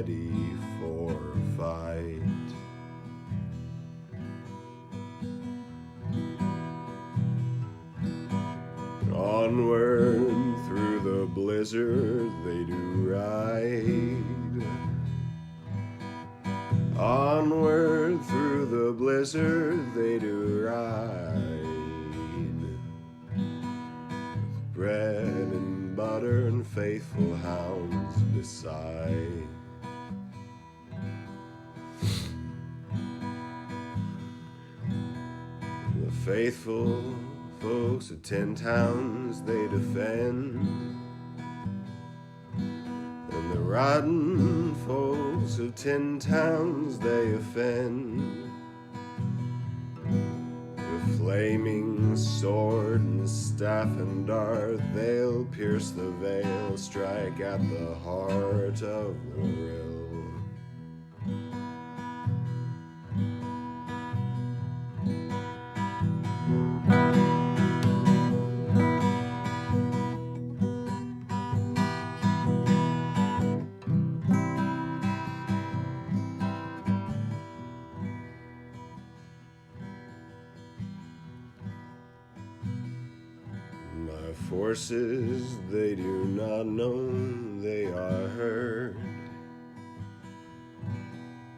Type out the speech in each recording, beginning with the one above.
ready for a fight. Onward through the blizzard they do ride. Onward through the blizzard they do ride. With bread and butter and faithful hounds beside. The faithful folks of 10 towns they defend, and the rotten folks of 10 towns they offend. With flaming sword and staff and dart they'll pierce the veil, strike at the heart of the rill. Forces they do not know they are heard.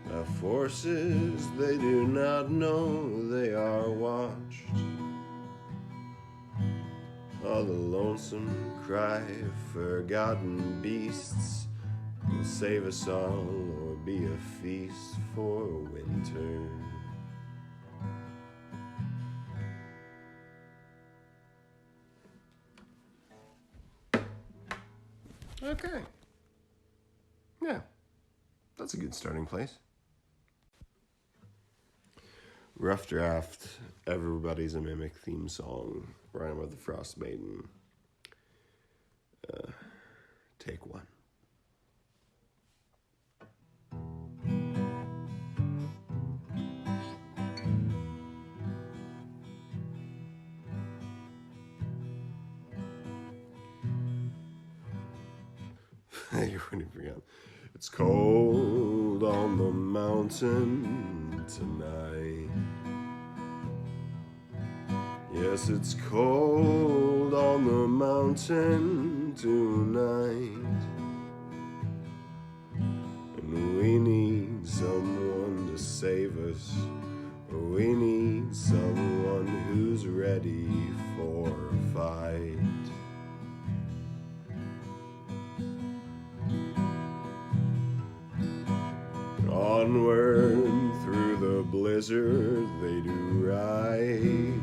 By forces they do not know they are watched. All the lonesome cry of forgotten beasts will save us all or be a feast for winter. Okay. Yeah, that's a good starting place. Rough draft, Everybody's a Mimic theme song, Rime of the Frostmaiden. Take one. You already forgot. It's cold on the mountain tonight. Yes, it's cold on the mountain tonight. And we need someone to save us. We need someone who's ready for a fight. Onward through the blizzard they do ride.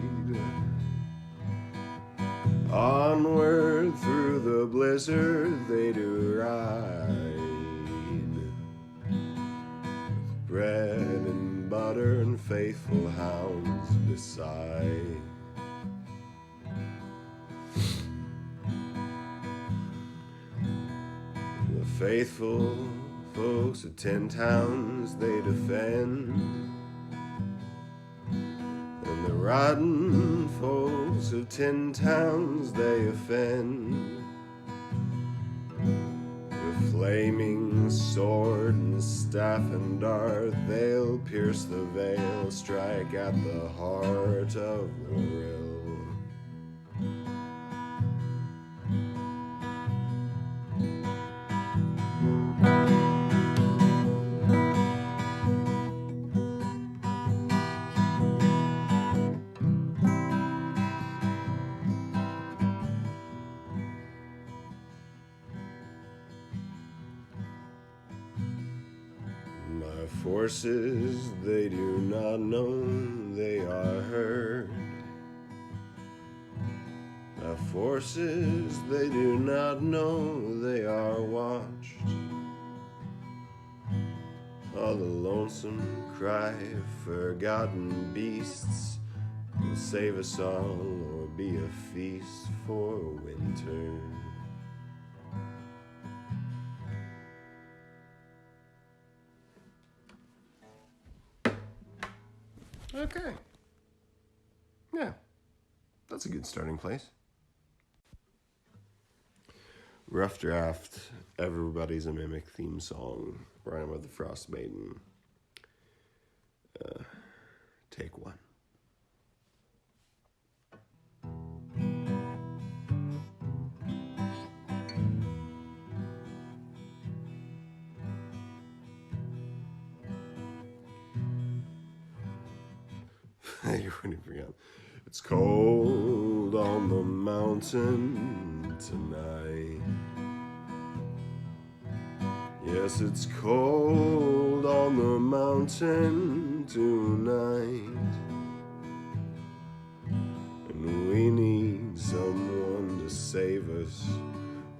Onward through the blizzard they do ride. With bread and butter and faithful hounds beside. The faithful folks of 10 towns they defend, and the rotten folks of 10 towns they offend. With flaming sword and staff and dart they'll pierce the veil, strike at the heart of the rill. Forces they do not know they are heard. By forces they do not know they are watched. All the lonesome cry of forgotten beasts will save us all or be a feast for winter. Okay. Yeah, that's a good starting place. Rough draft, Everybody's a Mimic theme song, Rime of the Frostmaiden. Take one. You wouldn't forget. It's cold on the mountain tonight. Yes, it's cold on the mountain tonight. And we need someone to save us.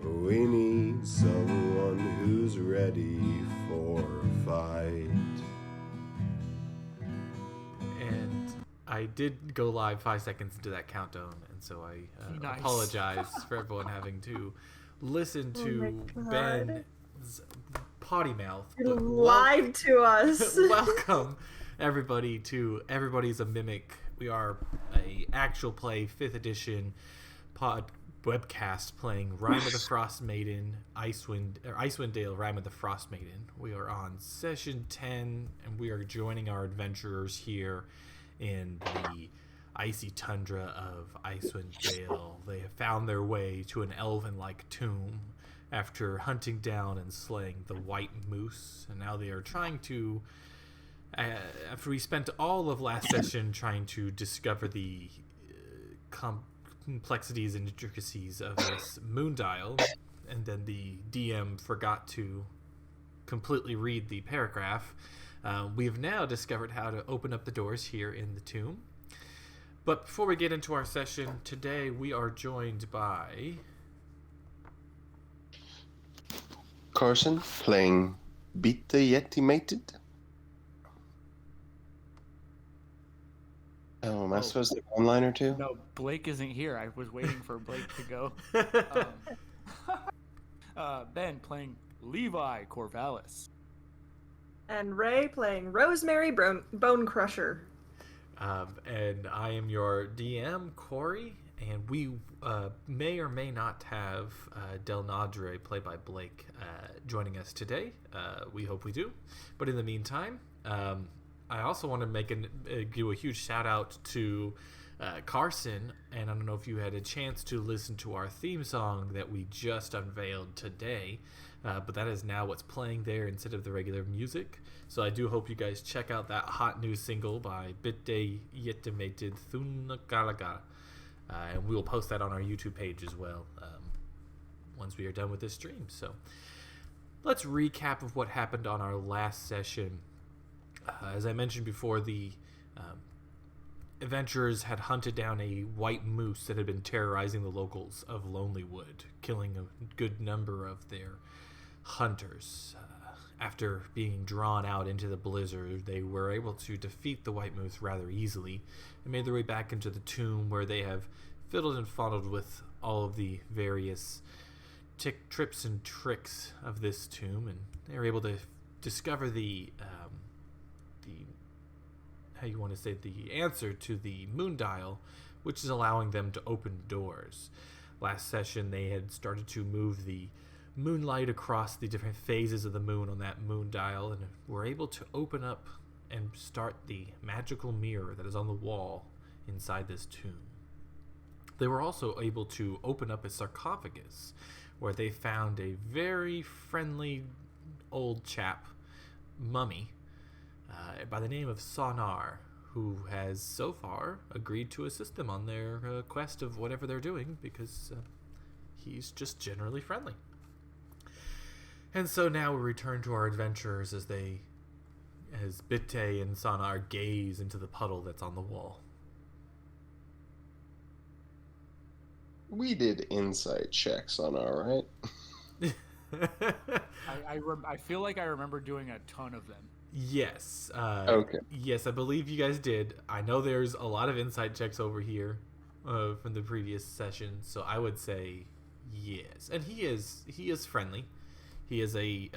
We need someone who's ready for a fight. And I did go live 5 seconds into that countdown, and so I Nice. apologize for everyone having to listen to Ben's potty mouth. You lied to us. Welcome, everybody, to Everybody's a Mimic. We are a actual play 5th edition webcast playing Rime of the Frostmaiden, Icewind Dale, Rime of the Frostmaiden. We are on session 10, and we are joining our adventurers here in the icy tundra of Icewind Dale. They have found their way to an elven-like tomb after hunting down and slaying the white moose, and now they are trying to, after we spent all of last session trying to discover the complexities and intricacies of this moon dial, and then the DM forgot to completely read the paragraph, we have now discovered how to open up the doors here in the tomb. But before we get into our session today, we are joined by Carson playing Beat the Yetimated. Oh, am I supposed to do one line or two? No, Blake isn't here. I was waiting for Blake to go. Ben playing Levi Corvallis. And Ray playing Rosemary Bone Crusher. And I am your DM, Corey, and we may or may not have Del Nadre, played by Blake, joining us today. We hope we do. But in the meantime, I also want to give a huge shout out to Carson, and I don't know if you had a chance to listen to our theme song that we just unveiled today, but that is now what's playing there instead of the regular music. So I do hope you guys check out that hot new single by Bitte Yetimated Thunagalaga, and we will post that on our YouTube page as well once we are done with this stream. So let's recap of what happened on our last session. As I mentioned before, the adventurers had hunted down a white moose that had been terrorizing the locals of Lonelywood, killing a good number of their hunters. After being drawn out into the blizzard, they were able to defeat the white moose rather easily and made their way back into the tomb, where they have fiddled and fondled with all of the various trips and tricks of this tomb, and they were able to discover the answer to the moon dial, which is allowing them to open doors. Last session, they had started to move the moonlight across the different phases of the moon on that moon dial, and were able to open up and start the magical mirror that is on the wall inside this tomb. They were also able to open up a sarcophagus, where they found a very friendly old chap, mummy, by the name of Sonar, who has so far agreed to assist them on their quest of whatever they're doing, because he's just generally friendly. And so now we return to our adventurers as Bitte and Sonar gaze into the puddle that's on the wall. We did insight checks on our right. I feel like I remember doing a ton of them. Yes. Okay. Yes, I believe you guys did. I know there's a lot of insight checks over here from the previous session, so I would say yes. And he is friendly. He is he's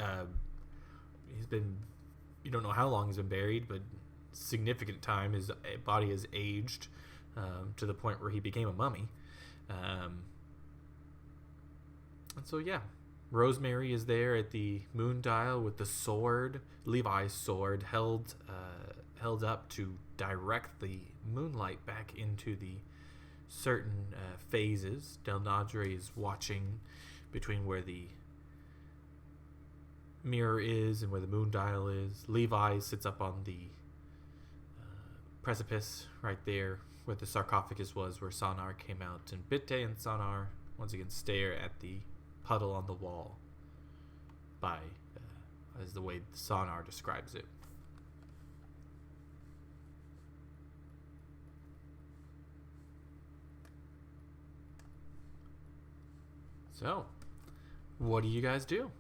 been, you don't know how long he's been buried, but significant time. His body has aged to the point where he became a mummy. And so, yeah, Rosemary is there at the moon dial with the sword, Levi's sword, held up to direct the moonlight back into the certain phases. Del Nadre is watching between where the mirror is and where the moon dial is. Levi sits up on the precipice right there where the sarcophagus was, where Sonar came out. And Bitte and Sonar once again stare at the puddle on the wall by as the way Sonar describes it. So, what do you guys do?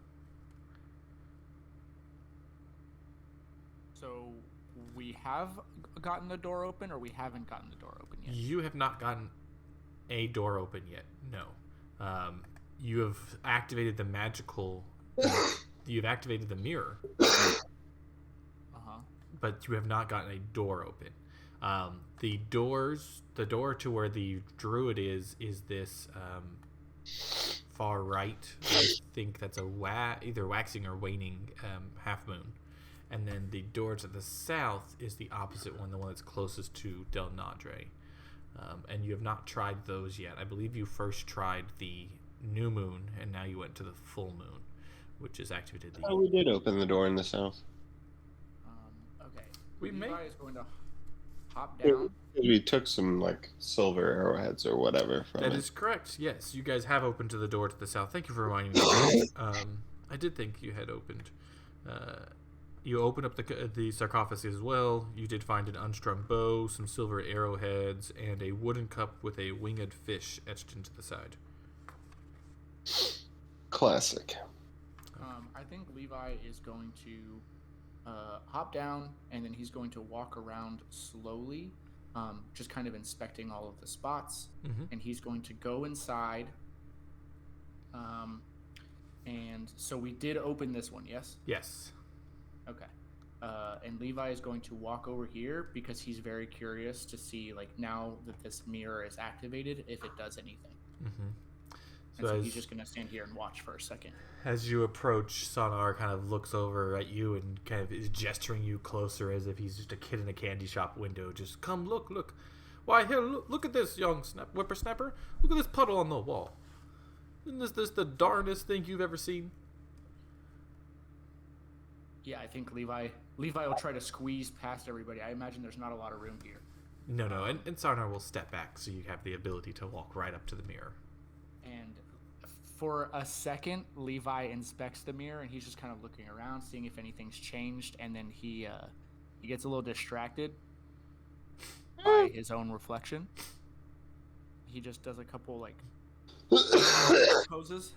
So we have gotten the door open, or we haven't gotten the door open yet? You have not gotten a door open yet. No. You have activated the magical. You've activated the mirror. But you have not gotten a door open. The door to where the druid is this far right. I think that's either waxing or waning half moon. And then the door to the south is the opposite one, the one that's closest to Del Nadre. And you have not tried those yet. I believe you first tried the new moon, and now you went to the full moon, which is activated. Oh, we did open the door in the south. Okay. Levi is going to hop down. We took some like silver arrowheads or whatever from That it. is correct. Yes, you guys have opened to the door to the south. Thank you for reminding me. I did think you had opened. You opened up the sarcophagus as well. You did find an unstrung bow, some silver arrowheads, and a wooden cup with a winged fish etched into the side. Classic. I think Levi is going to hop down, and then he's going to walk around slowly, just kind of inspecting all of the spots. Mm-hmm. And he's going to go inside. And so we did open this one, yes? Yes. Okay. And Levi is going to walk over here because he's very curious to see, like, now that this mirror is activated, if it does anything. Mm-hmm. And so he's just going to stand here and watch for a second. As you approach, Sonar kind of looks over at you and kind of is gesturing you closer as if he's just a kid in a candy shop window. Just come, look. Why, here, look at this, young whippersnapper. Look at this puddle on the wall. Isn't this the darndest thing you've ever seen? Yeah, I think Levi will try to squeeze past everybody. I imagine there's not a lot of room here. No, and Sonar will step back so you have the ability to walk right up to the mirror. And for a second, Levi inspects the mirror, and he's just kind of looking around, seeing if anything's changed, and then he gets a little distracted by his own reflection. He just does a couple, like, poses.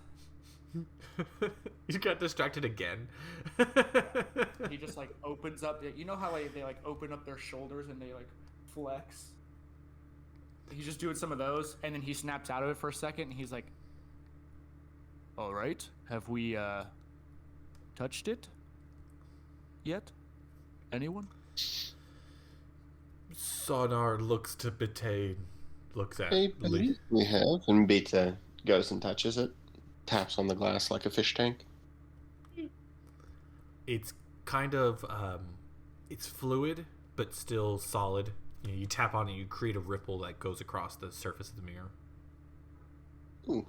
You got distracted again. He just, like, opens up. You know how, like, they, like, open up their shoulders and they, like, flex? He's just doing some of those, and then he snaps out of it for a second, and he's like, all right, have we touched it yet? Anyone? Sonar looks to Bitte, looks at I Lee. believe we have. And Beta goes and touches it. Taps on the glass like a fish tank. It's kind of, it's fluid, but still solid. You tap on it, you create a ripple that goes across the surface of the mirror. Ooh.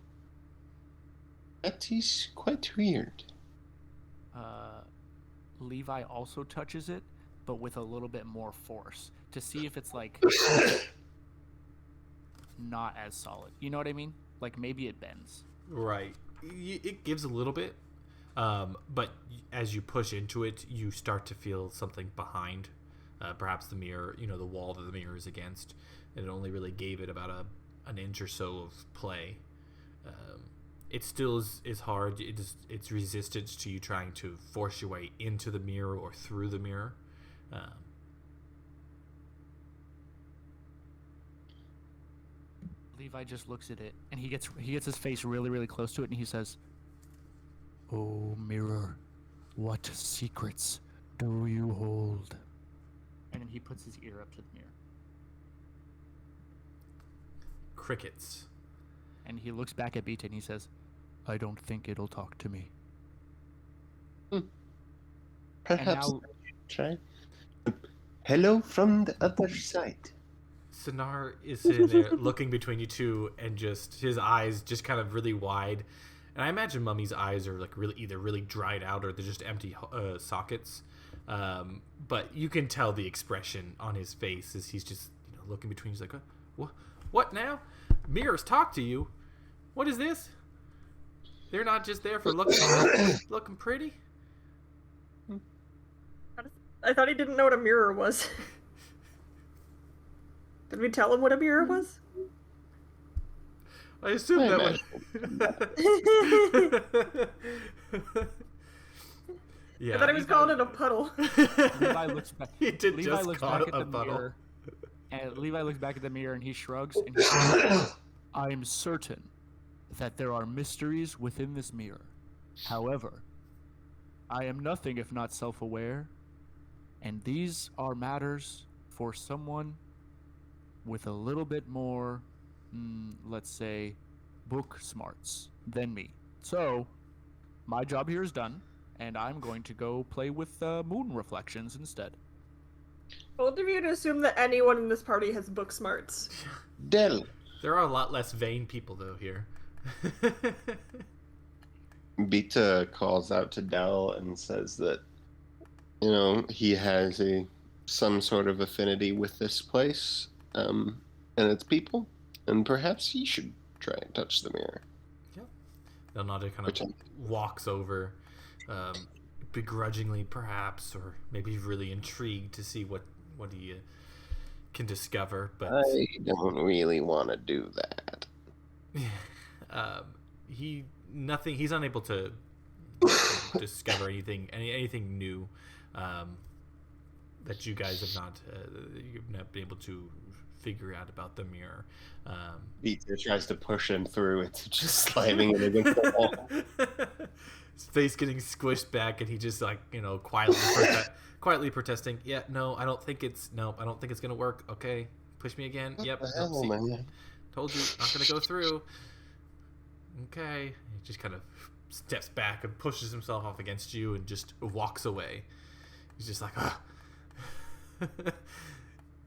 That is quite weird. Levi also touches it, but with a little bit more force to see if it's, like, not as solid. You know what I mean? Like, maybe it bends. Right. It gives a little bit, but as you push into it, you start to feel something behind, perhaps the mirror, the wall that the mirror is against, and it only really gave it about an inch or so of play. It still is hard. It's resistance to you trying to force your way into the mirror or through the mirror. Levi just looks at it, and he gets his face really, really close to it, and he says, "Oh, mirror, what secrets do you hold?" And then he puts his ear up to the mirror. Crickets. And he looks back at Beat and he says, I don't think it'll talk to me. Perhaps now- try. Hello from the other side. Sonar is sitting there looking between you two, and just his eyes just kind of really wide. And I imagine Mummy's eyes are like either really dried out or they're just empty sockets. But you can tell the expression on his face as he's just looking between. He's like, "What now? Mirrors talk to you? What is this? They're not just there for looking pretty." I thought he didn't know what a mirror was. Did we tell him what a mirror was? I assume that was. Yeah. I thought he was calling it a puddle. Levi looks back. He did Levi just looks call back it at a the puddle. mirror, and Levi looks back at the mirror and he shrugs and he says, "I am certain that there are mysteries within this mirror. However, I am nothing if not self-aware, and these are matters for someone with a little bit more, let's say, book smarts than me. So, my job here is done, and I'm going to go play with moon reflections instead." Bold of you to assume that anyone in this party has book smarts. Dell. There are a lot less vain people though here. Beta calls out to Dell and says that, he has some sort of affinity with this place, and its people, and perhaps he should try and touch the mirror. Yeah. Leonardo kind of walks over, begrudgingly perhaps, or maybe really intrigued to see what he can discover. But I don't really want to do that. He's unable to discover anything new that you guys have you've not been able to figure out about the mirror. Beta tries to push him through. It's just slamming it against the wall. His face getting squished back, and he just quietly protesting. "Yeah, no, I don't think it's gonna work. Okay, push me again. Yep, What the hell, man? told you, not gonna go through. Okay." He just kind of steps back and pushes himself off against you and just walks away. He's just like, "Ah,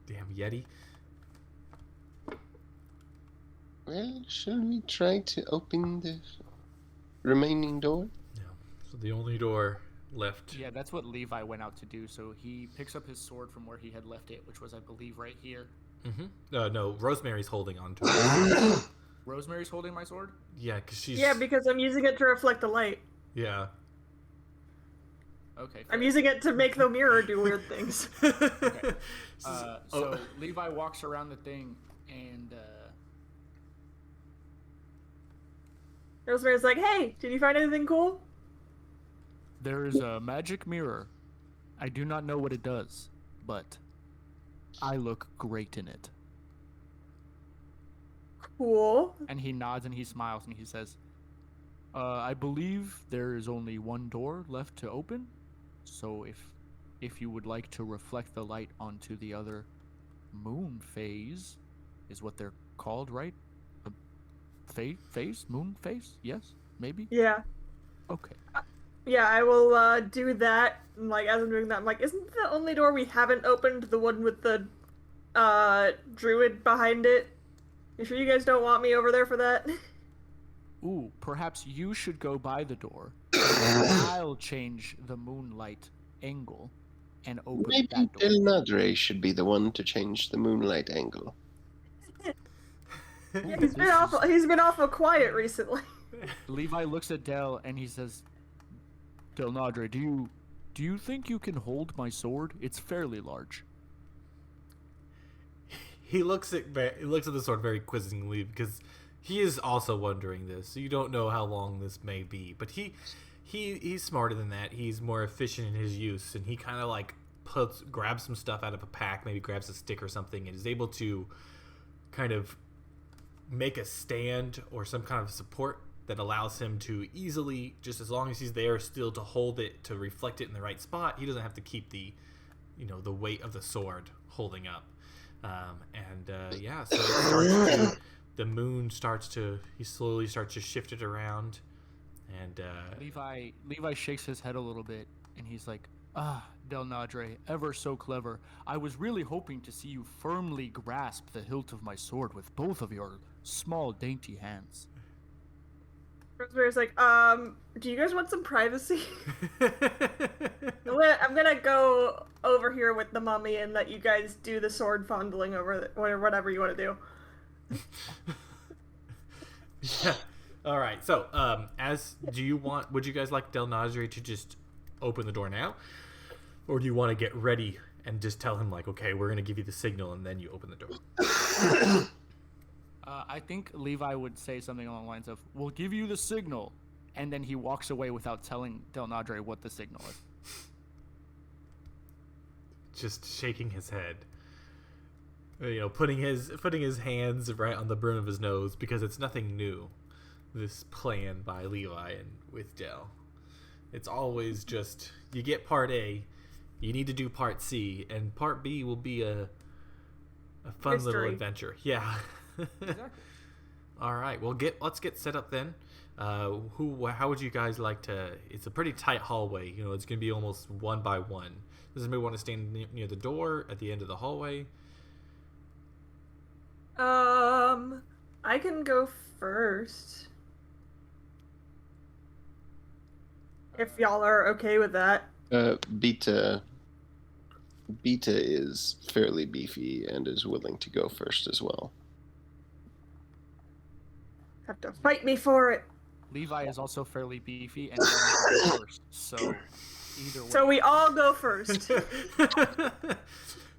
damn Yeti." Well, shall we try to open the remaining door? Yeah. So the only door left. Yeah, that's what Levi went out to do. So he picks up his sword from where he had left it, which was, I believe, right here. Mm-hmm. No, Rosemary's holding on to it. Rosemary's holding my sword? Yeah, because because I'm using it to reflect the light. Yeah. Okay. I'm using it to make the mirror do weird things. Okay. So Levi walks around the thing, and Rosemary's like, "Hey, did you find anything cool?" there is a magic mirror. I do not know what it does, but I look great in it. Cool. And he nods and he smiles and he says, I believe there is only one door left to open. So if you would like to reflect the light onto the other moon phase, is what they're called, right? Phase? Moon phase? Yes? Maybe? Yeah. Okay. Yeah, I will do that. And, as I'm doing that, I'm like, isn't the only door we haven't opened the one with the druid behind it? You sure you guys don't want me over there for that? Ooh, perhaps you should go by the door. I'll change the moonlight angle and open Maybe that door. Del Nadre should be the one to change the moonlight angle. Yeah, he's been awful quiet recently. Levi looks at Del and he says, Del Nadre, do you think you can hold my sword? It's fairly large. He looks at the sword very quizzingly because he is also wondering this. You don't know how long this may be, but he's smarter than that. He's more efficient in his use, and he kind of grabs some stuff out of a pack, maybe grabs a stick or something, and is able to kind of make a stand or some kind of support that allows him to easily, just as long as he's there still to hold it, to reflect it in the right spot. He doesn't have to keep the weight of the sword holding up. So the moon he slowly starts to shift it around, And Levi shakes his head a little bit, and he's like, "Ah, Del Nadre, ever so clever. I was really hoping to see you firmly grasp the hilt of my sword with both of your small, dainty hands." Rosemary's like, do you guys want some privacy? I'm gonna go over here with the mummy and let you guys do the sword fondling over or whatever you want to do. Yeah. All right. So, would you guys like Del Nazri to just open the door now, or do you want to get ready and just tell him like, okay, we're gonna give you the signal, and then you open the door? I think Levi would say something along the lines of, "We'll give you the signal," and then he walks away without telling Del Nadre what the signal is. Just shaking his head, putting his hands right on the brim of his nose, because it's nothing new. This plan by Levi and with Del, it's always just you get part A, you need to do part C, and part B will be a fun little adventure. Yeah. Exactly. All right. Well, let's get set up then. How would you guys like to? It's a pretty tight hallway. It's gonna be almost one by one. Does anybody want to stand near the door at the end of the hallway? I can go first. If y'all are okay with that. Beta is fairly beefy and is willing to go first as well. Have to fight me for it. Levi is also fairly beefy and going to go first, so either way. So we all go first.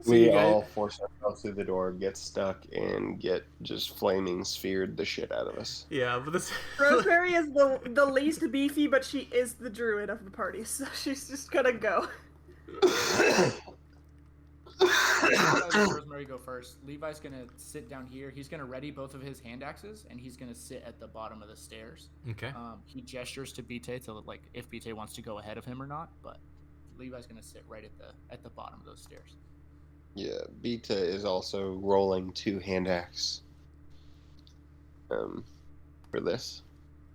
We all force ourselves through the door, get stuck, and get just flaming sphered the shit out of us. Yeah, but this Rosemary is the least beefy, but she is the druid of the party, so she's just gonna go. Rosemary go first. Levi's gonna sit down here. He's gonna ready both of his hand axes, and he's gonna sit at the bottom of the stairs. Okay. He gestures to Bite to like if Bite wants to go ahead of him or not, but Levi's gonna sit right at the bottom of those stairs. Yeah, Beta is also rolling 2 hand axe. For this.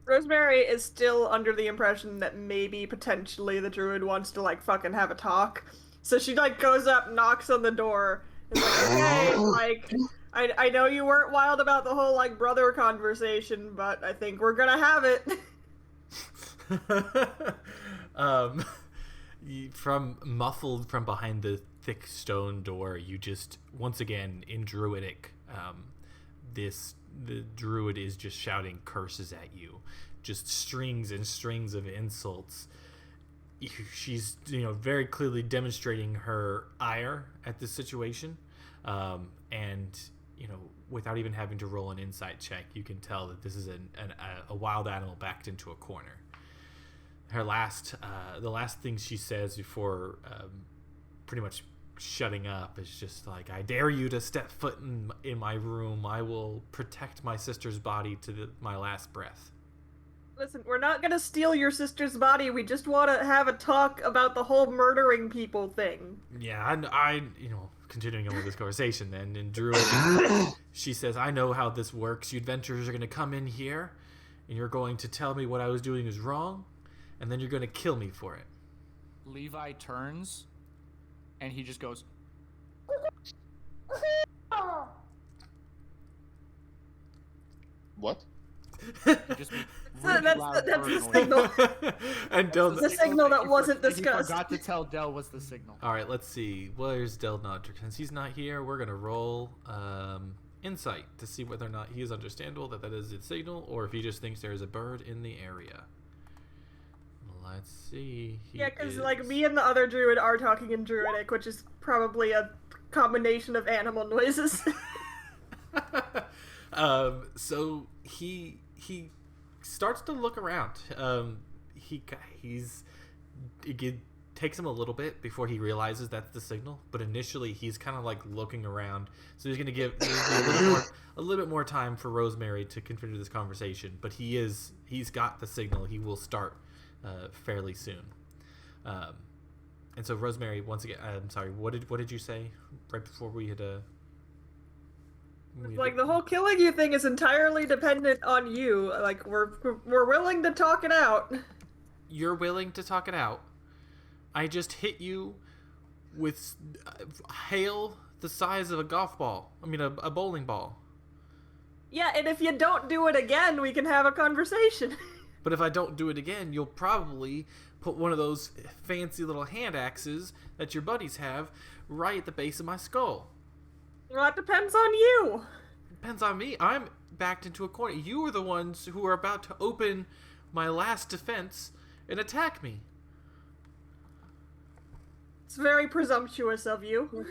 Rosemary is still under the impression that maybe potentially the druid wants to like fucking have a talk. So she like goes up, knocks on the door, and like, okay, like I know you weren't wild about the whole like brother conversation, but I think we're gonna have it. From muffled from behind the thick stone door, you just once again in druidic, the druid is just shouting curses at you, just strings and strings of insults. She's very clearly demonstrating her ire at this situation, and without even having to roll an insight check, you can tell that this is a wild animal backed into a corner. Her the last thing she says before pretty much shutting up is just like, "I dare you to step foot in my room. I will protect my sister's body to my last breath." Listen, we're not gonna steal your sister's body. We just want to have a talk about the whole murdering people thing. Yeah, I continuing on with this conversation then, and Drew, she says, "I know how this works. You adventurers are going to come in here, and you're going to tell me what I was doing is wrong, and then you're going to kill me for it." Levi turns, and he just goes, What? he just made really That's loud the bird signal. And Del, The signal that wasn't discussed. He forgot to tell Del was the signal. all right, let's see. Where's Del Nodrick? Since he's not here, we're going to roll insight to see whether or not he is understandable that is the signal, or if he just thinks there is a bird in the area. Let's see. Yeah, because like me and the other druid are talking in druidic, which is probably a combination of animal noises. So he starts to look around. It takes him a little bit before he realizes that's the signal, but initially he's kind of like looking around. So he's going to give a little bit more time for Rosemary to continue this conversation, but he's got the signal. He will start fairly soon. And so Rosemary, once again, I'm sorry, what did you say right before we had Like, the whole killing you thing is entirely dependent on you. Like, we're willing to talk it out. You're willing to talk it out. I just hit you with hail the size of a golf ball. I mean, a bowling ball. Yeah, and if you don't do it again, we can have a conversation. But if I don't do it again, you'll probably put one of those fancy little hand axes that your buddies have right at the base of my skull. Well, that depends on you. Depends on me. I'm backed into a corner. You are the ones who are about to open my last defense and attack me. It's very presumptuous of you.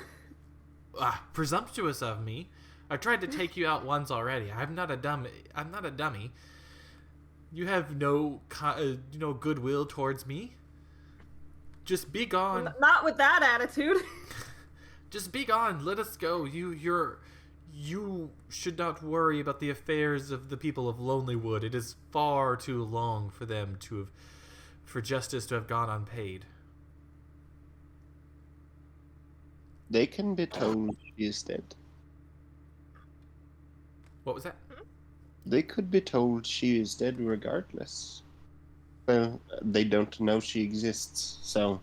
Presumptuous of me. I tried to take you out once already. I'm not a dummy. You have no goodwill towards me. Just be gone. Not with that attitude. Just be gone. Let us go. You should not worry about the affairs of the people of Lonelywood. It is far too long for them for justice to have gone unpaid. They can be told she is dead. What was that? They could be told she is dead regardless. Well, they don't know she exists, so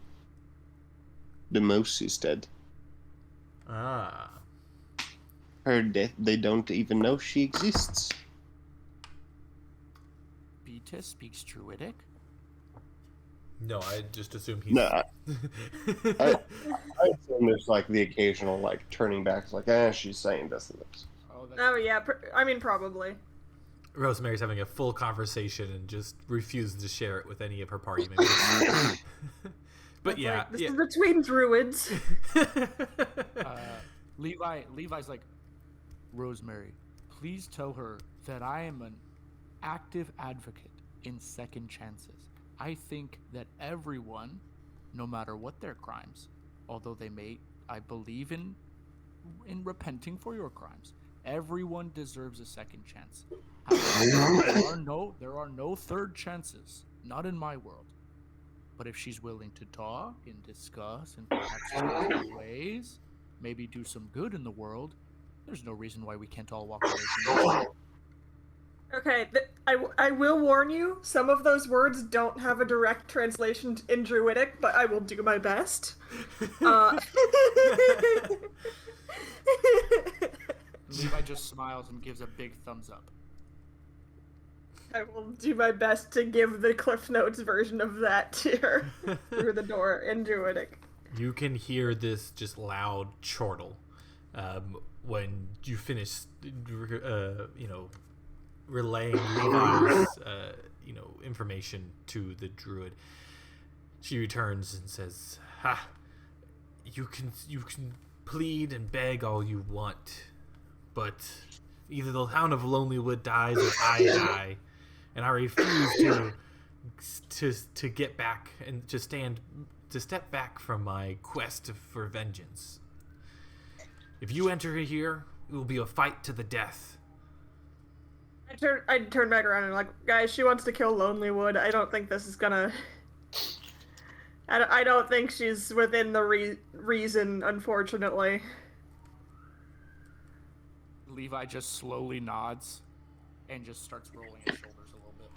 the mouse is dead. Ah. Her death, they don't even know she exists. Beta speaks Druidic. No, I just assume he's... No, I assume there's like the occasional like turning back, like, she's saying this and this. Oh yeah, I mean probably. Rosemary's having a full conversation and just refuses to share it with any of her party members. But yeah, like, this is between druids. Levi's like, Rosemary, please tell her that I am an active advocate in second chances. I think that everyone, no matter what their crimes, although I believe in repenting for your crimes, everyone deserves a second chance. However, there are no third chances, not in my world. But if she's willing to talk and discuss and perhaps change her ways, maybe do some good in the world, there's no reason why we can't all walk away from this. Okay, I will warn you, some of those words don't have a direct translation in Druidic, but I will do my best. Levi just smiles and gives a big thumbs up. I will do my best to give the Cliff Notes version of that to her through the door in Druidic. You can hear this just loud chortle when you finish, relaying Levi's, information to the druid. She returns and says, you can plead and beg all you want, but either the town of Lonelywood dies or I die, and I refuse to get back and to step back from my quest for vengeance. If you enter here, it will be a fight to the death. I turn back around and like, guys, she wants to kill Lonelywood. I don't think this is gonna... I don't think she's within the reason, unfortunately. Levi just slowly nods and just starts rolling his shoulders a little bit.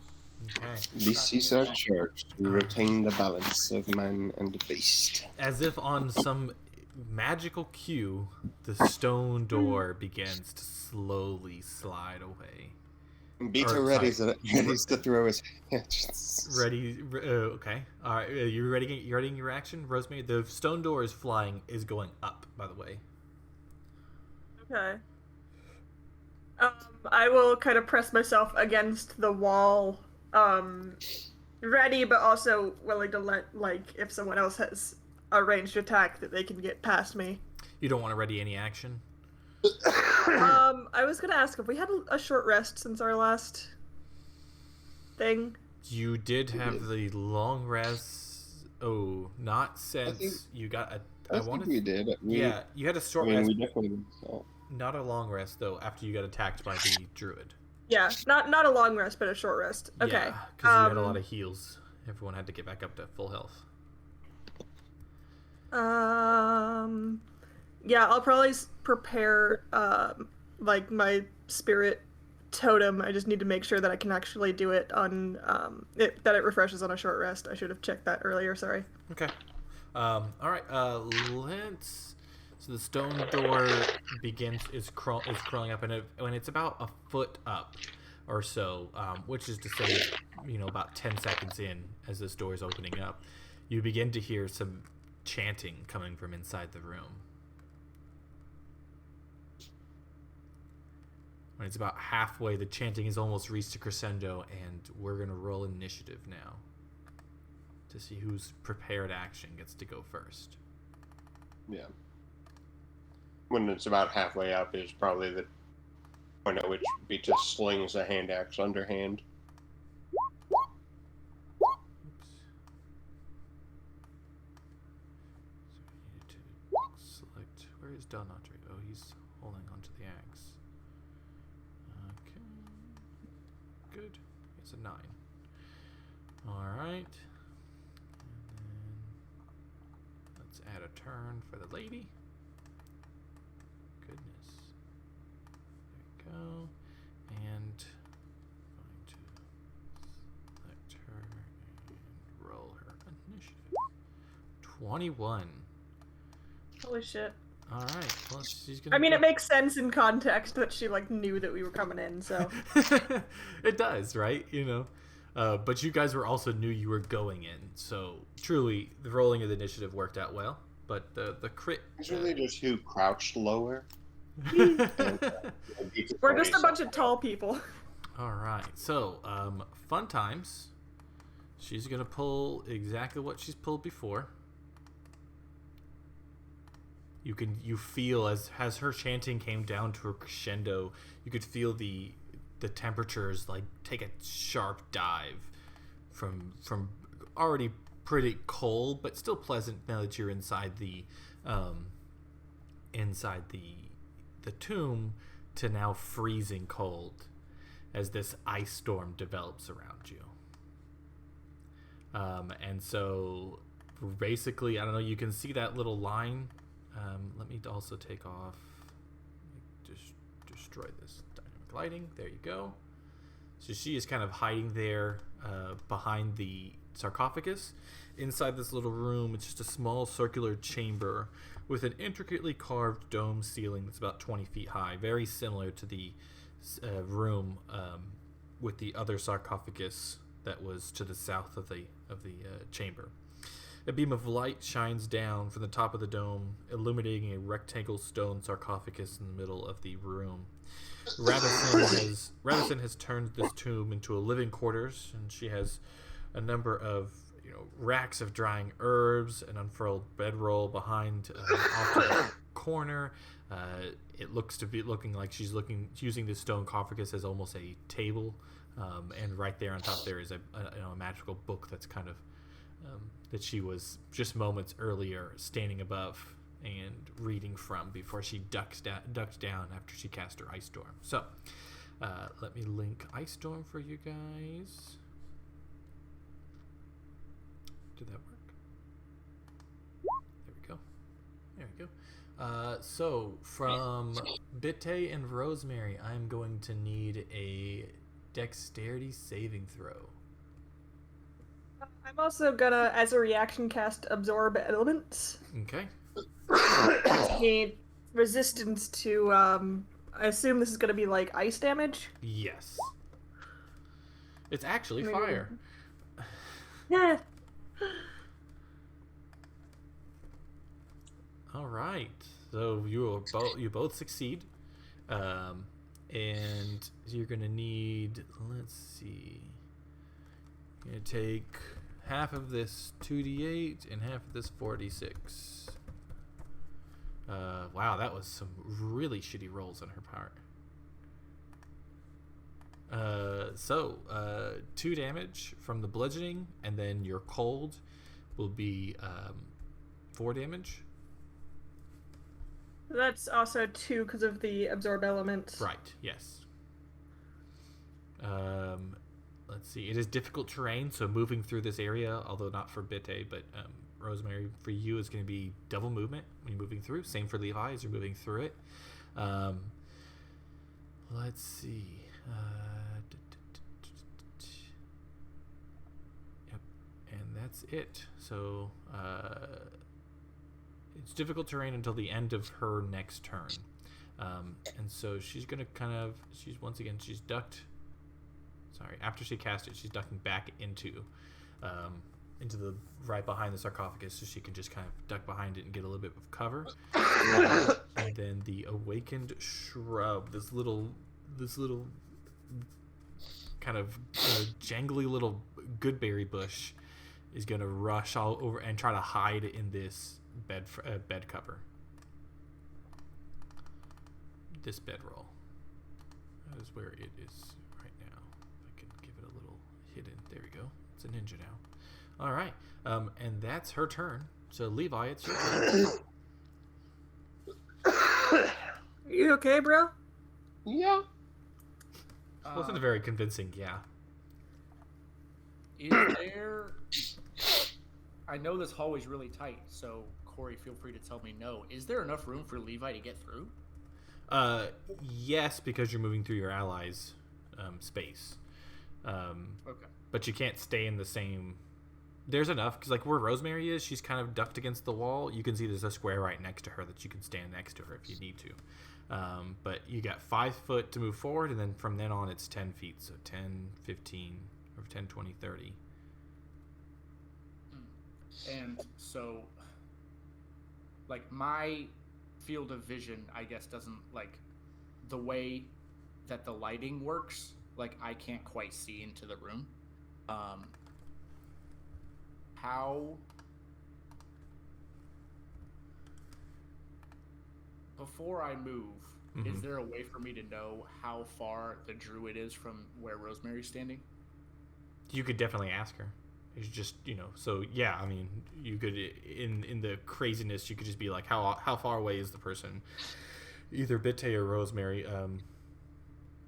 Okay. This is our church to retain the balance of man and beast. As if on some magical cue, the stone door begins to slowly slide away. Beta ready to throw his hands. Ready? Okay. All right. You ready? You ready in your action, Rosemary? The stone door is going up. By the way. Okay. I will kind of press myself against the wall, ready, but also willing to let, like, if someone else has a ranged attack, that they can get past me. You don't want to ready any action? I was gonna ask if we had a short rest since our last thing. You did have the long rest. Oh, not since you got a... I think we did. Yeah, you had a short rest. We definitely... Not a long rest, though, after you got attacked by the druid. Yeah, not a long rest, but a short rest. Okay. Yeah, because you had a lot of heals. Everyone had to get back up to full health. Yeah, I'll probably prepare like my spirit totem. I just need to make sure that I can actually do it on that it refreshes on a short rest. I should have checked that earlier. Sorry. Okay. All right. Let's. So the stone door is crawling up, and when it's about a foot up or so, which is to say, about 10 seconds in, as this door is opening up, you begin to hear some chanting coming from inside the room. When it's about halfway, the chanting has almost reached a crescendo, and we're going to roll initiative now to see whose prepared action gets to go first. Yeah. When it's about halfway up is probably the point at which he just slings a hand axe underhand. Oops. So we need to select... Where is Del Notre? Oh, he's holding onto the axe. Okay. Good. It's a 9. Alright. And then let's add a turn for the lady. Goodness. There we go. And going to select her and roll her initiative. 21. Holy shit. All right. Well, she's gonna. I mean, it makes sense in context that she knew that we were coming in. So it does, right? But you guys were also knew you were going in, so truly the rolling of the initiative worked out well. But the crit. It's really just who crouched lower. we're just a bunch of tall people. All right. So fun times. She's gonna pull exactly what she's pulled before. You feel as her chanting came down to a crescendo, you could feel the temperatures take a sharp dive from already pretty cold but still pleasant now that you're inside the tomb to now freezing cold as this ice storm develops around you. And so basically, I don't know, you can see that little line. Let me also take off, destroy this dynamic lighting. There you go. So she is kind of hiding there behind the sarcophagus. Inside this little room, it's just a small circular chamber with an intricately carved dome ceiling that's about 20 feet high, very similar to the room with the other sarcophagus that was to the south of the chamber. A beam of light shines down from the top of the dome, illuminating a rectangle stone sarcophagus in the middle of the room. Ravison has turned this tomb into a living quarters, and she has a number of racks of drying herbs, an unfurled bedroll behind off to the corner. It looks to be looking like she's using this stone sarcophagus as almost a table, and right there on top there is a magical book that's kind of that she was just moments earlier standing above and reading from before she ducked down after she cast her Ice Storm. So let me link Ice Storm for you guys. Did that work? There we go. So from Bitte and Rosemary, I'm going to need a dexterity saving throw. I'm also gonna, as a reaction, cast Absorb Elements. Okay. Gain resistance to, I assume this is gonna be ice damage? Yes. It's actually fire. Yeah. All right. So you both succeed, and you're gonna need. Let's see. You're gonna take half of this 2d8 and half of this 4d6. Wow, that was some really shitty rolls on her part. So 2 damage from the bludgeoning, and then your cold will be 4 damage. That's also 2 because of the Absorb Element. Right, yes. Let's see. It is difficult terrain, so moving through this area, although not for Bitte, but Rosemary, for you is going to be double movement when you're moving through. Same for Levi as you're moving through it. Let's see. Yep, and that's it. So it's difficult terrain until the end of her next turn, and so she's gonna she's ducked. Sorry, after she cast it, she's ducking back into the right behind the sarcophagus, so she can just kind of duck behind it and get a little bit of cover. And then the awakened shrub, this little kind of jangly little goodberry bush, is gonna rush all over and try to hide in this bed cover. This bedroll. That is where it is right now. I can give it a little hidden. There we go. It's a ninja now. All right, and that's her turn. So Levi, it's your turn. You okay, bro? Yeah. Wasn't a very convincing, yeah. Is there... I know this hallway's really tight, so Corey, feel free to tell me no. Is there enough room for Levi to get through? Yes, because you're moving through your allies' space. Okay. But you can't stay in the same... There's enough, because like where Rosemary is, she's kind of ducked against the wall. You can see there's a square right next to her that you can stand next to her if you need to. But you got 5 foot to move forward, and then from then on it's 10 feet. So 10, 15, or 10, 20, 30. And so, like, my field of vision, I guess, doesn't, like, the way that the lighting works, like, I can't quite see into the room. How... Before I move, is there a way for me to know how far the druid is from where Rosemary's standing? You could definitely ask her. It's just, so yeah, I mean, you could, in the craziness, you could just be like, how far away is the person? Either Bitte or Rosemary.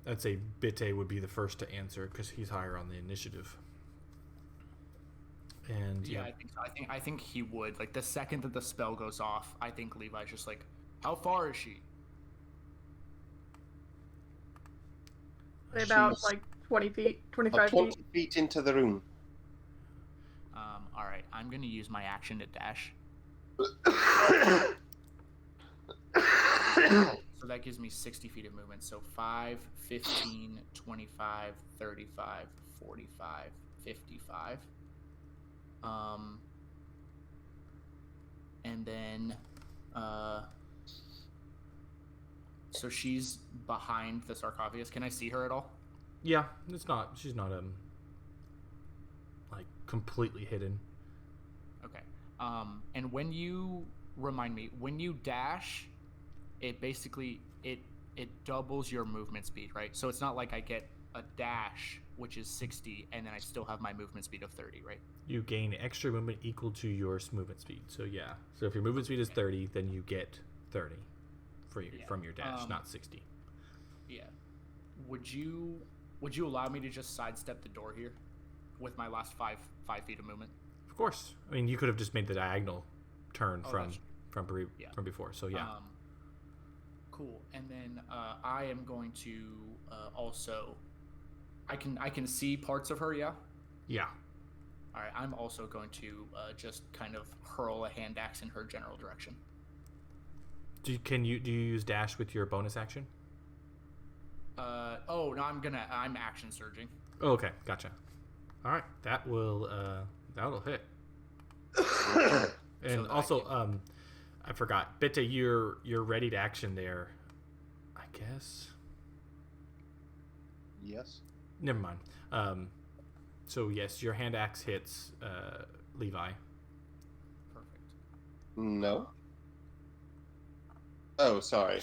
I'd say Bitte would be the first to answer because he's higher on the initiative. And yeah, I think so. I think he would. Like, the second that the spell goes off, I think Levi's just like, how far is she? About like 20 feet, 25 20 feet. feet into the room. All right, I'm gonna use my action to dash. So that gives me 60 feet of movement. So 5, 15, 25, 35, 45, 55. And then, so she's behind the sarcophagus. Can I see her at all? yeah, she's not like completely hidden. Okay. And when you remind me, when you dash, it basically it doubles your movement speed, right? So it's not like I get a dash, which is 60, and then I still have my movement speed of 30, right? You gain extra movement equal to your movement speed. So yeah. So if your movement speed is 30, then you get 30 from your dash, not 60. Yeah. Would you allow me to just sidestep the door here with my last 5 feet of movement? Of course. I mean, you could have just made the diagonal turn from before. So yeah. Cool. And then I am going to also. I can see parts of her. Yeah. Yeah. All right. I'm also going to just kind of hurl a hand axe in her general direction. Do you use dash with your bonus action? Oh no, I'm action surging. Oh, okay, gotcha. All right, that'll hit. And So also, I forgot, Bitte, you're ready to action there. I guess. Yes. Never mind. So yes, your hand axe hits Levi. Perfect. No. Oh, sorry.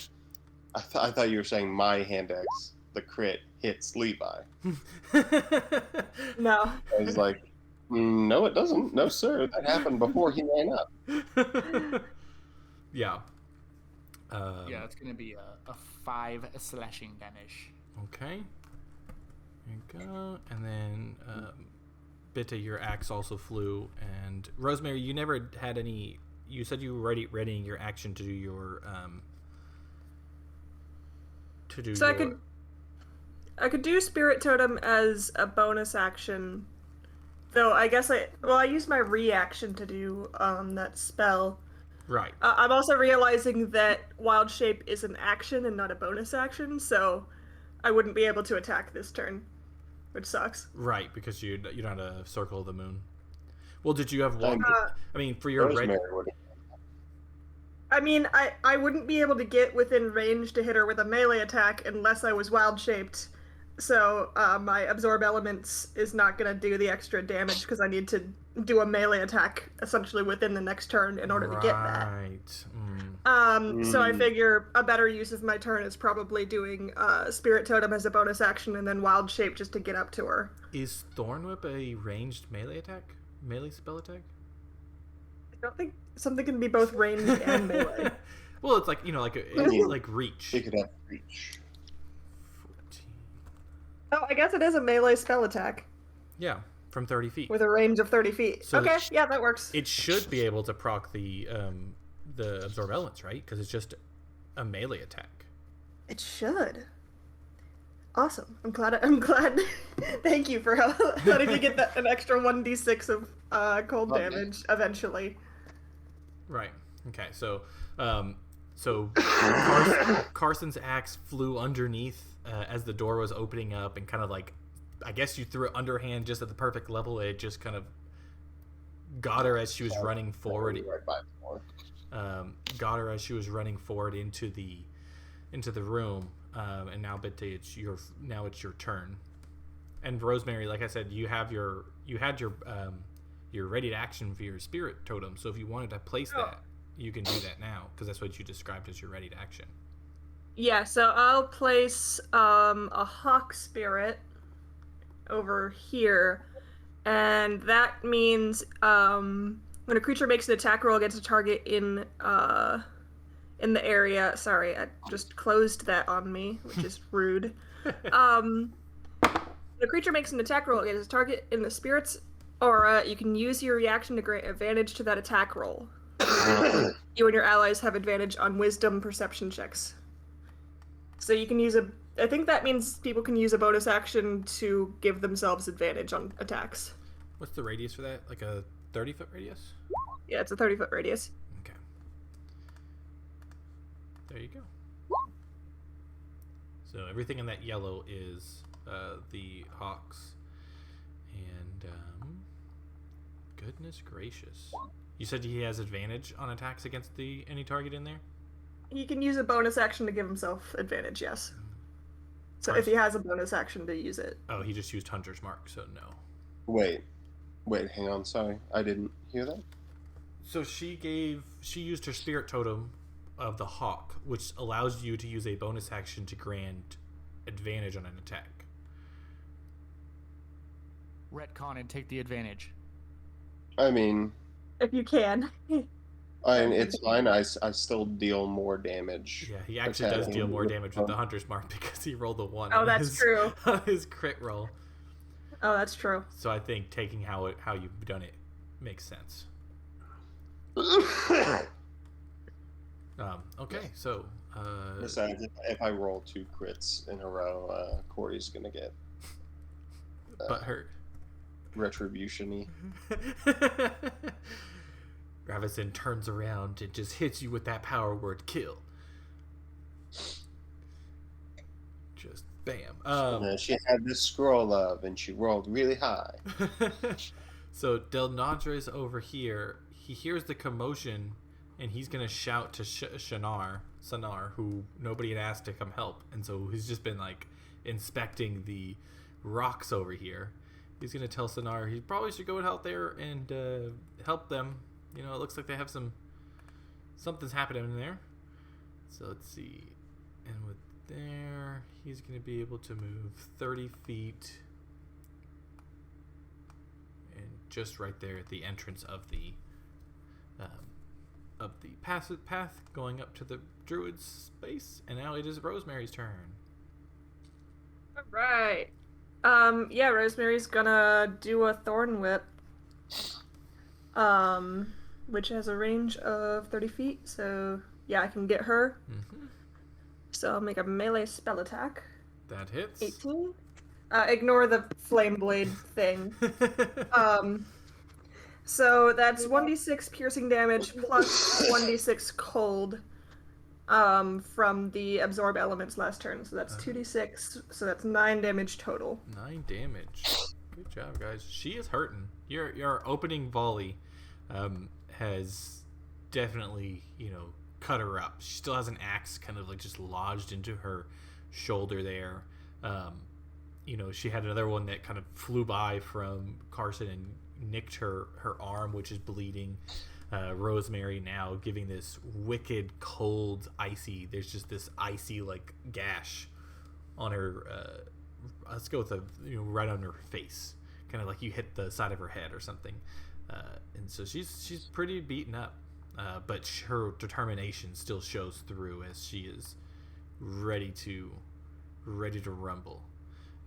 I thought you were saying my hand axe, the crit, hits Levi. No. I was like, no, it doesn't. No, sir. That happened before he ran up. Yeah. Yeah, it's gonna be a 5 slashing damage. Okay. There you go. And then Bitte, your axe also flew. And Rosemary, you never had any. You said you were readying your action to do your. So I could I could do Spirit Totem as a bonus action. Though I guess I used my reaction to do that spell. Right. I'm also realizing that Wild Shape is an action and not a bonus action, so I wouldn't be able to attack this turn, which sucks. Right, because you're not a Circle of the Moon. Well, did you have one? I mean, for your Rosemary red. would. I mean, I wouldn't be able to get within range to hit her with a melee attack unless I was wild shaped. So my absorb elements is not gonna do the extra damage because I need to do a melee attack essentially within the next turn in order to get that. Right. So I figure a better use of my turn is probably doing Spirit Totem as a bonus action and then Wild Shape just to get up to her. Is Thorn Whip a ranged melee attack? Melee spell attack? I don't think something can be both ranged and melee. Well, it's like like reach. She could have reach. 14. Oh, I guess it is a melee spell attack Yeah, from 30 feet. with a range of 30 feet. So okay, yeah, that works. It should be able to proc the absorb elements, right? Because it's just a melee attack. It should. Awesome. I'm glad. Thank you for letting me get an extra 1d6 of cold damage eventually. Right. Okay. So, Carson's axe flew underneath as the door was opening up, and kind of like, I guess you threw it underhand just at the perfect level. It just kind of got her as she was running forward. Right by the door. Got her as she was running forward into the room. And now, Bette, it's your turn. And Rosemary, like I said, you had your ready to action for your Spirit Totem. So if you wanted to place that, you can do that now because that's what you described as your ready to action. Yeah. So I'll place a Hawk Spirit over here, and that means when a creature makes an attack roll against a target in the area. Sorry, I just closed that on me, which is rude. The creature makes an attack roll against a target in the spirit's aura. You can use your reaction to grant advantage to that attack roll. You and your allies have advantage on wisdom perception checks. So you can use I think that means people can use a bonus action to give themselves advantage on attacks. What's the radius for that? Like a 30-foot radius? Yeah, it's a 30-foot radius. Okay. There you go. So everything in that yellow is the hawks. And goodness gracious. You said he has advantage on attacks against any target in there? He can use a bonus action to give himself advantage, yes. So if he has a bonus action to use it. Oh, he just used Hunter's Mark, so no. Wait, hang on, sorry. I didn't hear that. So she used her Spirit Totem of the Hawk, which allows you to use a bonus action to grant advantage on an attack. Retcon and take the advantage. I mean, If you can. it's fine. I still deal more damage. Yeah, he actually does deal more damage with the Hunter's Mark because he rolled a 1 Oh, on that's true. on his crit roll. Oh, that's true. So I think taking how you've done it makes sense. Okay, so Besides, if I roll 2 crits in a row, Corey's gonna get butthurt. retribution-y. Ravison turns around and just hits you with that power word, kill. Just bam. And then she had this scroll of, and she rolled really high. So Del Nadra is over here. He hears the commotion, and he's gonna shout to Sanar, who nobody had asked to come help, and so he's just been like inspecting the rocks over here. He's gonna tell Sanar he probably should go out there and help them. You know, it looks like they have something's happening in there. So let's see. And with there, he's going to be able to move 30 feet. And just right there at the entrance of the path going up to the druid's space. And now it is Rosemary's turn. All right. Yeah, Rosemary's gonna do a Thorn Whip. Which has a range of 30 feet, so yeah, I can get her. Mm-hmm. So I'll make a melee spell attack. That hits. 18. Ignore the flame blade thing. So that's 1d6 piercing damage plus 1d6 cold from the absorb elements last turn. So that's 2d6. So that's 9 damage total. 9 damage. Good job, guys. She is hurting. Your opening volley has definitely, cut her up. She still has an axe kind of like just lodged into her shoulder there. She had another one that kind of flew by from Carson and nicked her arm, which is bleeding. Rosemary now giving this wicked cold icy, there's just this icy like gash on her let's go with right on her face, kind of like you hit the side of her head or something. And so she's pretty beaten up, but her determination still shows through as she is ready to rumble.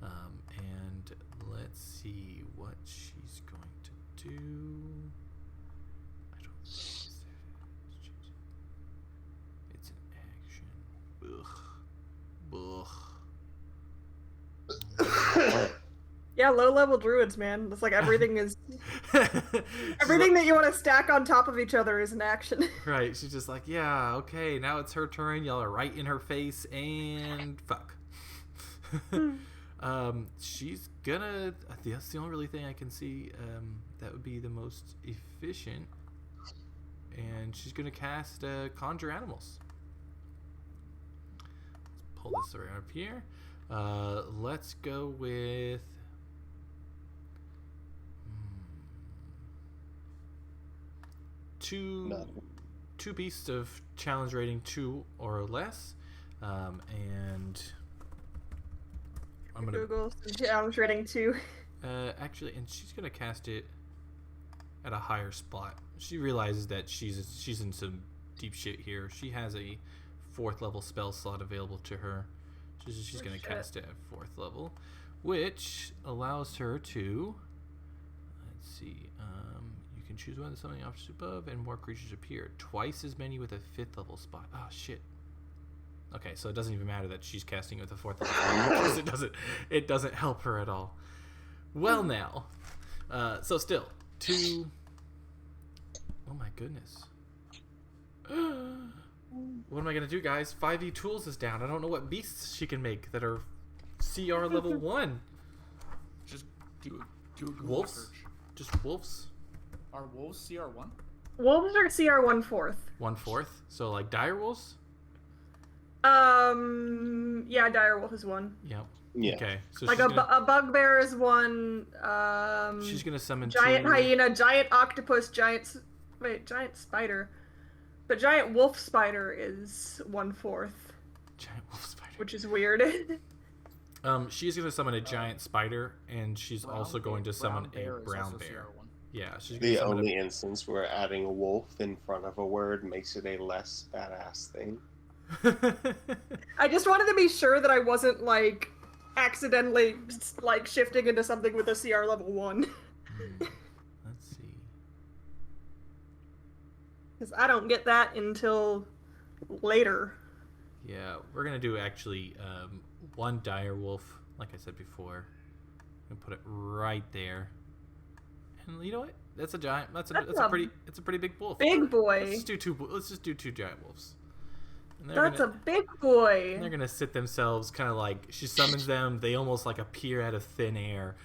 And let's see what she's going to do. I don't think it's an action. Ugh. Yeah, low-level druids, man. It's like everything is... everything that you want to stack on top of each other is an action. Right, she's just like, yeah, okay, now it's her turn. Y'all are right in her face, and fuck. She's gonna... That's the only really thing I can see that would be the most efficient. And she's gonna cast Conjure Animals. Let's pull this around up here. Let's go with... Two beasts of challenge rating 2 or less, and I'm gonna Google challenge rating 2. Actually, and she's gonna cast it at a higher spot. She realizes that she's in some deep shit here. She has a 4th level spell slot available to her. She's gonna cast it at 4th level, which allows her to, let's see, you can choose one of something options above and more creatures appear. Twice as many with a 5th level spot. Oh shit. Okay, so it doesn't even matter that she's casting it with a 4th level spot because it doesn't help her at all. Well now, so still 2. Oh my goodness. What am I gonna do, guys? 5e tools is down. I don't know what beasts she can make that are CR level 1. Just do a Google wolves. search. Just wolves. Are wolves CR1? Wolves are CR 1/4. 1/4. So like dire wolves. Yeah, direwolf is 1. Yep. Yeah. Okay. So Like she's a bugbear is 1. She's gonna summon giant 2... hyena, giant octopus, giant spider. But giant wolf spider is 1/4, Giant wolf spider. which is weird. She's gonna summon a giant spider, and she's also going to summon a brown is also bear. CR1. Yeah, she's gonna The summon only instance where adding a wolf in front of a word makes it a less badass thing. I just wanted to be sure that I wasn't like accidentally like shifting into something with a CR level 1. Let's see. Because I don't get that until later. Yeah, we're gonna do actually 1 dire wolf, like I said before. I'm gonna put it right there. And you know what? That's a giant. It's a pretty big wolf. Big boy. Let's just do 2 giant wolves. And That's a big boy. And they're gonna sit themselves kind of like she summons them. They almost like appear out of thin air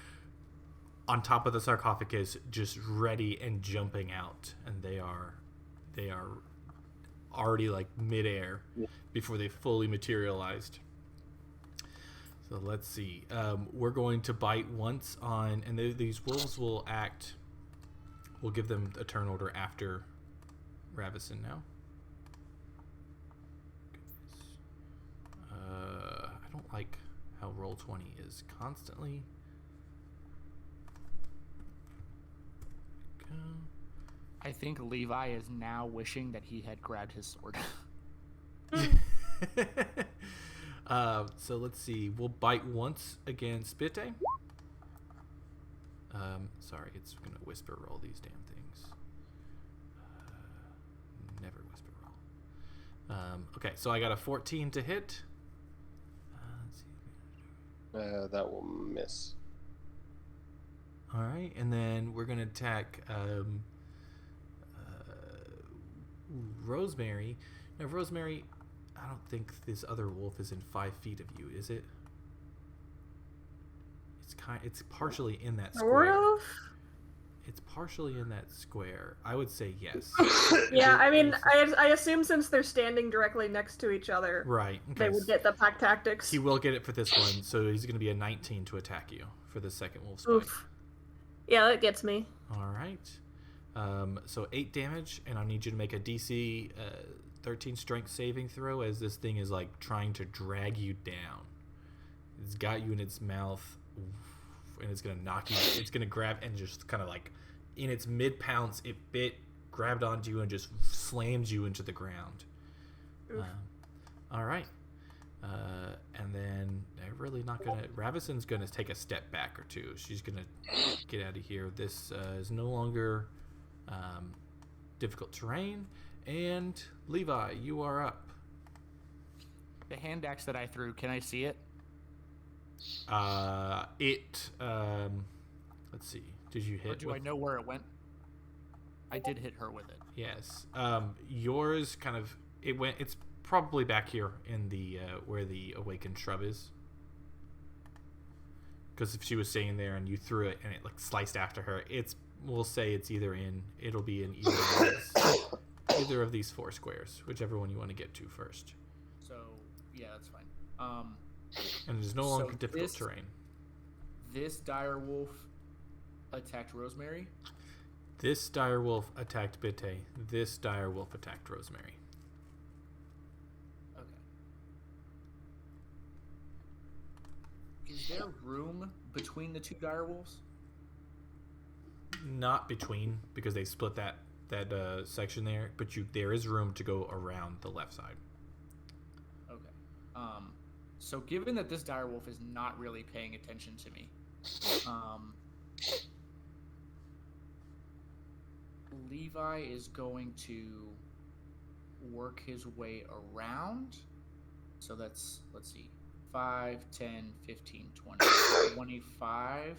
on top of the sarcophagus, just ready and jumping out. And they are already like midair before they fully materialized. So let's see. We're going to bite once on, and these wolves will act. We'll give them a turn order after Ravison now. I don't like how Roll20 is constantly. Go. I think Levi is now wishing that he had grabbed his sword. So let's see. We'll bite once again. Spite. Sorry, it's gonna whisper roll these damn things. Never whisper roll. Okay, so I got a 14 to hit. Let's see. That will miss. All right, and then we're gonna attack Rosemary. Now, Rosemary, I don't think this other wolf is in 5 feet of you, is it? It's partially in that Sort square. of? It's partially in that square. I would say yes. Yeah, I mean, I assume since they're standing directly next to each other, Right. Okay. they would get the pack tactics. He will get it for this one, so he's going to be a 19 to attack you for the second wolf spike. Oof. Yeah, that gets me. All right. So 8 damage, and I need you to make a DC 13 strength saving throw as this thing is like trying to drag you down. It's got you in its mouth, and it's going to knock you. It's going to grab and just kind of like in its mid pounce, it grabbed onto you and just slams you into the ground. All right. And then they're really not going to... Ravison's going to take a step back or two. She's going to get out of here. This is no longer difficult terrain. And Levi, you are up. The hand axe that I threw, can I see it? Let's see. Did you hit? Or do I know where it went? I did hit her with it. Yes. Yours kind of... It's probably back here in the where the awakened shrub is. Because if she was staying there and you threw it and it like sliced after her, we'll say it'll be in either of these 4 squares, whichever one you want to get to first. So yeah, that's fine. And it is no longer difficult terrain. This dire wolf attacked Rosemary. This dire wolf attacked Bitte. This dire wolf attacked Rosemary. Is there room between the 2 dire wolves? Not between, because they split that section there, but there is room to go around the left side. Okay. So given that this dire wolf is not really paying attention to me, Levi is going to work his way around. So that's, let's see, 5, 10, 15, 20, 25.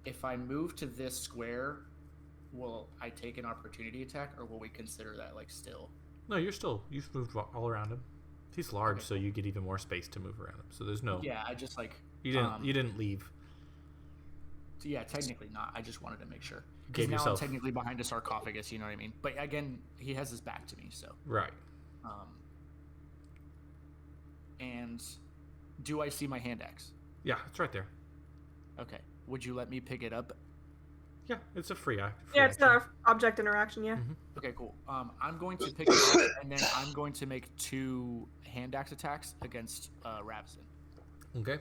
If I move to this square, will I take an opportunity attack, or will we consider that like still? No, you've moved all around him. He's large, okay, so you get even more space to move around him. So there's no... Yeah, I just like... You didn't leave. So yeah, technically not. I just wanted to make sure. Gave now yourself... I'm technically behind a sarcophagus, you know what I mean? But again, he has his back to me, so... Right. And do I see my hand axe? Yeah, it's right there. Okay. Would you let me pick it up? Yeah, it's a free act. Yeah, it's not object interaction, yeah. Mm-hmm. Okay, cool. I'm going to pick it up, and then I'm going to make 2 hand axe attacks against Ravison. Okay.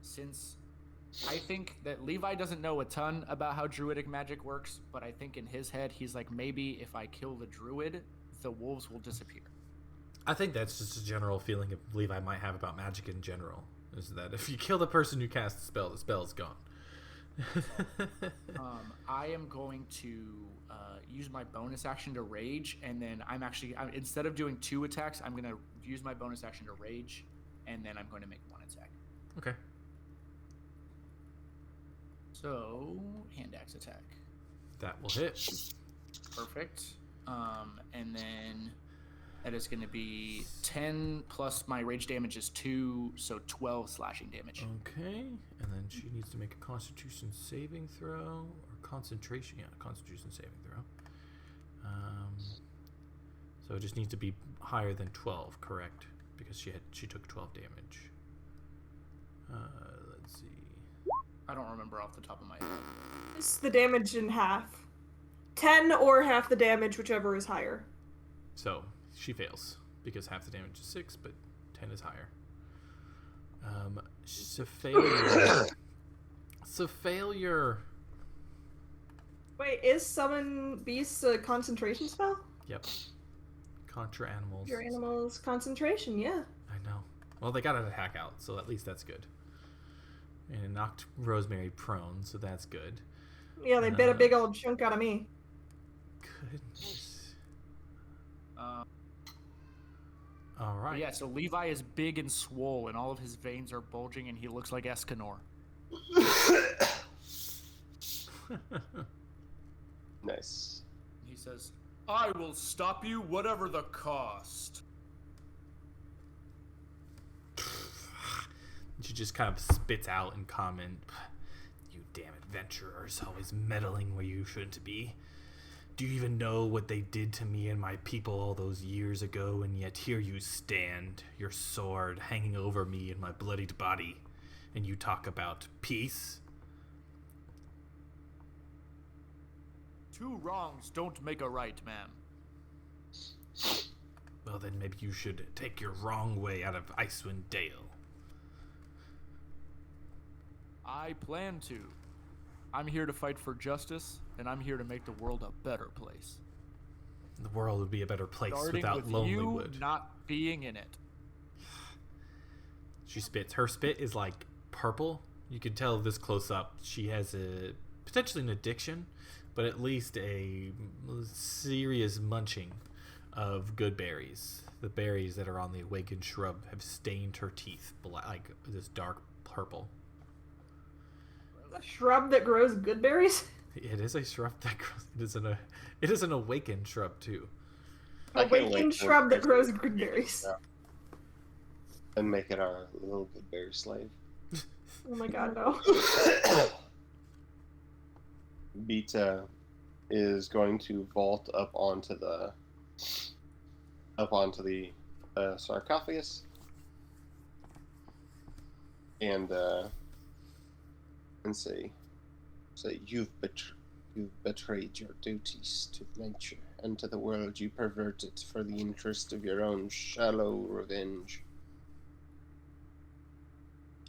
Since I think that Levi doesn't know a ton about how druidic magic works, but I think in his head, he's like, maybe if I kill the druid, the wolves will disappear. I think that's just a general feeling that Levi might have about magic in general. Is that if you kill the person who casts the spell is gone. I am going to use my bonus action to rage, and then instead of doing 2 attacks, I'm going to use my bonus action to rage, and then I'm going to make 1 attack. Okay. So, hand axe attack. That will hit. Perfect. And then that is going to be 10 plus my rage damage is 2, so 12 slashing damage. Okay, and then she needs to make a Constitution saving throw, or concentration. Yeah, Constitution saving throw. So it just needs to be higher than 12, correct? Because she took 12 damage. Let's see. I don't remember off the top of my head. It's the damage in half. 10 or half the damage, whichever is higher. So she fails because half the damage is 6, but 10 is higher. It's a failure. It's a failure. Wait, is Summon Beasts a concentration spell? Yep. Contra animals. Your animals concentration, yeah. I know. Well, they got an attack out, so at least that's good. And it knocked Rosemary prone, so that's good. Yeah, they bit a big old chunk out of me. Goodness. All But right. yeah, so Levi is big and swole, and all of his veins are bulging, and he looks like Escanor. Nice. He says, "I will stop you, whatever the cost." She just kind of spits out and comment, "You damn adventurers, always meddling where you shouldn't be. Do you even know what they did to me and my people all those years ago? And yet here you stand, your sword hanging over me and my bloodied body, and you talk about peace?" Two wrongs don't make a right, ma'am. Well, then maybe you should take your wrong way out of Icewind Dale. I plan to. I'm here to fight for justice, and I'm here to make the world a better place. The world would be a better place Starting without with you Lonelywood. not being in it. She spits. Her spit is like purple. You can tell this close up. She has a potentially an addiction, but at least a serious munching of good berries. The berries that are on the awakened shrub have stained her teeth like this dark purple. A shrub that grows good berries? It is a shrub that grows. It is an awakened shrub too. I A can't wait wakened for shrub that Christmas. grows good berries. Yeah. And make it our little good bear slave. Oh my god, no. Beta is going to vault up onto the sarcophagus and say you've betrayed your duties to nature and to the world. You perverted for the interest of your own shallow revenge.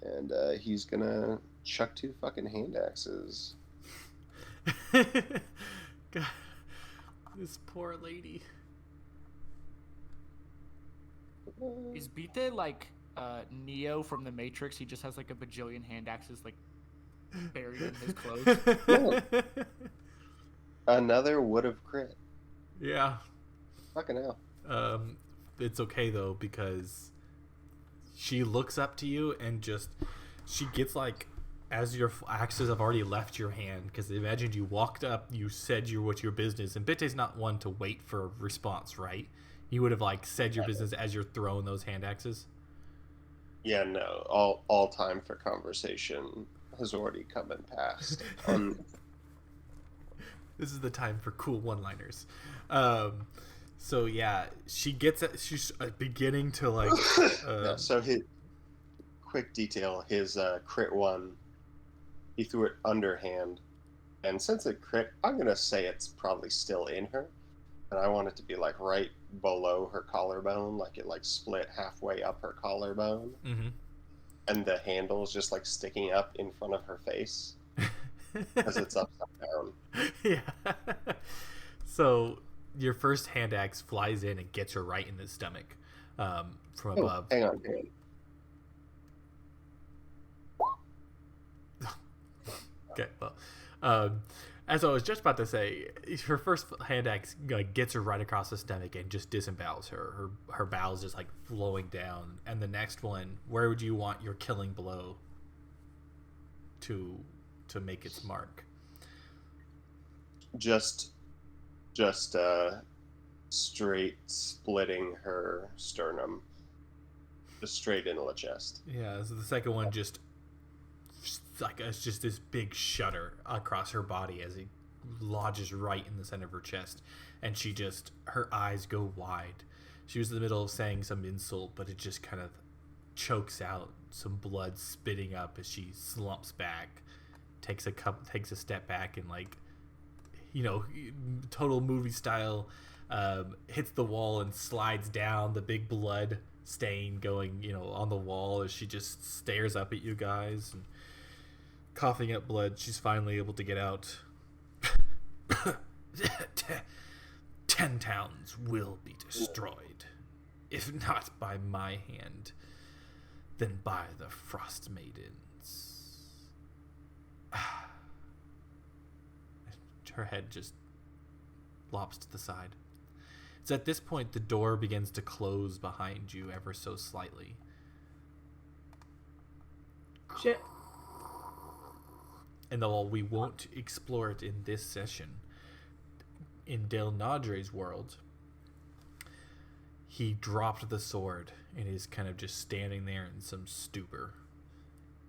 And he's gonna chuck 2 fucking hand axes. God, this poor lady. Is Bite like Neo from the Matrix? He just has like a bajillion hand axes like buried in his clothes. Another would have crit. Yeah. Fucking hell. It's okay though, because she looks up to you and just she gets like, as your axes have already left your hand, because imagine you walked up, you said what's your business, and Bitte's not one to wait for a response, right? You would have like said your business as you're throwing those hand axes. Yeah, no. All time for conversation has already come and passed. This is the time for cool one-liners. So yeah, she's beginning to like. Yeah, so his quick detail, his crit 1, he threw it underhand, and since it crit, I'm gonna say it's probably still in her, and I want it to be like right below her collarbone, like it like split halfway up her collarbone, and the handle is just like sticking up in front of her face because it's upside down. Yeah. So your first hand axe flies in and gets her right in the stomach from above. Hang on. Okay, well, as I was just about to say, her first hand axe like gets her right across the stomach and just disembowels her. Her bowels just like flowing down. And the next one, where would you want your killing blow to make its mark? Just straight splitting her sternum, just straight into the chest. Yeah. So the second one just like it's just this big shudder across her body as it lodges right in the center of her chest, and her eyes go wide. She was in the middle of saying some insult, but it just kind of chokes out, some blood spitting up as she slumps back, takes a step back, and like, you know, total movie style, hits the wall and slides down, the big blood stain going, you know, on the wall as she just stares up at you guys and coughing up blood. She's finally able to get out. 10 towns will be destroyed, if not by my hand, then by the Frostmaidens. Her head just lops to the side. It's at this point the door begins to close behind you ever so slightly. Shit. And while we won't explore it in this session, in Del Nadre's world, he dropped the sword and is kind of just standing there in some stupor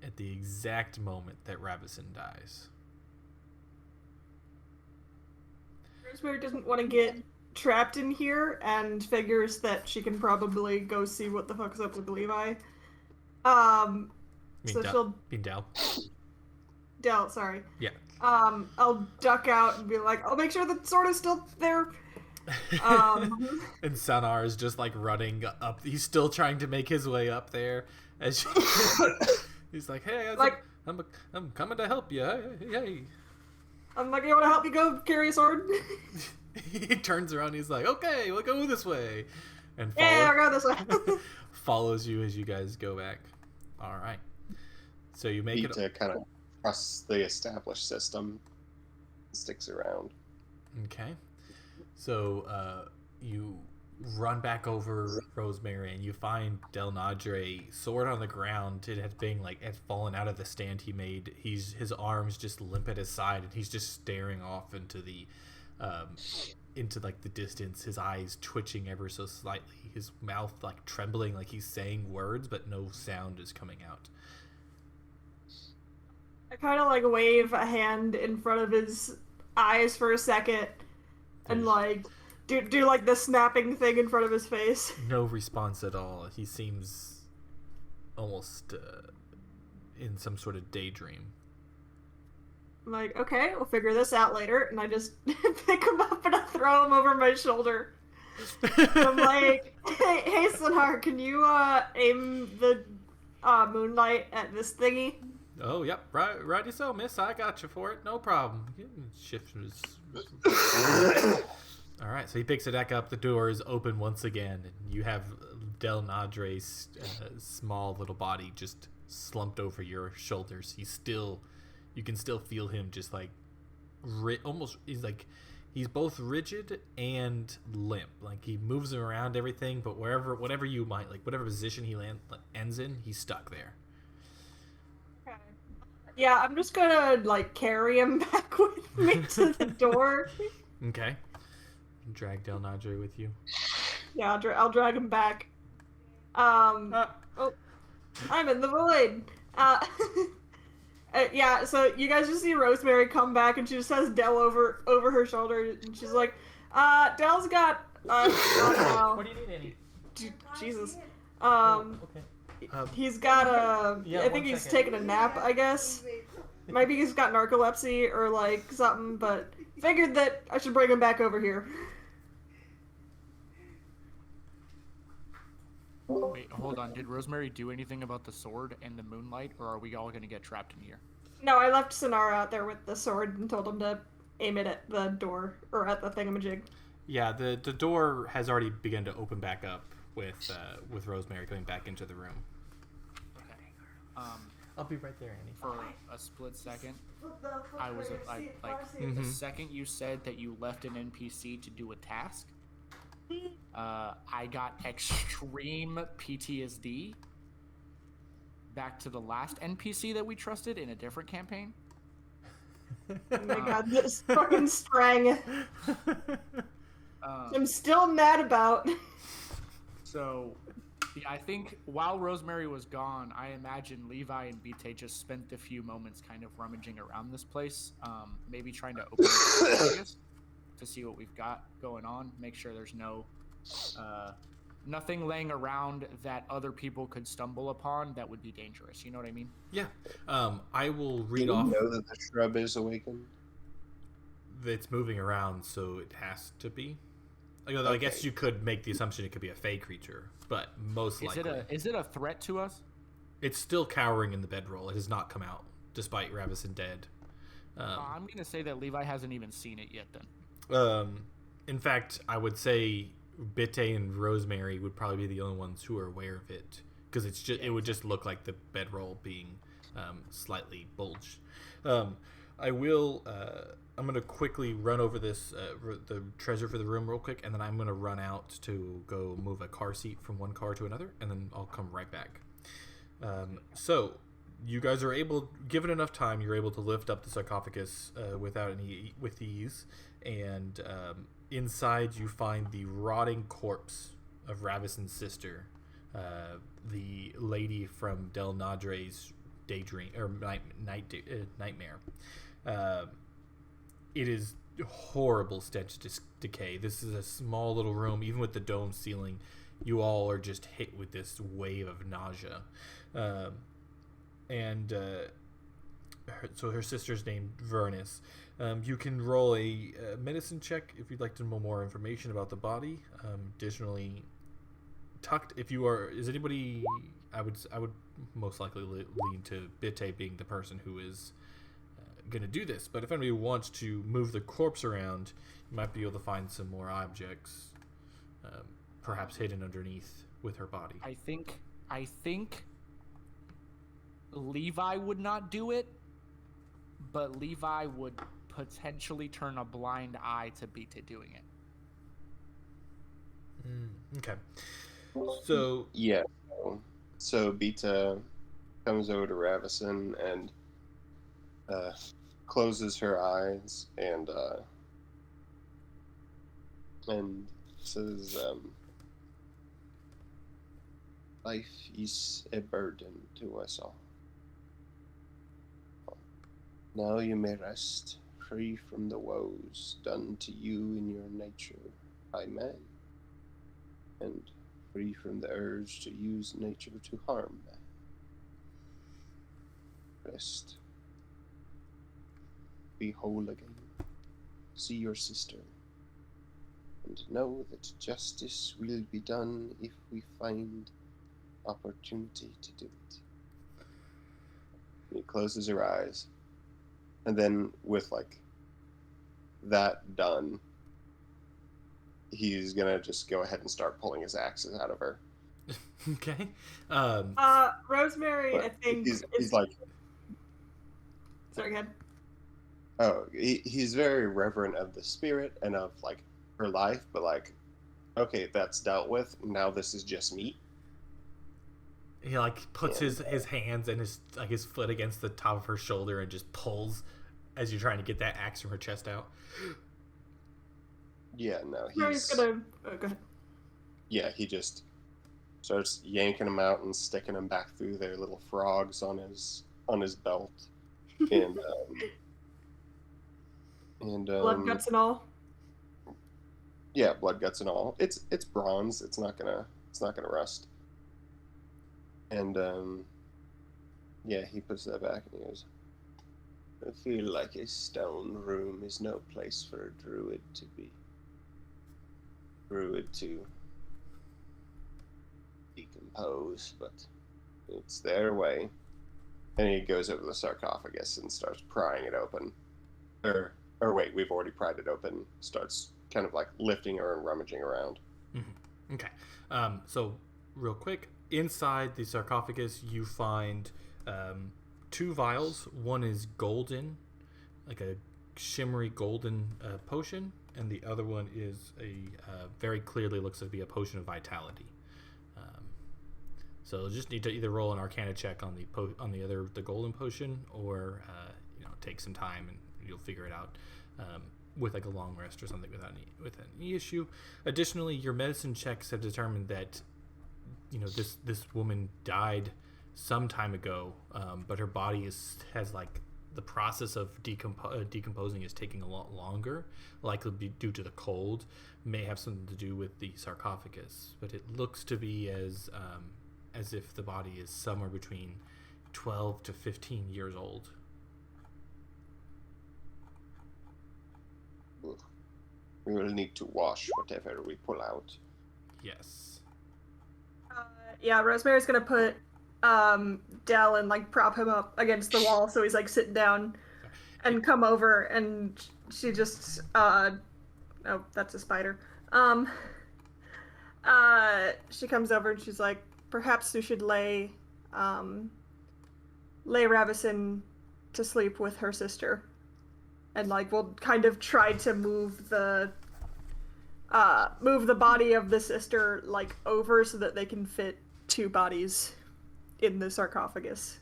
at the exact moment that Ravison dies. Rosemary doesn't want to get trapped in here and figures that she can probably go see what the fuck's up with Levi. So she'll... Del. Del, sorry. Yeah. I'll duck out and be like, I'll make sure the sword is still there. And Sanar is just like running up. He's still trying to make his way up there. As he's like, "Hey, I'm coming to help you. Hey." I'm like, "You want to help me go carry a sword?" He turns around. He's like, "Okay, we'll go this way," and I'll go this way. follows you as you guys go back. All right. So you make Need it to kind of trust the established system. Sticks around. Okay. So you run back over Rosemary and you find Del Nadre sword on the ground. It had fallen out of the stand he made. His arms just limp at his side and he's just staring off into the distance, his eyes twitching ever so slightly, his mouth like trembling like he's saying words but no sound is coming out. I kind of like wave a hand in front of his eyes for a second and like do like the snapping thing in front of his face. No response at all. He seems almost in some sort of daydream. I'm like, okay, we'll figure this out later, and I just pick him up and I throw him over my shoulder. I'm like, hey Sonar, can you aim the moonlight at this thingy? Oh, yep, righty so, miss. I got you for it. No problem. Shift was... All right, so he picks it back up. The door is open once again, and you have Del Nadre's small little body just slumped over your shoulders. You can still feel him just like almost. He's both rigid and limp. Like he moves around everything, but whatever position he ends in, he's stuck there. Okay. Yeah, I'm just gonna like carry him back with me to the door. Okay. Drag Del Nadre with you. Yeah, I'll drag him back. I'm in the void. Yeah, so you guys just see Rosemary come back and she just has Del over her shoulder and she's like, Del's got What do you need, Annie? Jesus. Okay. He's got I think he's taking a nap, I guess. Maybe he's got narcolepsy or like something, but figured that I should bring him back over here. Wait, hold on. Did Rosemary do anything about the sword and the moonlight, or are we all gonna get trapped in here? No, I left Sonar out there with the sword and told him to aim it at the door, or at the thingamajig. Yeah, the door has already begun to open back up with Rosemary coming back into the room. Okay. I'll be right there, Annie. For a split second, I was the second you said that you left an NPC to do a task, I got extreme PTSD back to the last NPC that we trusted in a different campaign. Oh my god, this fucking Strang. I'm still mad about. So, yeah, I think while Rosemary was gone, I imagine Levi and Bite just spent a few moments kind of rummaging around this place, maybe trying to open the to see what we've got going on, make sure there's nothing laying around that other people could stumble upon that would be dangerous. You know what I mean? Yeah. I will read Do you off. know that the shrub is awakened? It's moving around, so it has to be. I guess you could make the assumption it could be a fey creature, but most likely. Is it a threat to us? It's still cowering in the bedroll. It has not come out, despite Ravison dead. I'm going to say that Levi hasn't even seen it yet then. In fact, I would say Bite and Rosemary would probably be the only ones who are aware of it, because it would just look like the bedroll being slightly bulged. I will. I'm gonna quickly run over this the treasure for the room real quick, and then I'm gonna run out to go move a car seat from one car to another, and then I'll come right back. So you guys are able, given enough time, you're able to lift up the sarcophagus with ease, and inside you find the rotting corpse of Ravison's sister, the lady from Del Nadre's daydream or nightmare. It is horrible stench decay. This is a small little room. Even with the dome ceiling, you all are just hit with this wave of nausea. So her sister's named Vernus. You can roll a medicine check if you'd like to know more information about the body. Additionally, tucked. Is anybody? I would most likely lean to Bitte being the person who is going to do this. But if anybody wants to move the corpse around, you might be able to find some more objects, perhaps hidden underneath with her body. I think Levi would not do it, but Levi would potentially turn a blind eye to Beta doing it. Okay. So yeah. So Beta comes over to Ravison and closes her eyes and says, "Life is a burden to us all. Now you may rest, free from the woes done to you in your nature by man, and free from the urge to use nature to harm man. Rest. Be whole again. See your sister. And know that justice will be done if we find opportunity to do it." And he closes her eyes. And then with that done, he's gonna just go ahead and start pulling his axes out of her. Okay. Rosemary, I think he's like, sorry, go ahead. oh, he's very reverent of the spirit and of her life, but okay, that's dealt with. Now this is just meat. He puts his hands and his foot against the top of her shoulder and just pulls as you're trying to get that axe from her chest out. Yeah, no, he's gonna go ahead. Yeah, he just starts yanking them out and sticking them back through their little frogs on his belt, and blood, guts, and all. Yeah, blood, guts, and all. It's bronze. It's not gonna rust. And yeah, he puts that back and he goes, "I feel like a stone room is no place for a druid to be. Druid to decompose, but it's their way." And he goes over to the sarcophagus and starts prying it open. Or wait, we've already pried it open. Starts kind of lifting her and rummaging around. Mm-hmm. Okay. So real quick, inside the sarcophagus, you find 2 vials. One is golden, like a shimmery golden potion, and the other one is a very clearly looks to be a potion of vitality. So you'll just need to either roll an Arcana check on the golden potion, or take some time and you'll figure it out with a long rest or something without any issue. Additionally, your medicine checks have determined that this woman died some time ago, but her body has the process of decomposing is taking a lot longer, likely due to the cold. May have something to do with the sarcophagus, but it looks to be as if the body is somewhere between 12 to 15 years old. We will need to wash whatever we pull out. Yes. Yeah, Rosemary's gonna put Dell and prop him up against the wall so he's sitting down, and come over, and she just oh, that's a spider. She comes over and she's like, "Perhaps we should lay Ravison to sleep with her sister and like we'll kind of try to move the body of the sister like over so that they can fit two bodies in the sarcophagus.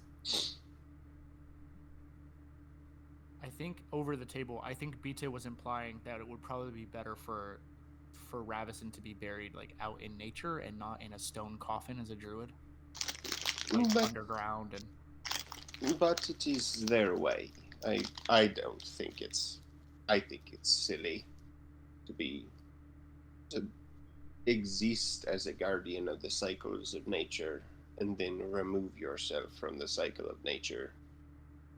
I think over the table, I think Bita was implying that it would probably be better for Ravison to be buried like out in nature and not in a stone coffin as a druid, like underground. And but it is their way. I don't think it's. I think it's silly to exist as a guardian of the cycles of nature and then remove yourself from the cycle of nature.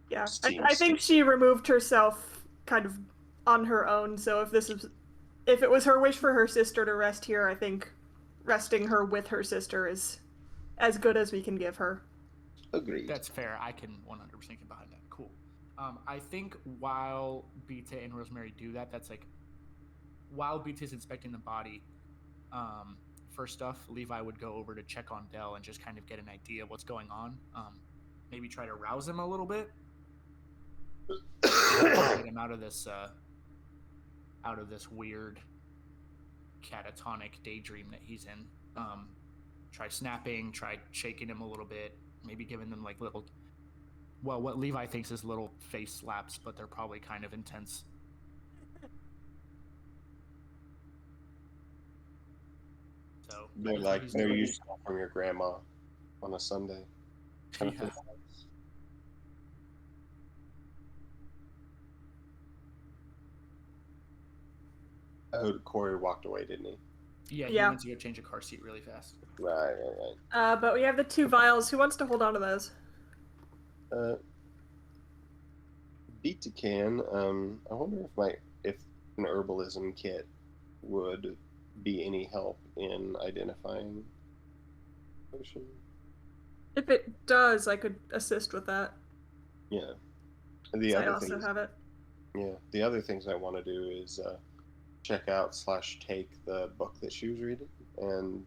Yeah, I think she removed herself kind of on her own. So if it was her wish for her sister to rest here, I think resting her with her sister is as good as we can give her. Agreed. That's fair. I can 100% get behind that. Cool. I think while Bita and Rosemary do that, that's like while Bita's inspecting the body, for stuff, Levi would go over to check on Dell and just kind of get an idea of what's going on. Maybe try to rouse him a little bit. Get him out of this weird catatonic daydream that he's in. Try snapping, try shaking him a little bit, maybe giving them like little, well, what Levi thinks is little face slaps, but they're probably kind of intense. So they're like they're used from your grandma on a Sunday. Kind of yeah. Oh, Corey walked away, didn't he? Yeah, he went to go change a car seat really fast. Right. But we have the 2 vials. Who wants to hold on to those? Bita can. I wonder if an herbalism kit would be any help in identifying potion. If it does, I could assist with that. Yeah. I also have it. Yeah. The other things I want to do is check out / take the book that she was reading and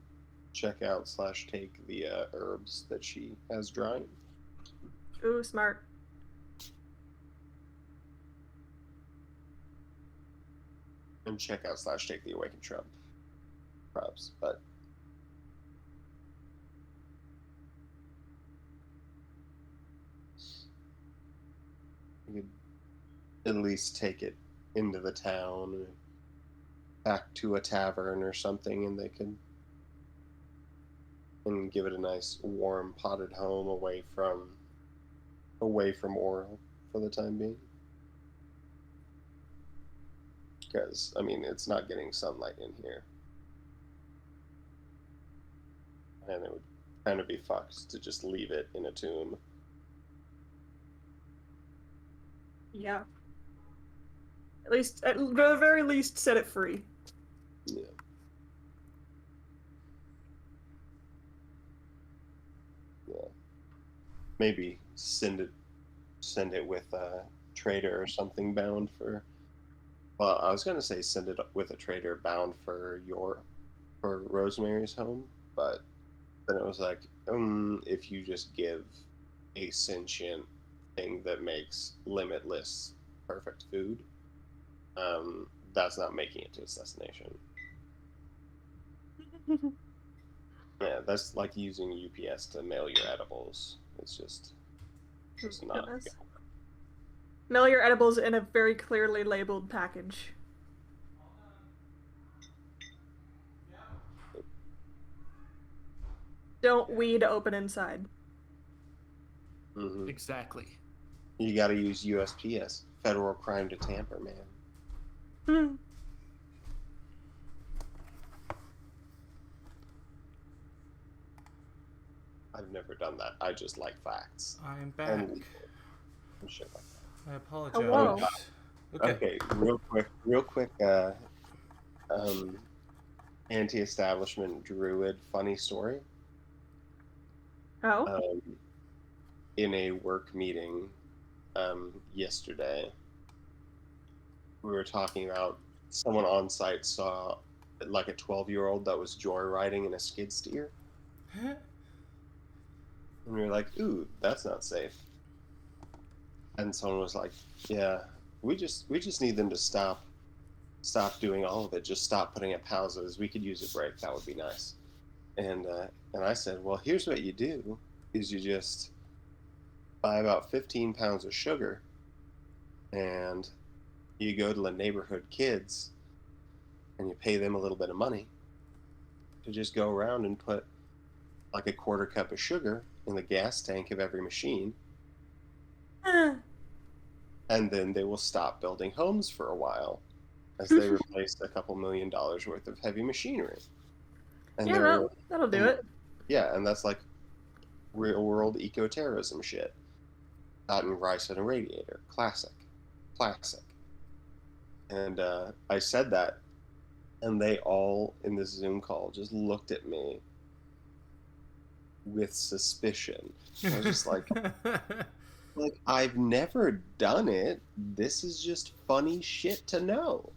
check out / take the herbs that she has drying. Ooh, smart. And check out / take the awakened shrub. Props, but you could at least take it into the town or back to a tavern or something, and they could give it a nice warm potted home away from Oral for the time being. Because I mean, it's not getting sunlight in here, and it would kind of be fucked to just leave it in a tomb. Yeah. At the very least, set it free. Yeah. Yeah. Maybe send it with a trader or something bound for. Well, I was gonna say send it with a trader bound for Rosemary's home, but then it was like, if you just give a sentient thing that makes limitless perfect food, that's not making it to its destination. Yeah, that's like using UPS to mail your edibles. It's just not. Goodness. Mail your edibles in a very clearly labeled package. Don't weed open inside. Mm-hmm. Exactly. You got to use USPS, federal crime to tamper, man. I've never done that. I just like facts. I'm back. And shit like that. I apologize. Hello. Okay, real quick. Anti-establishment druid funny story. Oh. In a work meeting, yesterday, we were talking about someone on site saw like a 12-year-old that was joyriding in a skid steer. And we were like, ooh, that's not safe. And someone was like, yeah, we just need them to stop doing all of it. Just stop putting up houses. We could use a break. That would be nice. And I said, well, here's what you do: is you just buy about 15 pounds of sugar, and you go to the neighborhood kids, and you pay them a little bit of money to just go around and put like a quarter cup of sugar in the gas tank of every machine, and then they will stop building homes for a while as they replace a couple $1 million worth of heavy machinery. And Yeah, that'll do it. Yeah, and that's like real world eco-terrorism shit. Out in rice and a radiator. Classic. And I said that, and they all in this Zoom call just looked at me with suspicion. I was just like, I've never done it. This is just funny shit to know.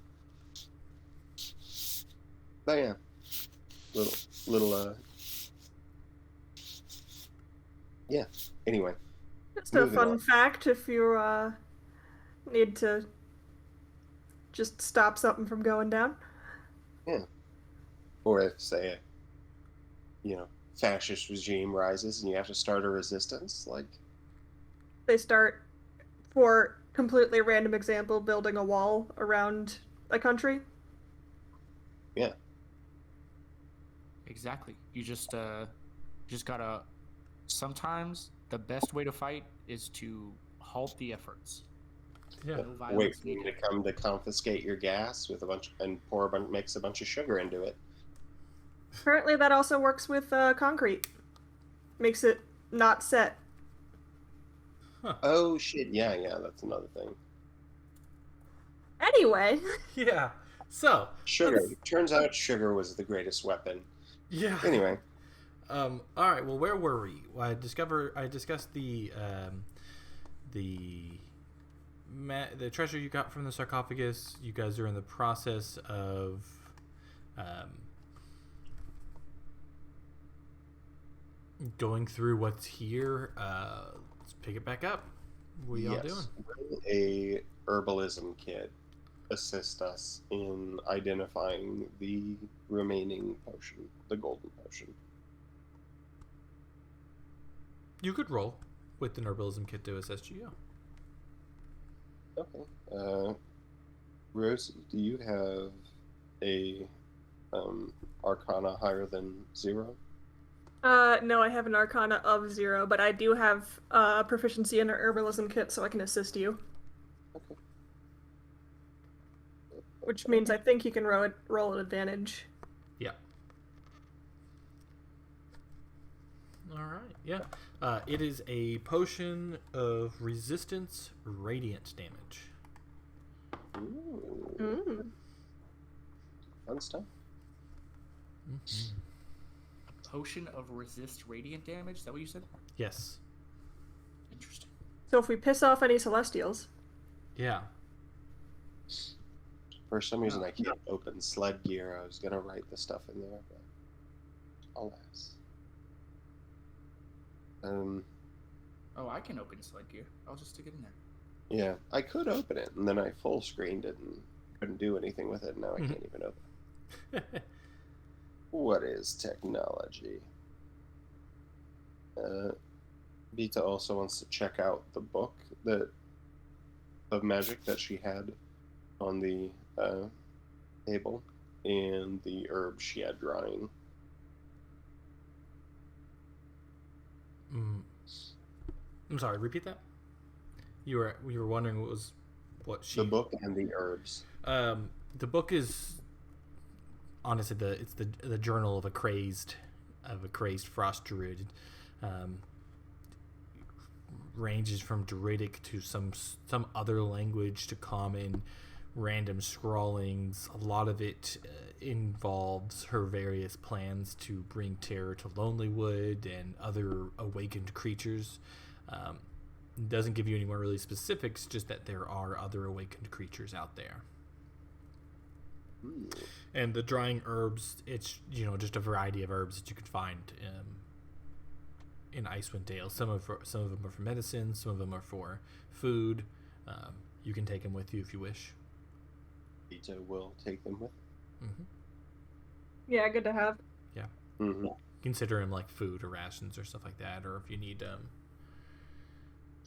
But yeah, little yeah. Anyway, Just a fun fact if you need to just stop something from going down. Yeah. Or if, say, fascist regime rises and you have to start a resistance, like... They start, for completely random example, building a wall around a country. Yeah. Exactly. You just gotta... Sometimes the best way to fight is to halt the efforts. Yeah. No wait for you to come to confiscate your gas with and mix a bunch of sugar into it. Apparently that also works with concrete. Makes it not set. Huh. Oh shit, yeah, that's another thing. Anyway. Yeah. So sugar. Turns out sugar was the greatest weapon. Yeah. Anyway. All right. Well, where were we? I discussed the treasure you got from the sarcophagus. You guys are in the process of going through what's here. Let's pick it back up. What are y'all doing? Will a herbalism kit assist us in identifying the remaining potion, the golden potion? You could roll with the herbalism kit to assist you. Okay. Rosie, do you have a Arcana higher than 0? No, I have an Arcana of 0, but I do have proficiency in an herbalism kit, so I can assist you. Okay. Which means I think you can roll an advantage. Yeah. All right. Yeah. It is a potion of resistance radiant damage. Ooh. Fun stuff. Mm-hmm. A potion of resist radiant damage? Is that what you said? Yes. Interesting. So if we piss off any Celestials... Yeah. For some reason, I can't open sled gear. I was going to write the stuff in there, but alas. Oh, I can open sled gear. I'll just stick it in there. Yeah, I could open it, and then I full screened it and couldn't do anything with it. Now I can't even open it. What is technology? Vita also wants to check out the book of magic that she had on the table and the herbs she had drying. I'm sorry, repeat that? You were wondering what she... The book and the herbs. The book is honestly it's the journal of a crazed frost druid. Ranges from druidic to some other language to common, random scrawlings. A lot of it involves her various plans to bring terror to Lonelywood and other awakened creatures. Doesn't give you any more really specifics, just that there are other awakened creatures out there. Ooh. And the drying herbs, it's just a variety of herbs that you can find in Icewind Dale. Some of them are for medicine, some of them are for food, You can take him with you if you wish. Vito will take them with. Mm-hmm. Yeah, good to have. Yeah. Mm-hmm. Consider him like food or rations or stuff like that, or if you need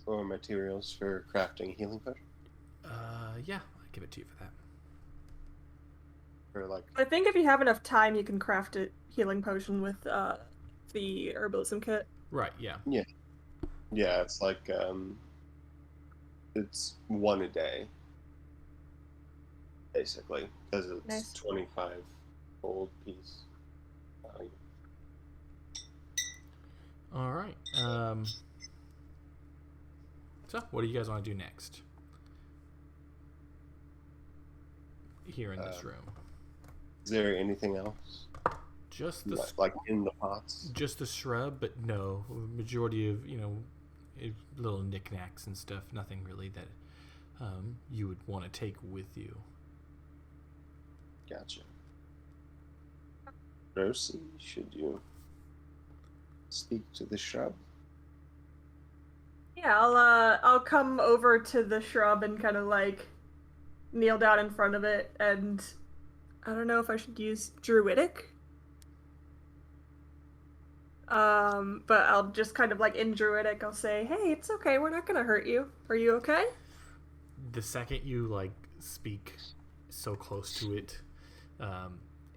Or materials for crafting healing potion. yeah, I'll give it to you for that. Or like, I think if you have enough time, you can craft a healing potion with the herbalism kit. Right, yeah. yeah, it's like it's one a day, basically, because it's Nice. 25 gold piece. All right. So, what do you guys want to do next? Here in this room. Is there anything else? Just the Like in the pots? just the shrub, but no. Majority of, little knickknacks and stuff. Nothing really that you would want to take with you. Gotcha. Rosie, should you speak to the shrub? Yeah, I'll come over to the shrub and kind of like kneel down in front of it, and I don't know if I should use druidic. But I'll just kind of like in druidic, I'll say, "Hey, it's okay. We're not gonna hurt you. Are you okay?" The second you like speak so close to it,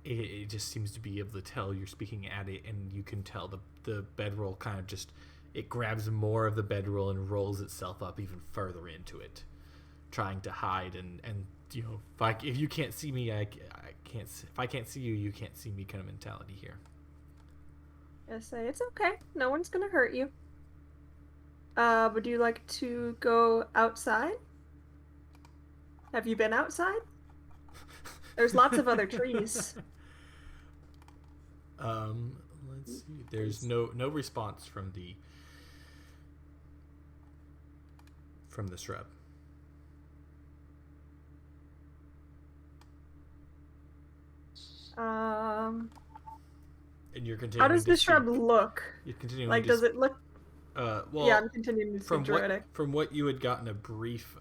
it just seems to be able to tell you're speaking at it, and you can tell the bedroll kind of just it grabs more of the bedroll and rolls itself up even further into it, trying to hide and if you can't see me, I can't. If I can't see you, you can't see me kind of mentality here. I say, "It's okay. No one's gonna hurt you." Would you like to go outside? Have you been outside? There's lots of other trees. Let's see. There's no response from the shrub. And you're continuing. How does to the shrub speak. look? You're continuing. Like, to does it look? well, Yeah, I'm continuing to speak druidic. From what you had gotten a brief.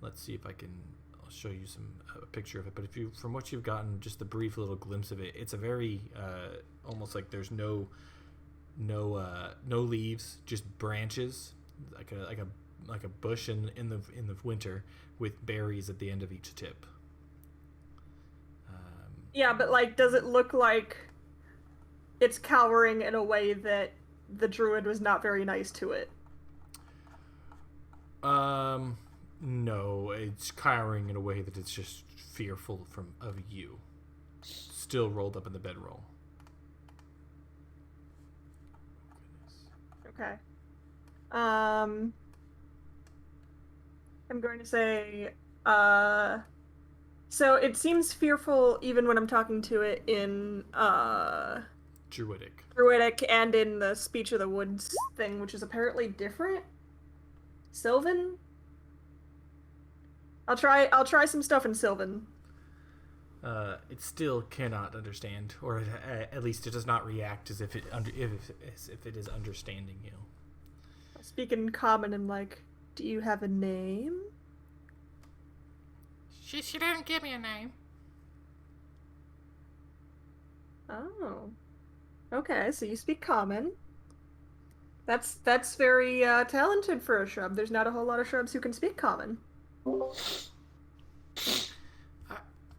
Let's see if I can. I'll show you a picture of it. But from what you've gotten, just the brief little glimpse of it, it's a very almost like there's no leaves, just branches, like a bush in the winter with berries at the end of each tip. Yeah, but like, does it look like it's cowering in a way that the druid was not very nice to it? No, it's cowering in a way that it's just fearful of you. Still rolled up in the bedroll. Okay. I'm going to say, so it seems fearful even when I'm talking to it in, Druidic and in the Speech of the Woods thing, which is apparently different. Sylvan? I'll try some stuff in Sylvan. It still cannot understand, or at least it does not react as if it is understanding you. I'll speak in common and like, "Do you have a name?" She didn't give me a name. Oh. Okay, so you speak common. That's very talented for a shrub. There's not a whole lot of shrubs who can speak common.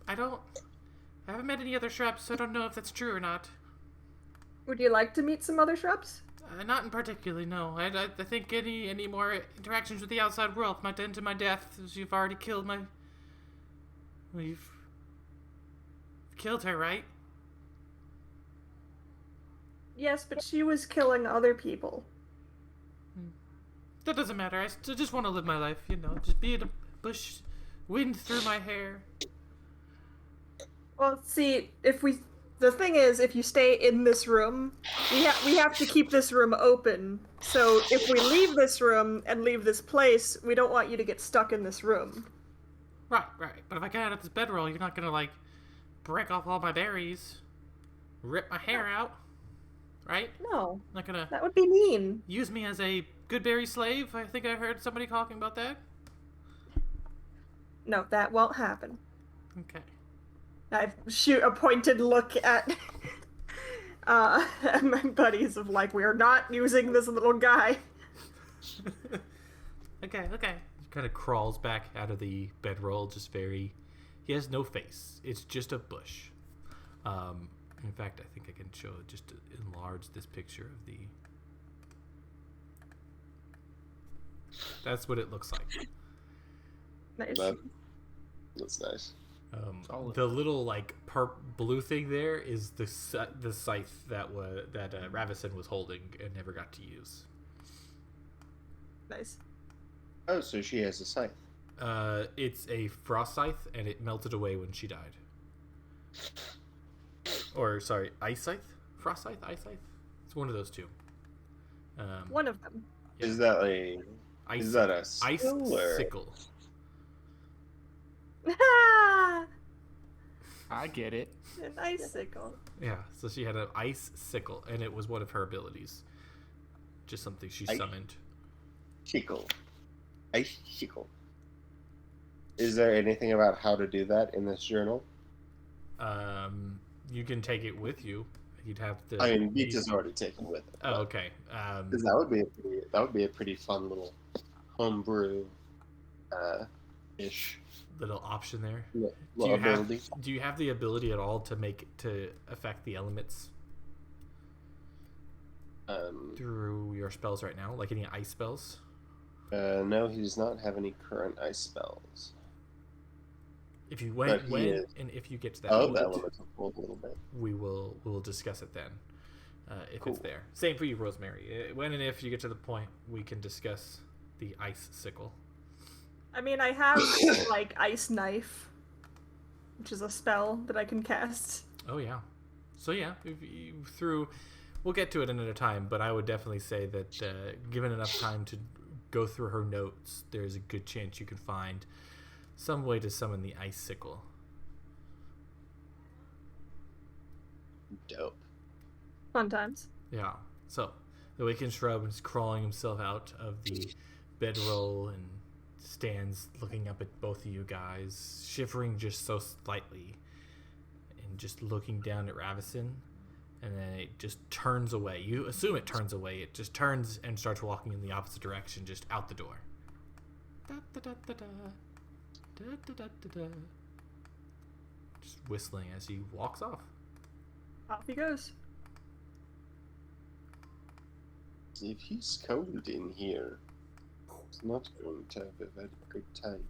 I haven't met any other shrubs, so I don't know if that's true or not. Would you like to meet some other shrubs? Not in particular, no. I think any more interactions with the outside world might end to my death, as you've already killed my... We've killed her, right? Yes, but she was killing other people. That doesn't matter. I still just want to live my life, just be in a bush, wind through my hair. Well, see, the thing is, if you stay in this room, we have to keep this room open. So if we leave this room and leave this place, we don't want you to get stuck in this room. Right. But if I get out of this bedroll, you're not gonna, break off all my berries, rip my hair out, right? No. Not gonna... That would be mean. Use me as a good berry slave? I think I heard somebody talking about that. No, that won't happen. Okay. I shoot a pointed look at at my buddies of like, we are not using this little guy. Okay. He kind of crawls back out of the bedroll, just very. He has no face. It's just a bush. In fact, I think I can show just to enlarge this picture of the. That's what it looks like. Nice. That's nice. The little like blue thing there is the scythe that Ravison was holding and never got to use. Nice. Oh, so she has a scythe. It's a frost scythe, and it melted away when she died. Or sorry, ice scythe, frost scythe, ice scythe. It's one of those two. One of them. Yeah. Is that a? Ice, Is that a ice sickle or? sickle? I get it. An icicle. Yeah, so she had an ice sickle, and it was one of her abilities. Just something she summoned. Sickle. Ice sickle. Is there anything about how to do that in this journal? You can take it with you. You'd have to. I mean, Beach is already taken with it. Oh, okay. Because that would be a pretty fun little homebrew, ish. Little option there. Yeah, Do you have the ability at all to affect the elements through your spells right now? Like any ice spells? No, he does not have any current ice spells. If you if you get to that, the elements will pull a little bit. we will discuss it then. If Cool. it's there. Same for you, Rosemary. When and if you get to the point, we can discuss the ice sickle. I mean, I have like ice knife, which is a spell that I can cast. Oh yeah. So yeah, if you we'll get to it another time, but I would definitely say that given enough time to go through her notes, there's a good chance you can find some way to summon the ice sickle. Dope. Fun times. Yeah. So the awakened shrub is crawling himself out of the bedroll and stands looking up at both of you guys, shivering just so slightly, and just looking down at Ravison, and then it just turns away. You assume it turns away. It just turns and starts walking in the opposite direction, just out the door. Da, da, da, da, da. Da, da, da, da, da. Just whistling as he walks off. Off he goes. If he's cold in here, he's not going to have a very good time.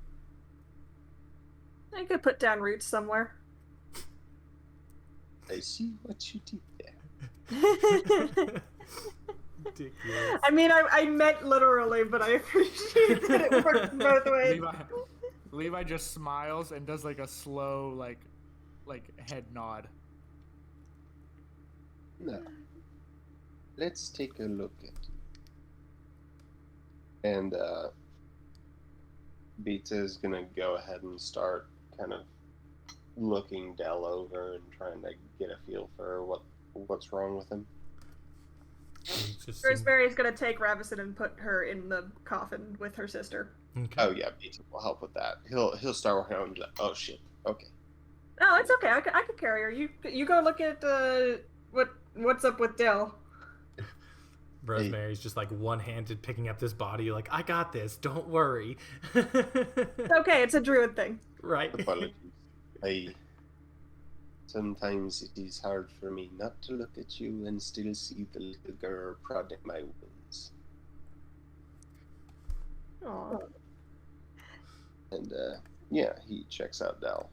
I could put down roots somewhere. I see what you did there. Ridiculous. I mean, I meant literally, but I appreciate that it worked both ways. Levi just smiles and does like a slow like head nod. Now, let's take a look at it. And Beta is gonna go ahead and start kind of looking Dell over and trying to get a feel for what's wrong with him. Rosemary is gonna take Ravison and put her in the coffin with her sister. Okay. Oh yeah, Beta will help with that. He'll start working on. Oh shit. Okay. Oh, it's okay. I could carry her. You go look at what's up with Dill. Rosemary's just like one-handed picking up this body, like, I got this, don't worry. It's okay, it's a druid thing. Right. Apologies. Sometimes it is hard for me not to look at you and still see the little girl prodding my wounds. Aww. And yeah, he checks out Dell.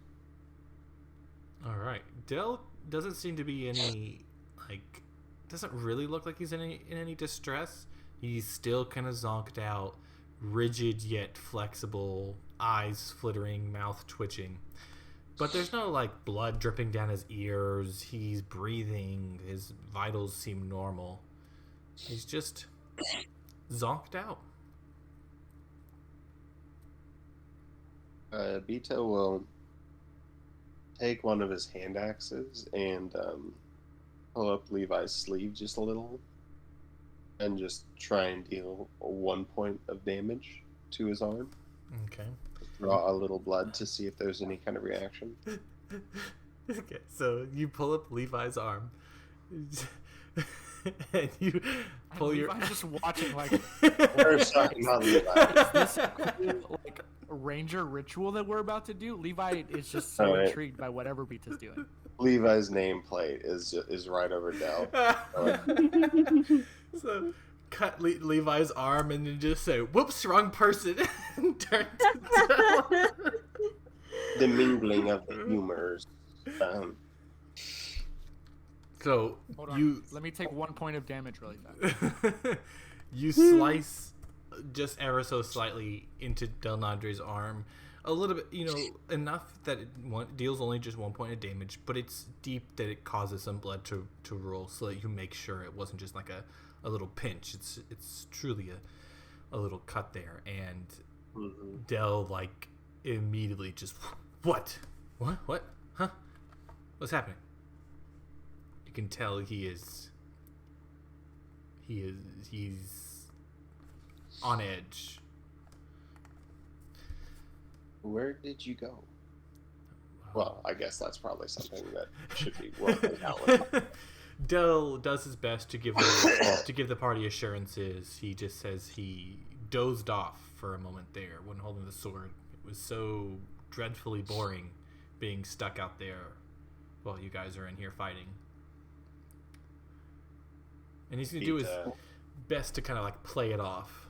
All right. Dell doesn't seem to be doesn't really look like he's in any distress. He's still kind of zonked out, rigid yet flexible, eyes flittering, mouth twitching. But there's no like blood dripping down his ears. He's breathing. His vitals seem normal. He's just zonked out. Beta will take one of his hand axes and pull up Levi's sleeve just a little and just try and deal 1 point of damage to his arm. Okay. draw a little blood to see if there's any kind of reaction. Okay, so you pull up Levi's arm, and you pull And your. Levi's just watching like, Or, sorry, not Levi. is this a cool, like ranger ritual that we're about to do? Levi is just so Alright. intrigued by whatever Beta's doing. Levi's nameplate is right over Dell. So cut Levi's arm and then just say, "Whoops, wrong person," and turn to Del. The mingling of the humors. So Hold on. you Let me take 1 point of damage really fast. you slice just ever so slightly into Del Nadre's arm, a little bit, enough that it deals only just 1 point of damage, but it's deep that it causes some blood to roll, so that you make sure it wasn't just like a little pinch. It's truly a little cut there, and Del like immediately just what, huh? What's happening? You can tell he's on edge. Where did you go? Well, I guess that's probably something that should be working out. Del does his best to give the party assurances. He just says he dozed off for a moment there when holding the sword. It was so dreadfully boring being stuck out there while you guys are in here fighting. And he's gonna do his best to kind of like play it off.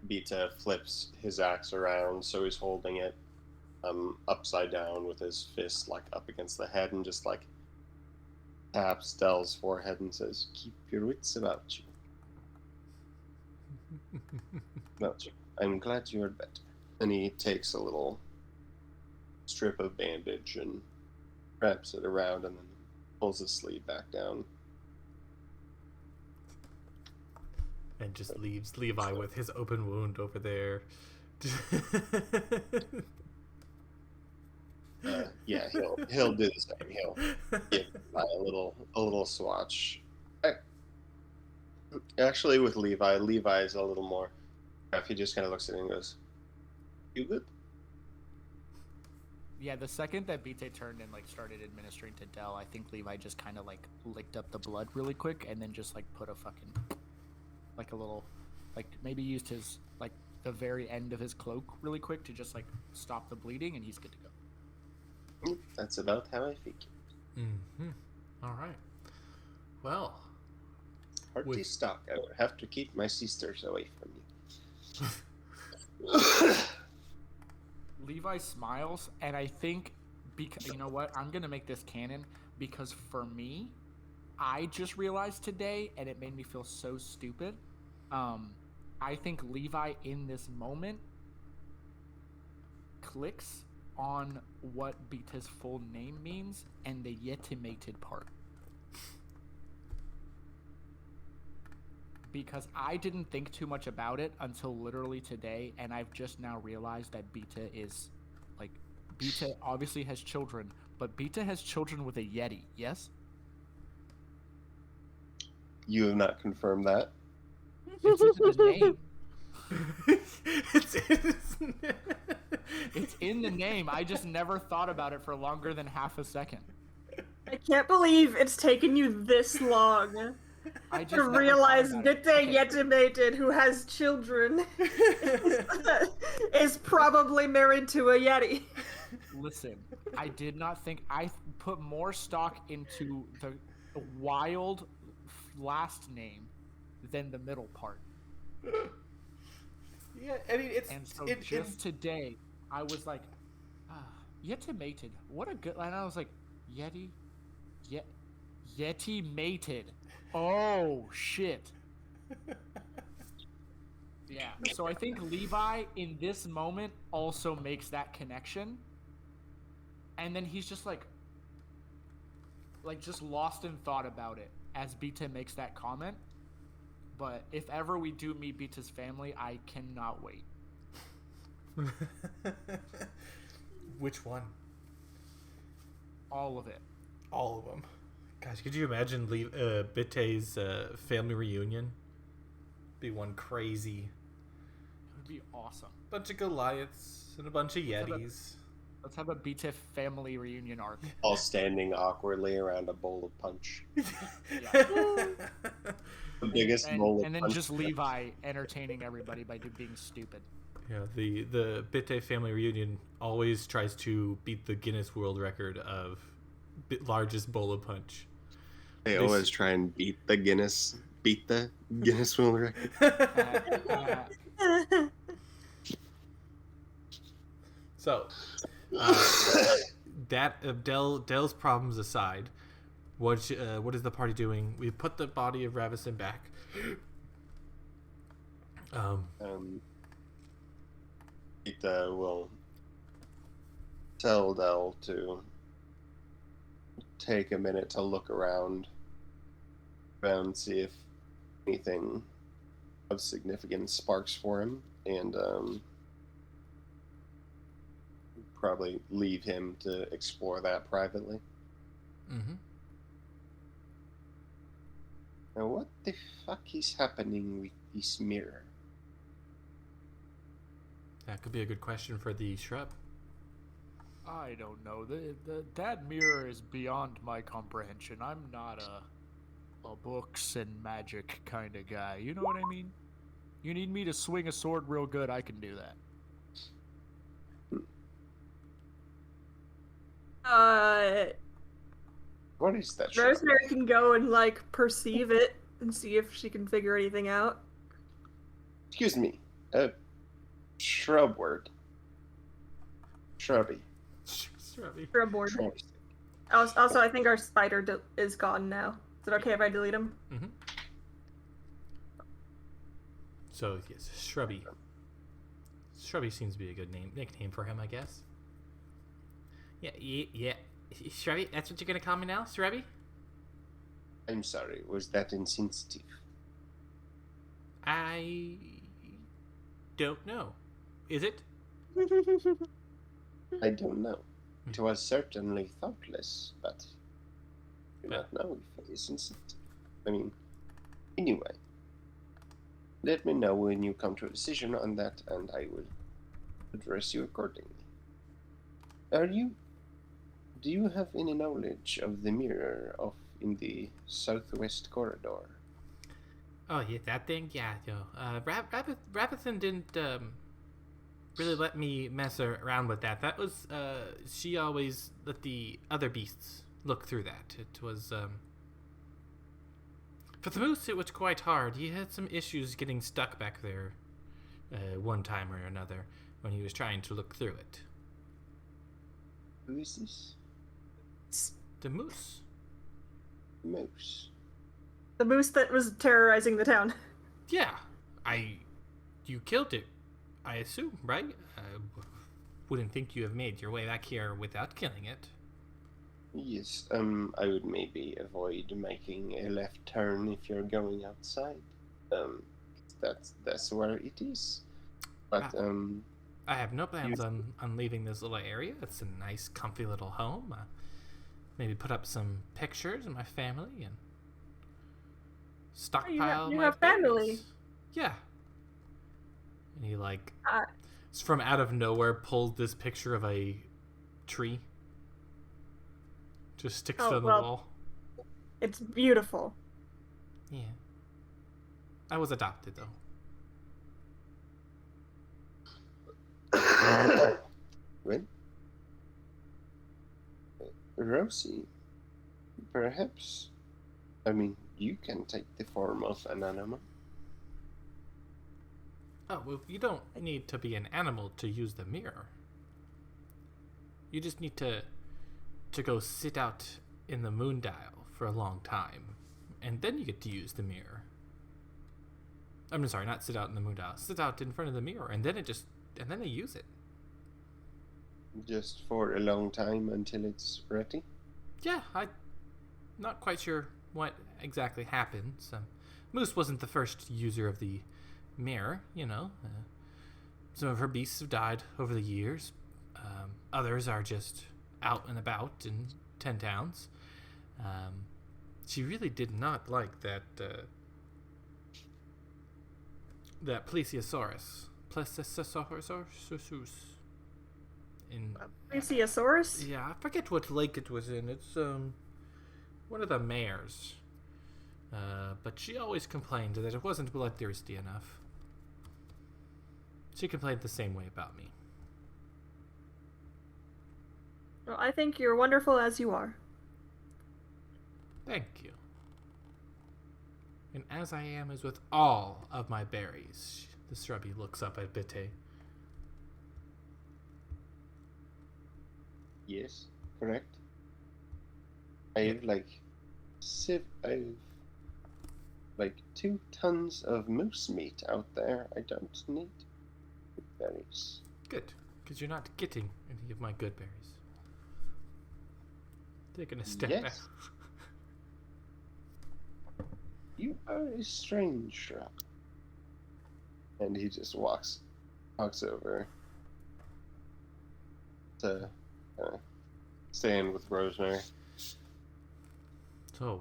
Beta flips his axe around, so he's holding it upside down with his fist like up against the head, and just like taps Dell's forehead and says, "Keep your wits about you." I'm glad you're better. And he takes a little strip of bandage and wraps it around, and then pulls his sleeve back down. And just leaves Levi with his open wound over there. Yeah, he'll do the same. He'll give Levi a little swatch. Actually, with Levi's a little more. If he just kind of looks at it and goes, "You good?" Yeah, the second that Beta turned and like started administering to Del, I think Levi just kind of like licked up the blood really quick, and then just like put a fucking like a little, like maybe used his like the very end of his cloak really quick to just like stop the bleeding, and he's good to go. That's about how I figured. Mm-hmm. All right. Well, Hearty stock. I would have to keep my sisters away from you. Levi smiles, and I think because you know what, I'm gonna make this canon because for me, I just realized today, and it made me feel so stupid. I think Levi in this moment clicks on what Beta's full name means and the yetimated part. Because I didn't think too much about it until literally today, and I've just now realized that Beta is, like, Beta obviously has children, but Beta has children with a Yeti, yes? You have not confirmed that. It's in the name. It's in the name. I just never thought about it for longer than half a second. I can't believe it's taken you this long I just to never realize thought that about the it. Yetimated who has children is probably married to a Yeti. Listen, I did not think I put more stock into the wild last name than the middle part. yeah, I mean, it's And so today, I was like, Yeti-mated. What a good... And I was like, Yeti-mated. Oh, shit. Yeah, so I think Levi, in this moment, also makes that connection. And then he's just like just lost in thought about it as Beta makes that comment. But if ever we do meet Beta's family, I cannot wait. Which one? All of it. All of them. Gosh, could you imagine Bitte's family reunion? Be one crazy. It would be awesome. bunch of Goliaths and a bunch of Yetis. Let's have a BTIF family reunion arc. All standing awkwardly around a bowl of punch. Yeah. The biggest bowl of And then punch. just Levi entertaining everybody by being stupid. Yeah, the Bitte family reunion always tries to beat the Guinness World Record of largest bowl of punch. They always try and beat the Guinness World Record. So, that Dell's problems aside, what is the party doing? We put the body of Ravison back. Rita will tell Dell to take a minute to look around, see if anything of significance sparks for him, and probably leave him to explore that privately. Mm-hmm. Now, what the fuck is happening with this mirror? That could be a good question for the shrub. I don't know. That mirror is beyond my comprehension. I'm not a books and magic kind of guy. You know what I mean? You need me to swing a sword real good, I can do that. What is that? Rosemary can go and like perceive it and see if she can figure anything out. Excuse me. Shrub word. Shrubby. Shrubby. Shrub board. Shrubby. Also, I think our spider is gone now. Is it okay if I delete him? Mm-hmm. So yes, Shrubby. Shrubby seems to be a good nickname for him, I guess. Yeah. Shrubby, that's what you're gonna call me now, Shrubby? I'm sorry, was that insensitive? I don't know. Is it? I don't know. It was certainly thoughtless, but I do not know if it is insensitive. I mean, anyway, let me know when you come to a decision on that, and I will address you accordingly. Do you have any knowledge of the mirror off in the southwest corridor? Oh, yeah, that thing? Yeah, Rabbitson didn't really let me mess around with that. That was, she always let the other beasts look through that. It was, for the moose, it was quite hard. He had some issues getting stuck back there one time or another when he was trying to look through it. Who is this? The moose. Moose. The moose that was terrorizing the town. Yeah, you killed it, I assume, right? I wouldn't think you have made your way back here without killing it. Yes, I would maybe avoid making a left turn if you're going outside. That's where it is. But, I have no plans on leaving this little area. It's a nice, comfy little home. Maybe put up some pictures of my family and stockpile you my have family. berries. Yeah. And he from out of nowhere pulled this picture of a tree. Just sticks it on the wall. It's beautiful. Yeah. I was adopted though. When? Rosie, perhaps, you can take the form of an animal. Oh, well, you don't need to be an animal to use the mirror. You just need to go sit out in the moon dial for a long time, and then you get to use the mirror. I'm sorry, not sit out in the moon dial. Sit out in front of the mirror, and then they use it. Just for a long time until it's ready? Yeah, I'm not quite sure what exactly happened. Moose wasn't the first user of the mirror, some of her beasts have died over the years. Others are just out and about in 10 towns. She really did not like that Plesiosaurus Plesiosaurus. In Plesiosaurus? yeah, I forget what lake it was in. It's one of the mares. But she always complained that it wasn't bloodthirsty enough. She complained the same way about me. Well, I think you're wonderful as you are. Thank you. And as I am is with all of my berries. The shrubby looks up at Bete. Yes, correct. I have like 2 tons of moose meat out there. I don't need berries. Good, because you're not getting any of my good berries. Taking a step Yes. back. You are a strange shrub. And he just walks over to stand with Rosemary. So,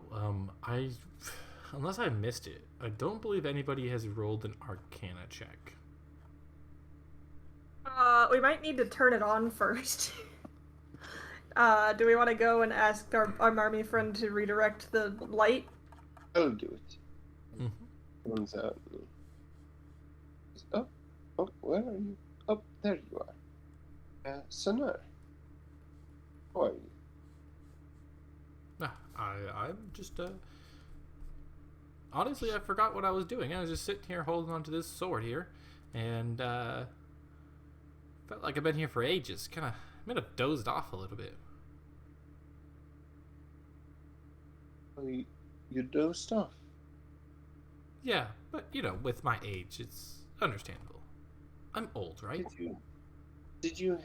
unless I missed it, I don't believe anybody has rolled an Arcana check. We might need to turn it on first. Do we want to go and ask our army friend to redirect the light? I'll do it. Mm-hmm. Comes out. And he says, oh, where are you? Oh, there you are. Sonar. How are you? I'm just, honestly, I forgot what I was doing. I was just sitting here holding onto this sword here, and, felt like I've been here for ages. I might have dozed off a little bit. Oh, you dozed off. Yeah, but, with my age, it's understandable. I'm old, right? Did you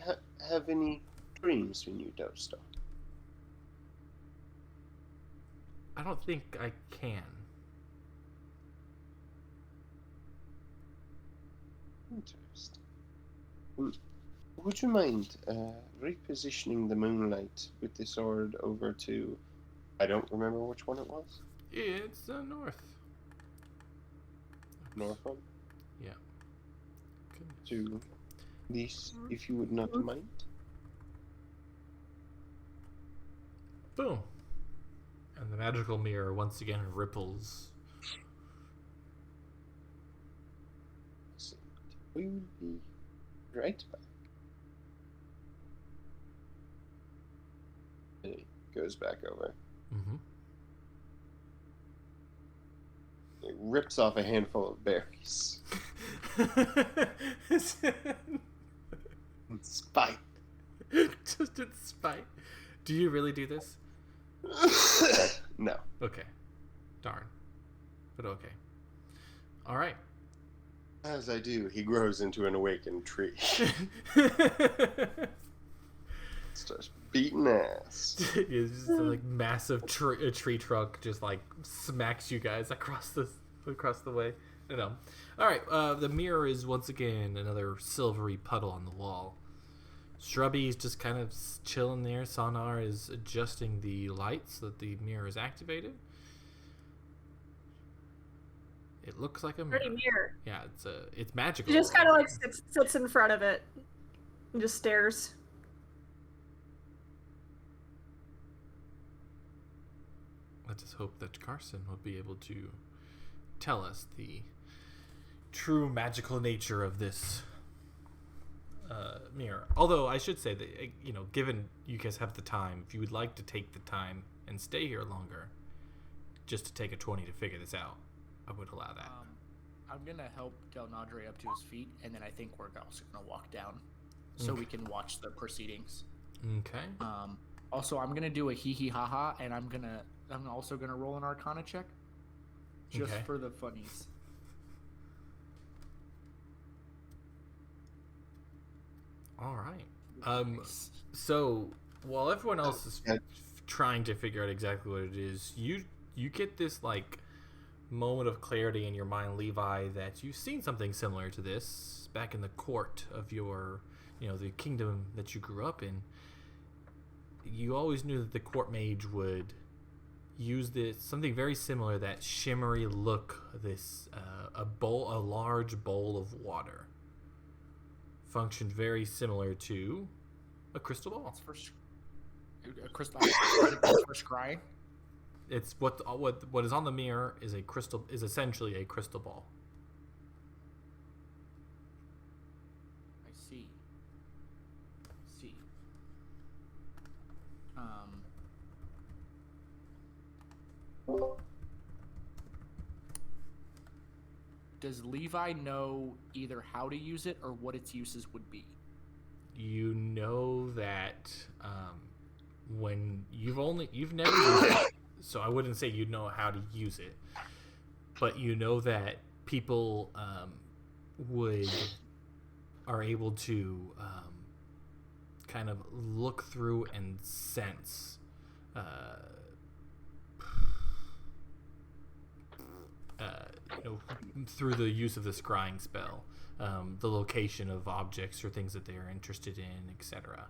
have any dreams when you dozed off? I don't think I can. Interesting. Would you mind repositioning the moonlight with the sword over to... I don't remember which one it was. It's north. North one? Yeah. To this, if you would not mind. Boom. And the magical mirror once again ripples. We will be right back. And he goes back over. Mm-hmm. He rips off a handful of berries. In spite. Just in spite. Do you really do this? No. Okay. Darn. But okay. Alright. As I do, he grows into an awakened tree. Starts beating ass. It's just a massive tree trunk just smacks you guys across the way. No. Alright, the mirror is once again another silvery puddle on the wall. Shrubby's just kind of chilling there. Sonar is adjusting the light so that the mirror is activated. It looks like a mirror. Pretty mirror. Yeah, it's magical. He just kind of sits in front of it and just stares. Let us hope that Carson will be able to tell us the true magical nature of this mirror. Although I should say that, given you guys have the time, if you would like to take the time and stay here longer, just to take a 20 to figure this out, I would allow that. I'm gonna help Del Nadre up to his feet, and then I think we're also gonna walk down, so we can watch the proceedings. Okay. Also, I'm gonna do a hee hee ha ha, and I'm also gonna roll an Arcana check, just Okay. for the funnies. All right. So while everyone else is trying to figure out exactly what it is, you get this moment of clarity in your mind, Levi, that you've seen something similar to this back in the court of your, the kingdom that you grew up in. You always knew that the court mage would use something very similar, that shimmery look, this a large bowl of water. function very similar to a crystal ball. It's for a crystal. It's for scrying. It's what is on the mirror is essentially a crystal ball. I see. Does Levi know either how to use it or what its uses would be? You know that when you've never used it, so I wouldn't say you know how to use it, but you know that people are able to kind of look through and sense through the use of the scrying spell, the location of objects or things that they are interested in, etc.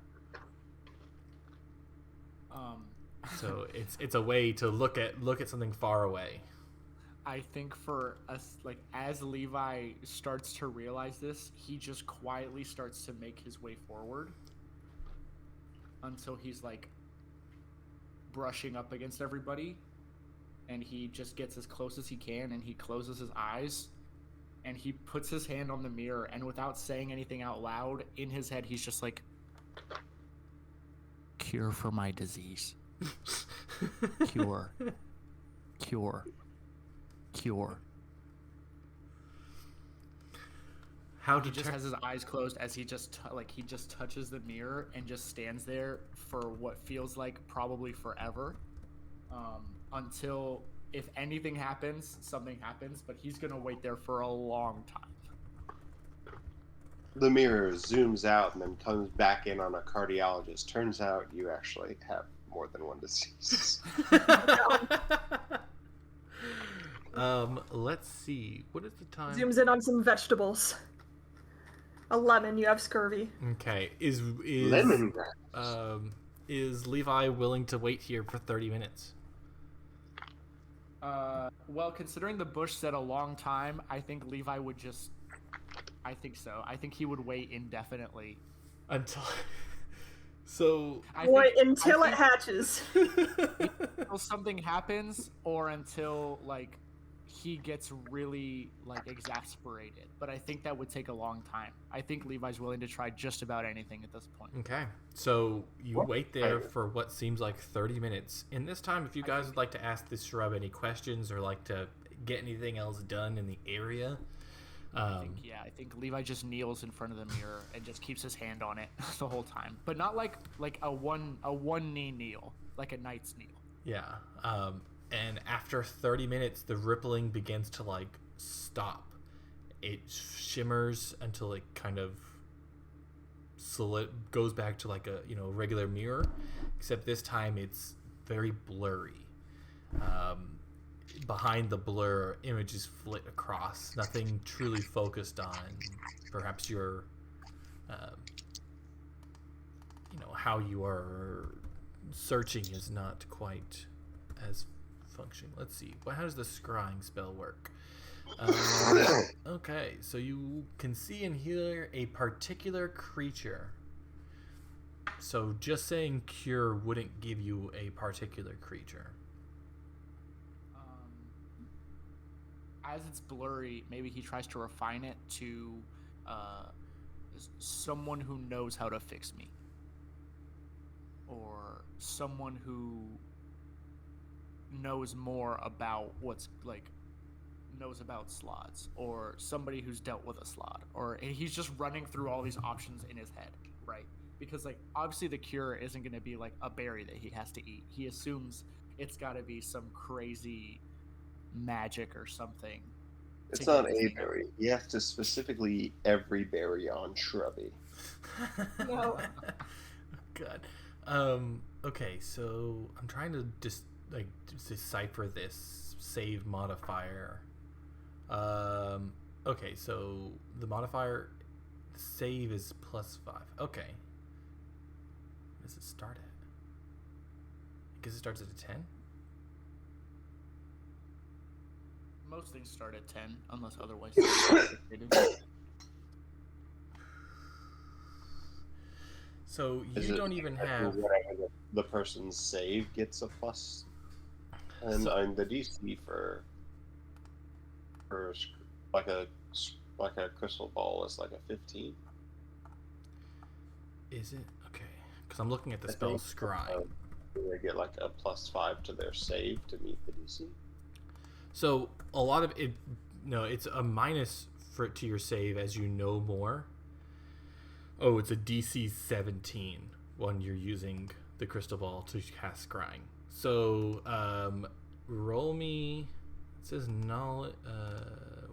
So it's a way to look at something far away. I think for us, like, as Levi starts to realize this, he just quietly starts to make his way forward until he's like brushing up against everybody, and he just gets as close as he can, and he closes his eyes, and he puts his hand on the mirror, and without saying anything out loud, in his head he's just like, cure for my disease. Cure. He just has his eyes closed as he just touches the mirror and just stands there for what feels like probably forever, until if anything happens, something happens, but he's gonna wait there for a long time. The mirror zooms out and then comes back in on a cardiologist. Turns out you actually have more than one disease. Let's see. What is the time? Zooms in on some vegetables. A lemon. You have scurvy. Okay. Is Lemon. Is Levi willing to wait here for 30 minutes? Well, considering the bush said a long time, I think Levi would just... I think so. I think he would wait indefinitely. Until... So... Until it hatches. Until something happens, or until, like, he gets really, like, exasperated. But I think that would take a long time. I think Levi's willing to try just about anything at this point. Okay. So you wait there for what seems like 30 minutes. In this time, if you guys would like to ask this shrub any questions or like to get anything else done in the area... I think Levi just kneels in front of the mirror and just keeps his hand on it the whole time. But not like a one knee kneel, like a knight's kneel. Yeah. And after 30 minutes, the rippling begins to like stop. It shimmers until it kind of goes back to like a regular mirror, except this time it's very blurry. Behind the blur, images flit across, nothing truly focused on. Perhaps your how you are searching is not quite as functioning. Let's see, how does the scrying spell work? Okay, so you can see and hear a particular creature. So just saying cure wouldn't give you a particular creature. As it's blurry, maybe he tries to refine it to someone who knows how to fix me, or someone who knows more about knows about slots, or somebody who's dealt with a slot, and he's just running through all these options in his head, right? Because obviously the cure isn't going to be like a berry that he has to eat. He assumes it's got to be some crazy magic or something. It's not a berry. You have to specifically eat every berry on Shrubby. No. God. Okay, so I'm trying to just decipher this save modifier. Okay, so the modifier save is +5. Okay. What does it start at? I guess it starts at a 10? Most things start at 10, unless otherwise. So Is you it don't even exactly have. whatever the person's save gets a plus, and the DC for like a crystal ball is like a 15. Is it okay? Because I'm looking at the I spell think. Scry. They get like a +5 to their save to meet the DC. So a lot of it, no, it's a minus to your save as you know more. Oh, it's a DC 17 when you're using the crystal ball to cast scrying. So roll me. It says knowledge,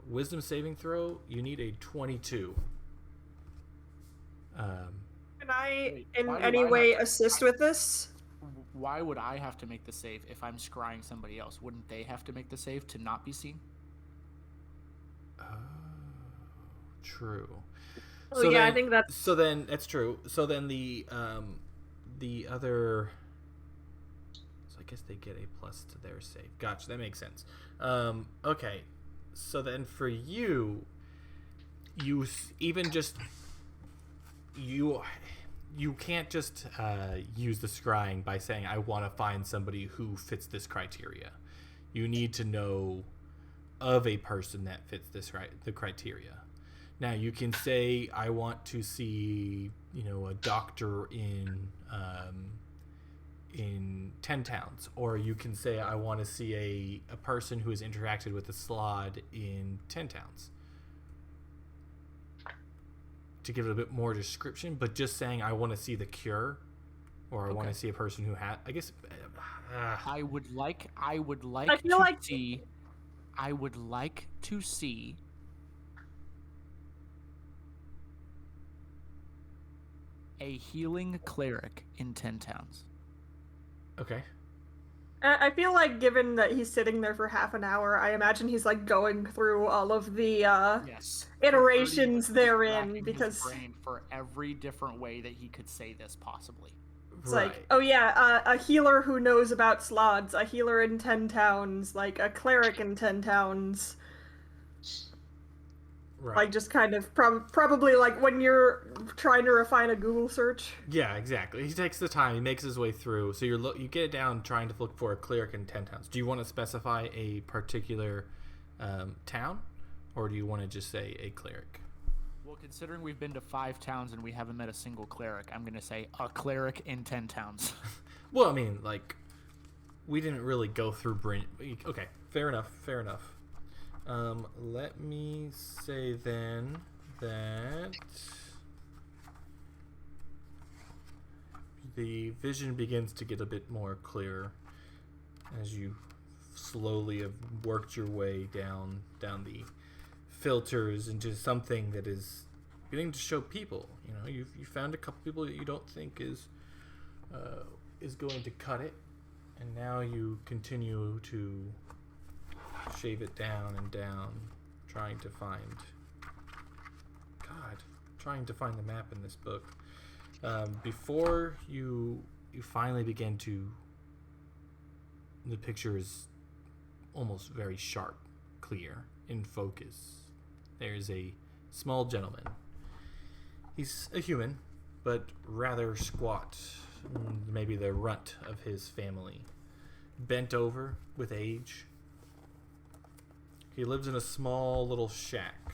wisdom saving throw. You need a 22. Can I, Wait, in why do any I way, have to- assist with this? Why would I have to make the save if I'm scrying somebody else? Wouldn't they have to make the save to not be seen? Oh, true. Oh, yeah, I think that's... So then that's true. So then the other. So I guess they get a plus to their save. Gotcha. That makes sense. Okay. So then for you, even just you can't just use the scrying by saying I want to find somebody who fits this criteria. You need to know of a person that fits the criteria. Now you can say I want to see a doctor in 10 towns, or you can say I want to see a person who has interacted with a slod in 10 towns. To give it a bit more description, but just saying I want to see the cure, or I want to see a person who had. I guess. I would like I feel to like- see. I would like to see a healing cleric in 10 towns. Okay. I feel like, given that he's sitting there for half an hour, I imagine he's like going through all of the Yes. iterations Just therein, racking his because brain for every different way that he could say this possibly. it's like, oh yeah, a healer who knows about slots, a healer in 10 towns, like a cleric in 10 towns. Right. Like, just kind of probably like when you're trying to refine a Google search. Yeah, exactly. He takes the time. He makes his way through. So you get it down trying to look for a cleric in 10 towns. Do you want to specify a particular town, or do you want to just say a cleric? Well, considering we've been to 5 towns and we haven't met a single cleric, I'm going to say a cleric in 10 towns. Well, I mean, like, we didn't really go through Okay, fair enough. Let me say then that the vision begins to get a bit more clear as you slowly have worked your way down the filters into something that is beginning to show people. You found a couple people that you don't think is going to cut it, and now you continue to shave it down and down, trying to find the map in this book. Before you finally begin to, the picture is almost very sharp, clear, in focus. There's a small gentleman. He's a human, but rather squat, maybe the runt of his family, bent over with age. He lives in a small little shack.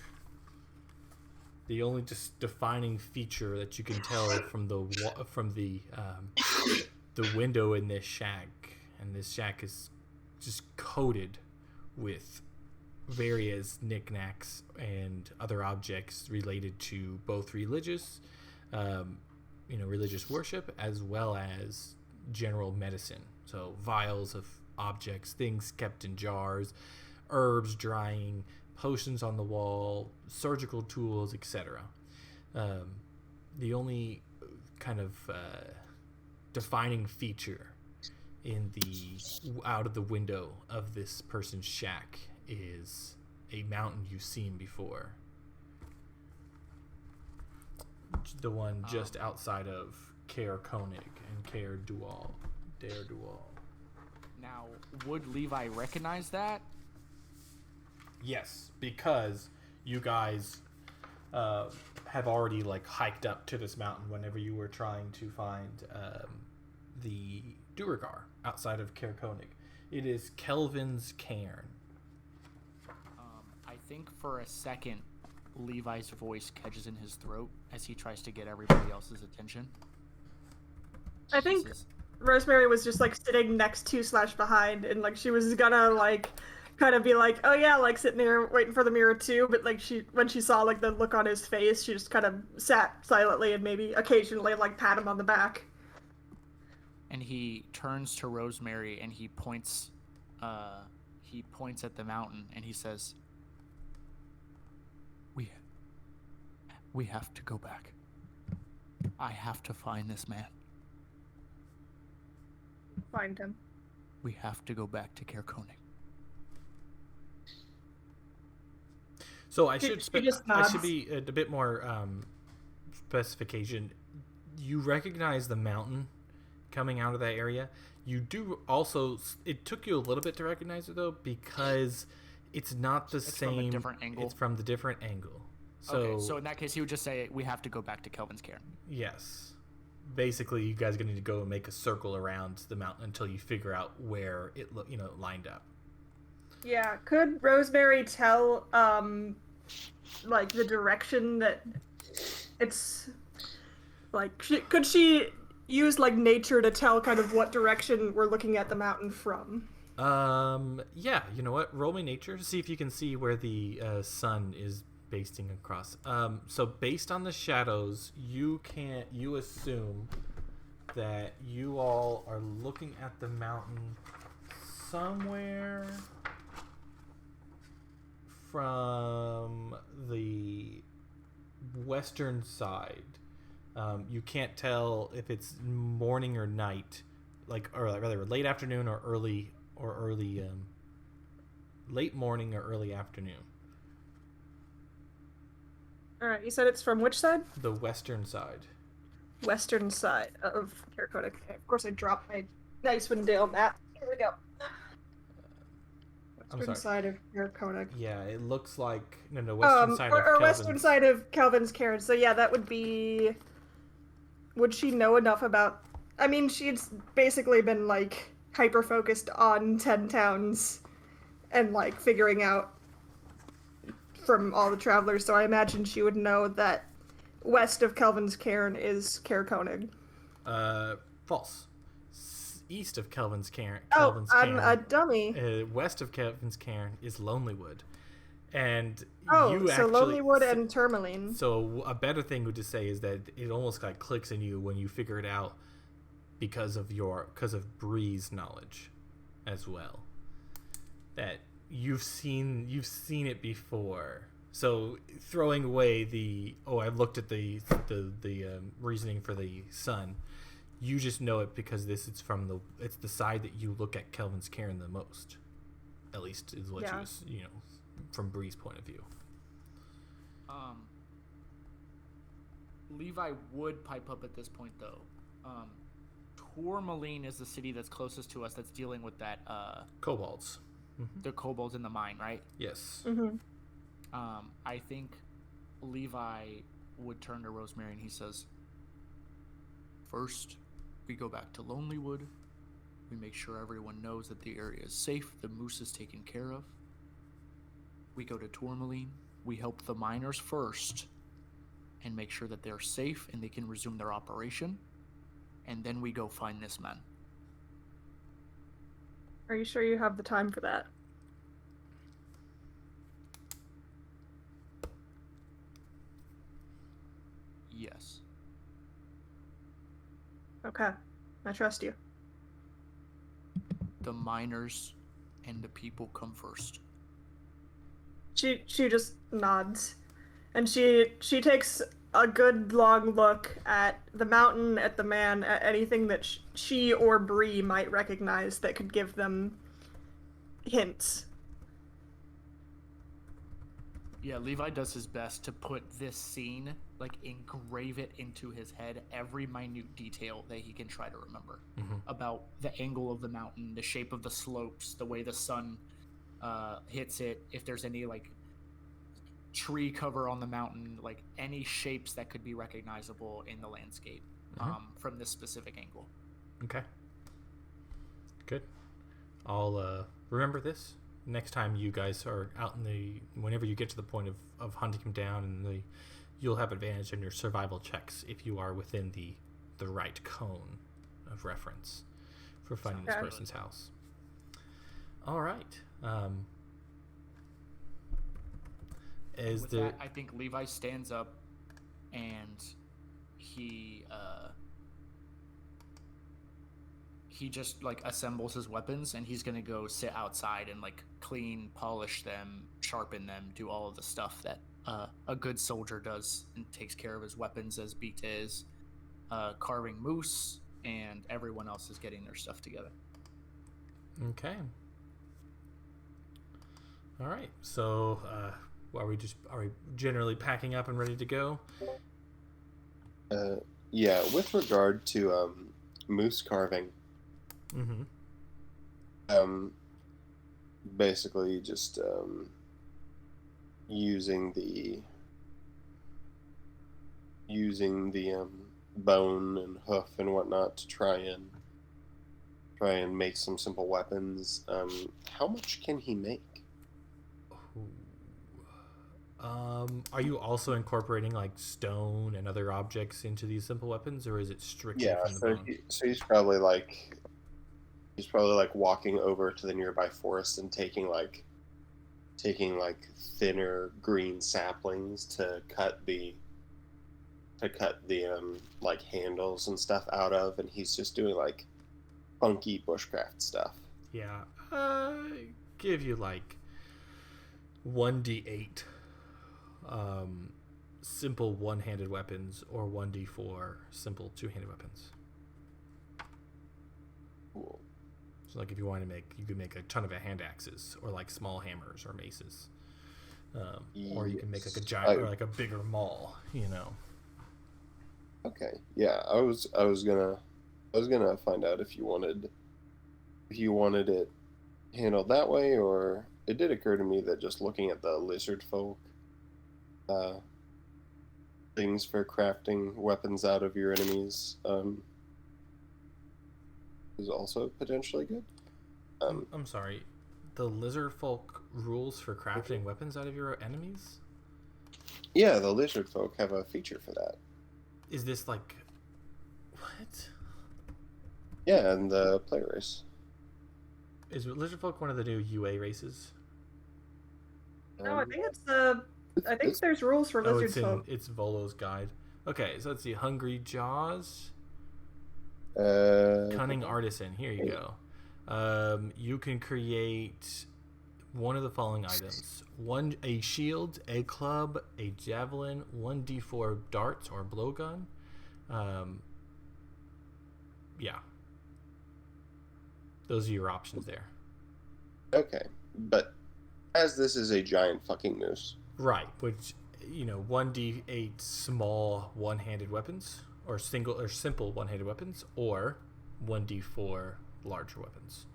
The only just defining feature that you can tell from the window in this shack, and this shack is just coated with various knickknacks and other objects related to both religious worship as well as general medicine. So vials of objects, things kept in jars, herbs drying, potions on the wall, surgical tools, etc. The only kind of defining feature in out of the window of this person's shack is a mountain you've seen before. The one just outside of Caer Konig and Caer Dual. Now, would Levi recognize that? Yes, because you guys have already like hiked up to this mountain whenever you were trying to find the Duergar outside of Caer Konig. It is Kelvin's Cairn. I think for a second, Levi's voice catches in his throat as he tries to get everybody else's attention. I think Rosemary was just like sitting next to / behind, and like she was gonna like kind of be like, oh yeah, like sitting there waiting for the mirror too, but like when she saw like the look on his face, she just kind of sat silently and maybe occasionally like pat him on the back. And he turns to Rosemary and he points at the mountain and he says, we have to go back. I have to find this man. Find him. We have to go back to Caer Konig. So I should be a bit more specification. You recognize the mountain coming out of that area. You do also. It took you a little bit to recognize it though, because it's not the same. From a different angle. It's from the different angle. So, okay, so in that case, he would just say, we have to go back to Kelvin's Cairn. Yes. Basically, you guys are going to need to go and make a circle around the mountain until you figure out where it lined up. Yeah, could Rosemary tell, like, the direction that it's, like, could she use, like, nature to tell kind of what direction we're looking at the mountain from? Yeah, you know what? Roll me nature to see if you can see where the sun is basting across. So based on the shadows, you assume that you all are looking at the mountain somewhere from the western side. You can't tell if it's morning or night, or rather late afternoon or early late morning or early afternoon. Alright, you said it's from which side? The western side. Western side of Caer Konig. Okay, of course I dropped my Icewind Dale map. Here we go. Western side of Caer Konig. Yeah, it looks like western side of western side of Kelvin's Cairn. So yeah, that would be. Would she know enough about? I mean, she's basically been like hyper focused on 10 towns, and like figuring out from all the travelers. So I imagine she would know that west of Kelvin's Cairn is Caer Konig. False. East of Kelvin's Cairn. I'm a dummy. West of Kelvin's Cairn is Lonelywood, and Lonelywood and Tourmaline. So a better thing to say is that it almost like clicks in you when you figure it out because of Bree's knowledge, as well. That you've seen it before. So throwing away I've looked at the reasoning for the sun. You just know it because it's the side that you look at Kelvin's Cairn the most. At least is what from Bree's point of view. Levi would pipe up at this point though. Tourmaline is the city that's closest to us that's dealing with that kobolds. Mm-hmm. The kobolds in the mine, right? Yes. Mm-hmm. I think Levi would turn to Rosemary and he says, first, we go back to Lonelywood. We make sure everyone knows that the area is safe, the moose is taken care of. We go to Tourmaline. We help the miners first and make sure that they're safe and they can resume their operation. And then we go find this man. Are you sure you have the time for that? Yes. Okay. I trust you. The miners and the people come first. She just nods. And she takes a good long look at the mountain, at the man, at anything that she or Bree might recognize that could give them hints. Yeah, Levi does his best to put this scene, like engrave it into his head, every minute detail that he can try to remember about the angle of the mountain, the shape of the slopes, the way the sun hits it, if there's any like tree cover on the mountain, like any shapes that could be recognizable in the landscape from this specific angle. Okay. Good. I'll remember this next time you guys are out in the. Whenever you get to the point of hunting him down, and you'll have advantage on your survival checks if you are within the right cone of reference for finding this person's house. All right. With that, I think Levi stands up and he just like assembles his weapons, and he's gonna go sit outside and like clean, polish them, sharpen them, do all of the stuff that a good soldier does, and takes care of his weapons as Beat is carving moose, and everyone else is getting their stuff together. Okay. All right. So, are we generally packing up and ready to go? Yeah. With regard to moose carving, basically just using the bone and hoof and whatnot to try and make some simple weapons. How much can he make? Are you also incorporating like stone and other objects into these simple weapons, or is it strictly from the bone? So he's probably like walking over to the nearby forest and taking thinner green saplings to cut the like handles and stuff out of, and he's just doing like funky bushcraft stuff. Yeah. Give you like 1d8 simple one-handed weapons, or 1d4 simple two-handed weapons. Cool. So like if you want to you could make a ton of hand axes, or like small hammers or maces, or you can make like a giant or like a bigger maul, you know. Okay. Yeah, I was gonna find out if you wanted it handled that way, or it did occur to me that just looking at the lizard folk things for crafting weapons out of your enemies is also potentially good. I'm sorry, the lizard folk rules for crafting weapons out of your enemies? Yeah, the lizard folk have a feature for that. Is this like what? Yeah, and the play race. Is lizard folk one of the new UA races? No, I think I think there's rules for lizard folk. It's Volo's guide. Okay, so let's see. Hungry Jaws. Cunning Artisan. Here you go. You can create one of the following items: a shield, a club, a javelin, 1d4 darts or blowgun. Yeah. Those are your options there. Okay, but as this is a giant fucking moose. Right, which, 1d8 small one-handed weapons, or simple one-handed weapons, or 1d4 larger weapons.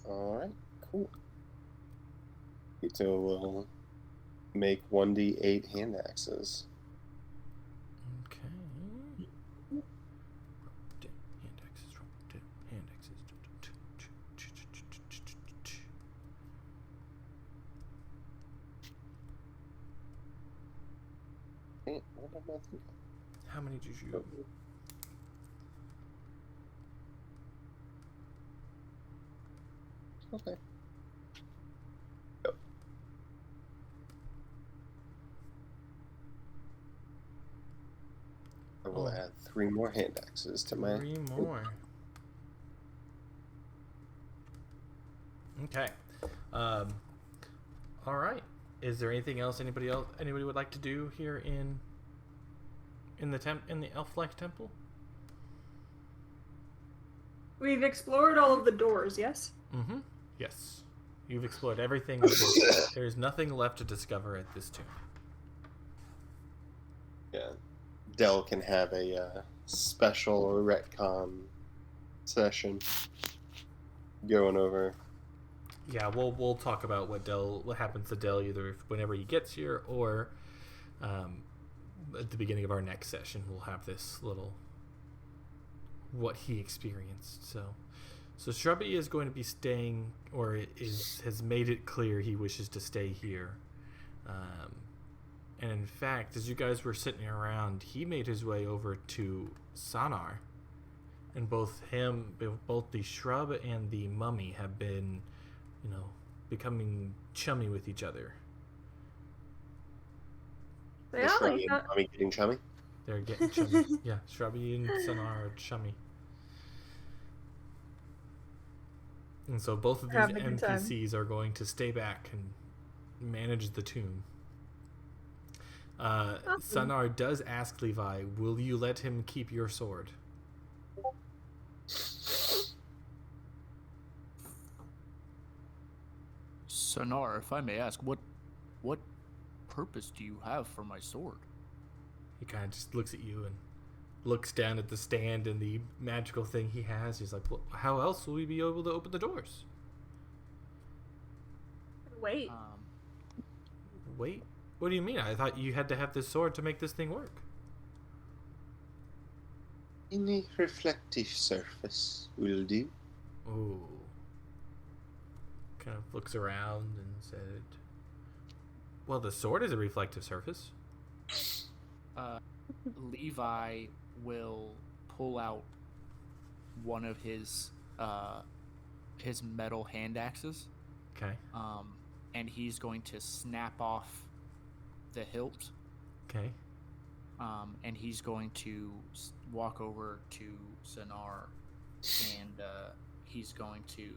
Alright, cool. So we'll make 1d8 hand axes. Okay. Hand axes. What am I thinking? How many did you? Okay. I will add 3 more hand axes to my... 3 more. Okay. All right. Is there anything else anybody would like to do here in the elf-like temple? We've explored all of the doors, yes? Mm-hmm. Yes. You've explored everything. There's nothing left to discover at this tomb. Yeah. Dell can have a special retcon session going over Yeah, we'll talk about what happens to Dell either whenever he gets here or at the beginning of our next session. We'll have this little what he experienced. So Shrubby is going to be staying, or has made it clear he wishes to stay here. And in fact, as you guys were sitting around, he made his way over to Sonar, and both the shrub and the mummy have been, becoming chummy with each other. They Is are Shrubby like and Tommy getting chummy? They're getting chummy. Yeah, Shrubby and Sonar are chummy. And so both of these Having a good time. NPCs are going to stay back and manage the tomb. Sonar does ask Levi, will you let him keep your sword? Sonar, if I may ask, what purpose do you have for my sword? He kind of just looks at you and looks down at the stand and the magical thing he has. He's like, well, how else will we be able to open the doors? Wait. Wait? What do you mean? I thought you had to have this sword to make this thing work. Any reflective surface will do. Ooh. Kind of looks around and said, well, the sword is a reflective surface. Levi will pull out one of his metal hand axes. Okay. And he's going to snap off the hilt. Okay. And he's going to walk over to Sonar, and he's going to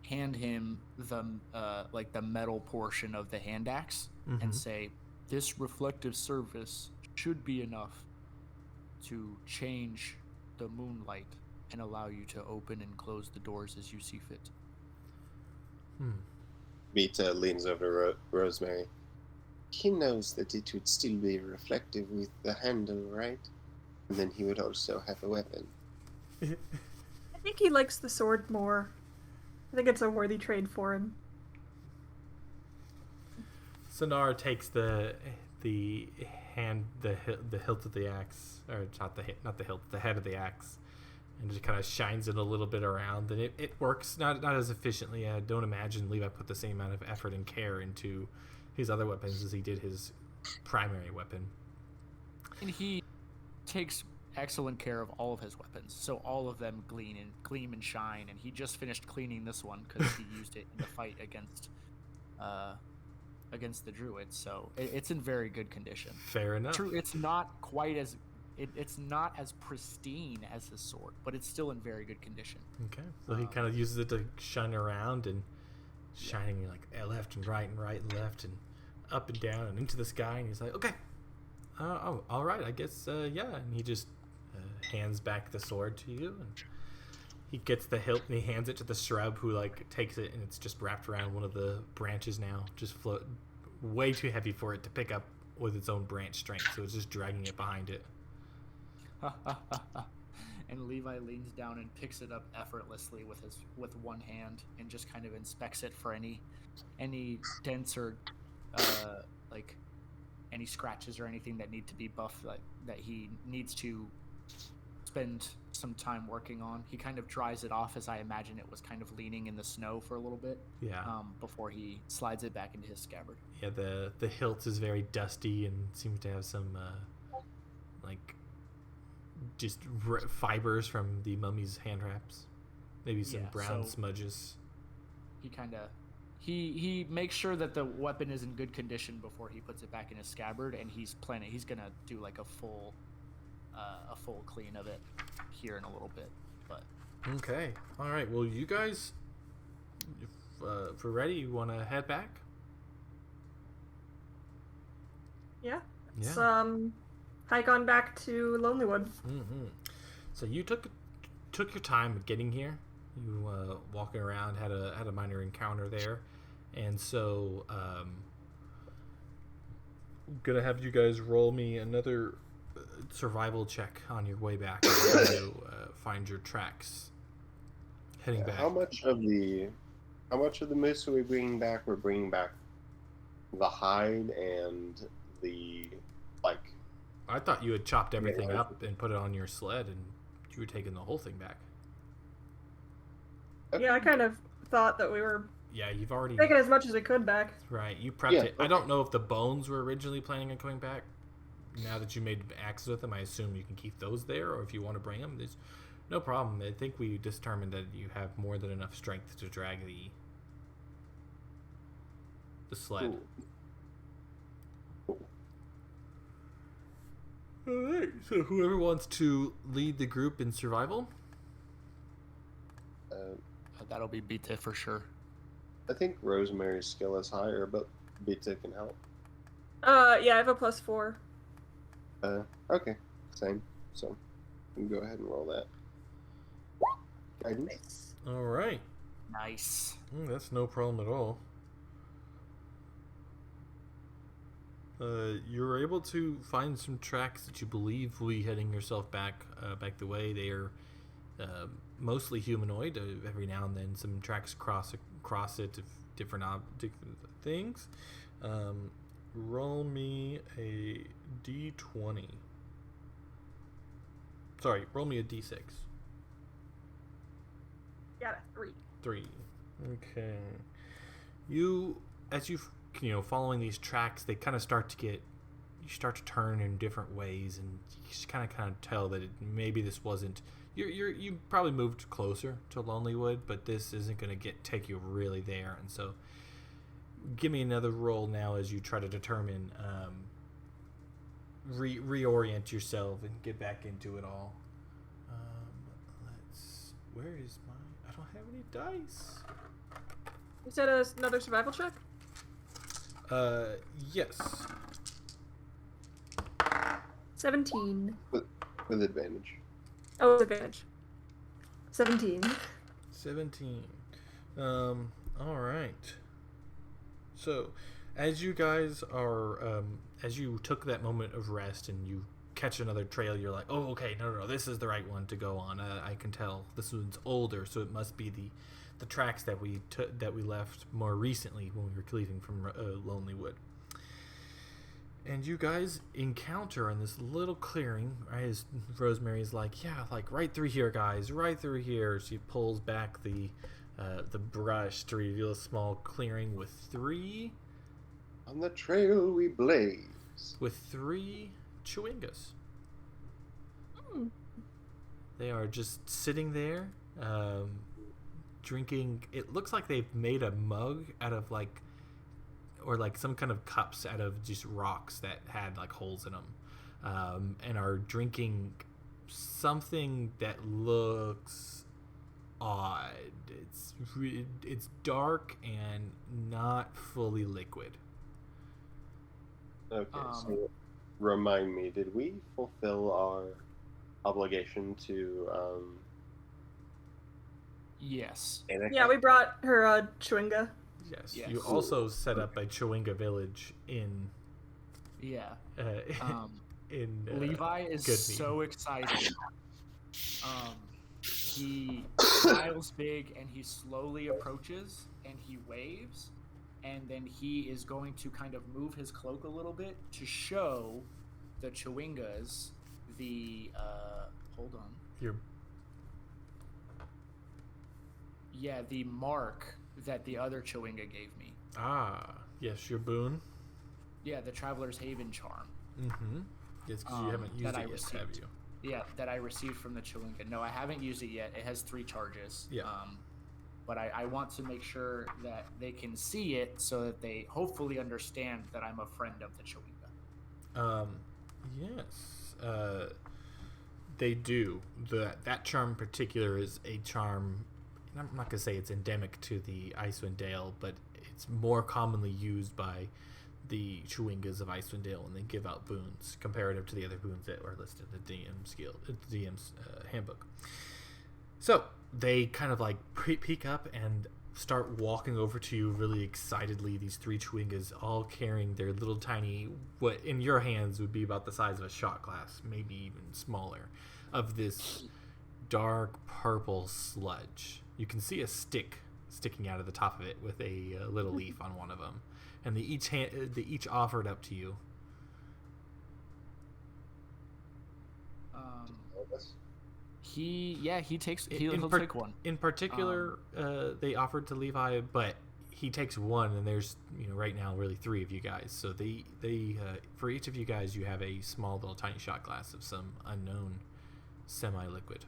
hand him the metal portion of the hand axe, and say, "This reflective surface should be enough to change the moonlight and allow you to open and close the doors as you see fit." Vita leans over to Rosemary. He knows that it would still be reflective with the handle, right? And then he would also have a weapon. I think he likes the sword more. I think it's a worthy trade for him. Sonar takes the hilt of the axe, or not the hilt, the head of the axe, and just kind of shines it a little bit around, and it works not as efficiently. I don't imagine Levi put the same amount of effort and care into his other weapons as he did his primary weapon. And he takes excellent care of all of his weapons, so all of them gleam and shine. And he just finished cleaning this one because he used it in the fight against the druids. So it's in very good condition. Fair enough. True, it's not quite as it's not as pristine as his sword, but it's still in very good condition. Okay, so he kind of uses it to shine around and shining like left and right and left and up and down and into the sky, and he's like, okay, all right, I guess, yeah. And he just hands back the sword to you, and he gets the hilt and he hands it to the shrub, who takes it, and it's just wrapped around one of the branches now, just float, way too heavy for it to pick up with its own branch strength, so it's just dragging it behind it. And Levi leans down and picks it up effortlessly with one hand, and just kind of inspects it for any dents or any scratches or anything that need to be buffed, that he needs to spend some time working on. He kind of dries it off, as I imagine it was kind of leaning in the snow for a little bit. Yeah. Before he slides it back into his scabbard. Yeah, the hilt is very dusty and seems to have some just fibers from the mummy's hand wraps, maybe some brown smudges. He makes sure that the weapon is in good condition before he puts it back in his scabbard, and he's gonna do like a full clean of it here in a little bit. But okay, all right. Well, you guys, if we're ready, you want to head back? Yeah. Yeah. Let's hike on back to Lonelywood. Mm-hmm. So you took your time getting here. You walking around, had a minor encounter there, and so gonna have you guys roll me another survival check on your way back to find your tracks heading back. How much of the How much of the moose are we bringing back? We're bringing back the hide and the, like... I thought you had chopped everything Yeah. up and put it on your sled, and you were taking the whole thing back. Yeah, I kind of thought that we were Yeah, you've already... taking as much as we could back. Right, you prepped Yeah, it. I don't know if the bones were originally planning on coming back. Now that you made axes with them, I assume you can keep those there, or if you want to bring them, there's no problem. I think we determined that you have more than enough strength to drag the sled. Cool. Alright, so whoever wants to lead the group in survival? That'll be Beta for sure. I think Rosemary's skill is higher, but Beta can help. Yeah, I have a +4. Okay, same. So, we can go ahead and roll that. Guidance. Alright. Nice. That's no problem at all. You're able to find some tracks that you believe will be heading yourself back the way. They are mostly humanoid. Every now and then, some tracks cross it of different things. Roll me a d20. Sorry, roll me a d6. Got a 3. 3. Okay. As you following these tracks, they kind of start to turn in different ways, and you just kind of tell that maybe this wasn't. You probably moved closer to Lonelywood, but this isn't going to take you really there, and so give me another roll now as you try to determine reorient yourself and get back into it all. Where is my? I don't have any dice. You said another survival check? Yes. 17. With advantage. Oh, with advantage. 17. 17. All right. So, as you guys are, as you took that moment of rest and you catch another trail, you're like, oh, okay, no, this is the right one to go on. I can tell this one's older, so it must be the tracks that we left more recently when we were leaving from Lonelywood. And you guys encounter in this little clearing, as Rosemary's like, yeah, like right through here, guys, right through here. She pulls back the brush to reveal a small clearing with three On the trail we blaze. chewingas. Mm. They are just sitting there, drinking. It looks like they've made a mug out of or some kind of cups out of just rocks that had like holes in them, and are drinking something that looks odd. It's dark and not fully liquid. Okay, so remind me, did we fulfill our obligation to Yes. Annika? Yeah, we brought her chewinga. Yes. Yes. You also set up a chewinga village in Yeah. Levi Levi is Good so excited. He smiles big and he slowly approaches and he waves, and then he is going to kind of move his cloak a little bit to show the chewingas the hold on. The mark that the other chewinga gave me. Yes, your boon. Yeah, the Traveler's Haven charm. Mm-hmm. Yes, because you haven't used that it I yet, received. have you? Yeah, that I received from the chewinga. No, I haven't used it yet. It has 3 charges. Yeah. But I want to make sure that they can see it so that they hopefully understand that I'm a friend of the chewinga. Yes. They do. That charm in particular is a charm. I'm not gonna say it's endemic to the Icewind Dale, but it's more commonly used by the chewingas of Icewind Dale when they give out boons, comparative to the other boons that are listed in the DM's handbook. So they kind of peek up and start walking over to you really excitedly. These 3 chewingas, all carrying their little tiny, what in your hands would be about the size of a shot glass, maybe even smaller, of this dark purple sludge. You can see a stick sticking out of the top of it with a little leaf on one of them, and they each offer it up to you. He takes he'll take one. In particular, they offered to Levi, but he takes one, and there's right now really 3 of you guys. So they for each of you guys, you have a small little tiny shot glass of some unknown semi-liquid.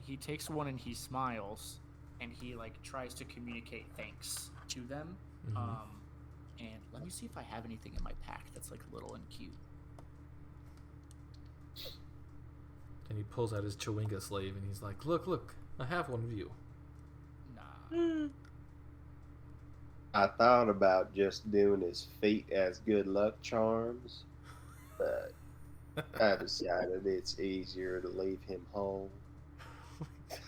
He takes one and he smiles, and he like tries to communicate thanks to them. And let me see if I have anything in my pack that's like little and cute. And he pulls out his Chewinga slave, and he's like, look, I have one of you. Nah. I thought about just doing his feet as good luck charms, but I decided it's easier to leave him home.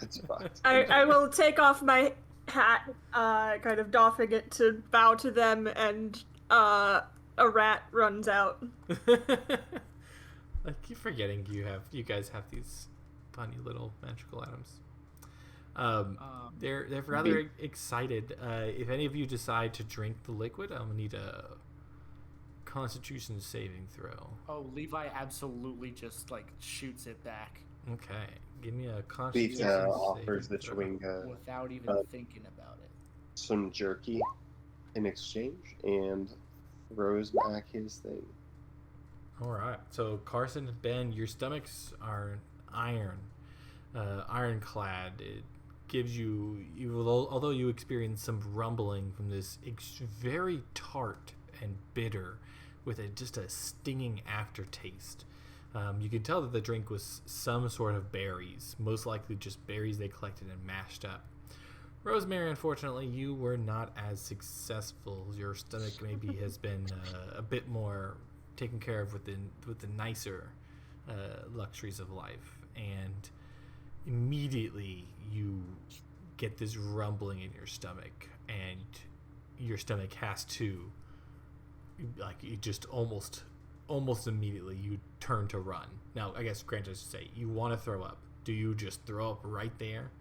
That's fine. I will take off my hat, kind of doffing it to bow to them, and a rat runs out. I keep forgetting you guys have these funny little magical items. They're rather excited. If any of you decide to drink the liquid, I'm gonna need a Constitution saving throw. Oh, Levi absolutely just like shoots it back. Okay, give me a Constitution Pizza offers the Chewinga without even thinking about it. some jerky in exchange and throws back his thing. All right. So Carson and Ben, your stomachs are ironclad. It gives you, although you experience some rumbling from this very tart and bitter, with just a stinging aftertaste. You can tell that the drink was some sort of berries, most likely just berries they collected and mashed up. Rosemary, unfortunately, you were not as successful. Your stomach maybe has been a bit more taken care of with the nicer luxuries of life, and immediately you get this rumbling in your stomach, and your stomach has to, like, you just almost immediately you turn to run. Now, I guess Grant should say, you want to throw up. Do you just throw up right there,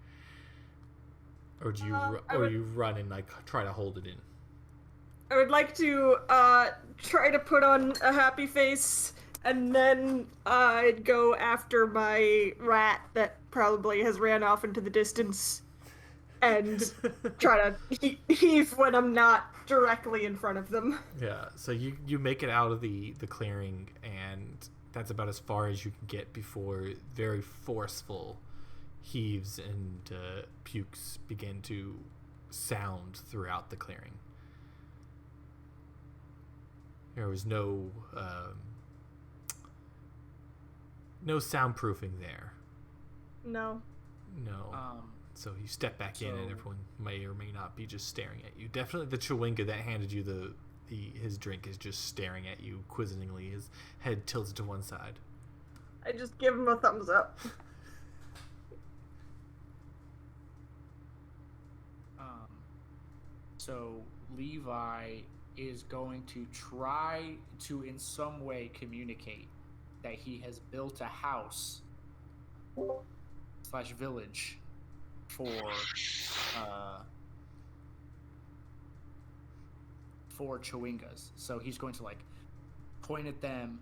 or do you you run and like try to hold it in? I would like to try to put on a happy face, and then I'd go after my rat that probably has ran off into the distance, and try to heave when I'm not directly in front of them. Yeah, so you make it out of the clearing, and that's about as far as you can get before very forceful heaves and pukes begin to sound throughout the clearing. There was no soundproofing there. No. So you step back in, and everyone may or may not be just staring at you. Definitely the Chewinga that handed you his drink is just staring at you quizzingly, his head tilted to one side. I just give him a thumbs up. So Levi is going to try to in some way communicate that he has built a house / village for Chewingas. So he's going to like point at them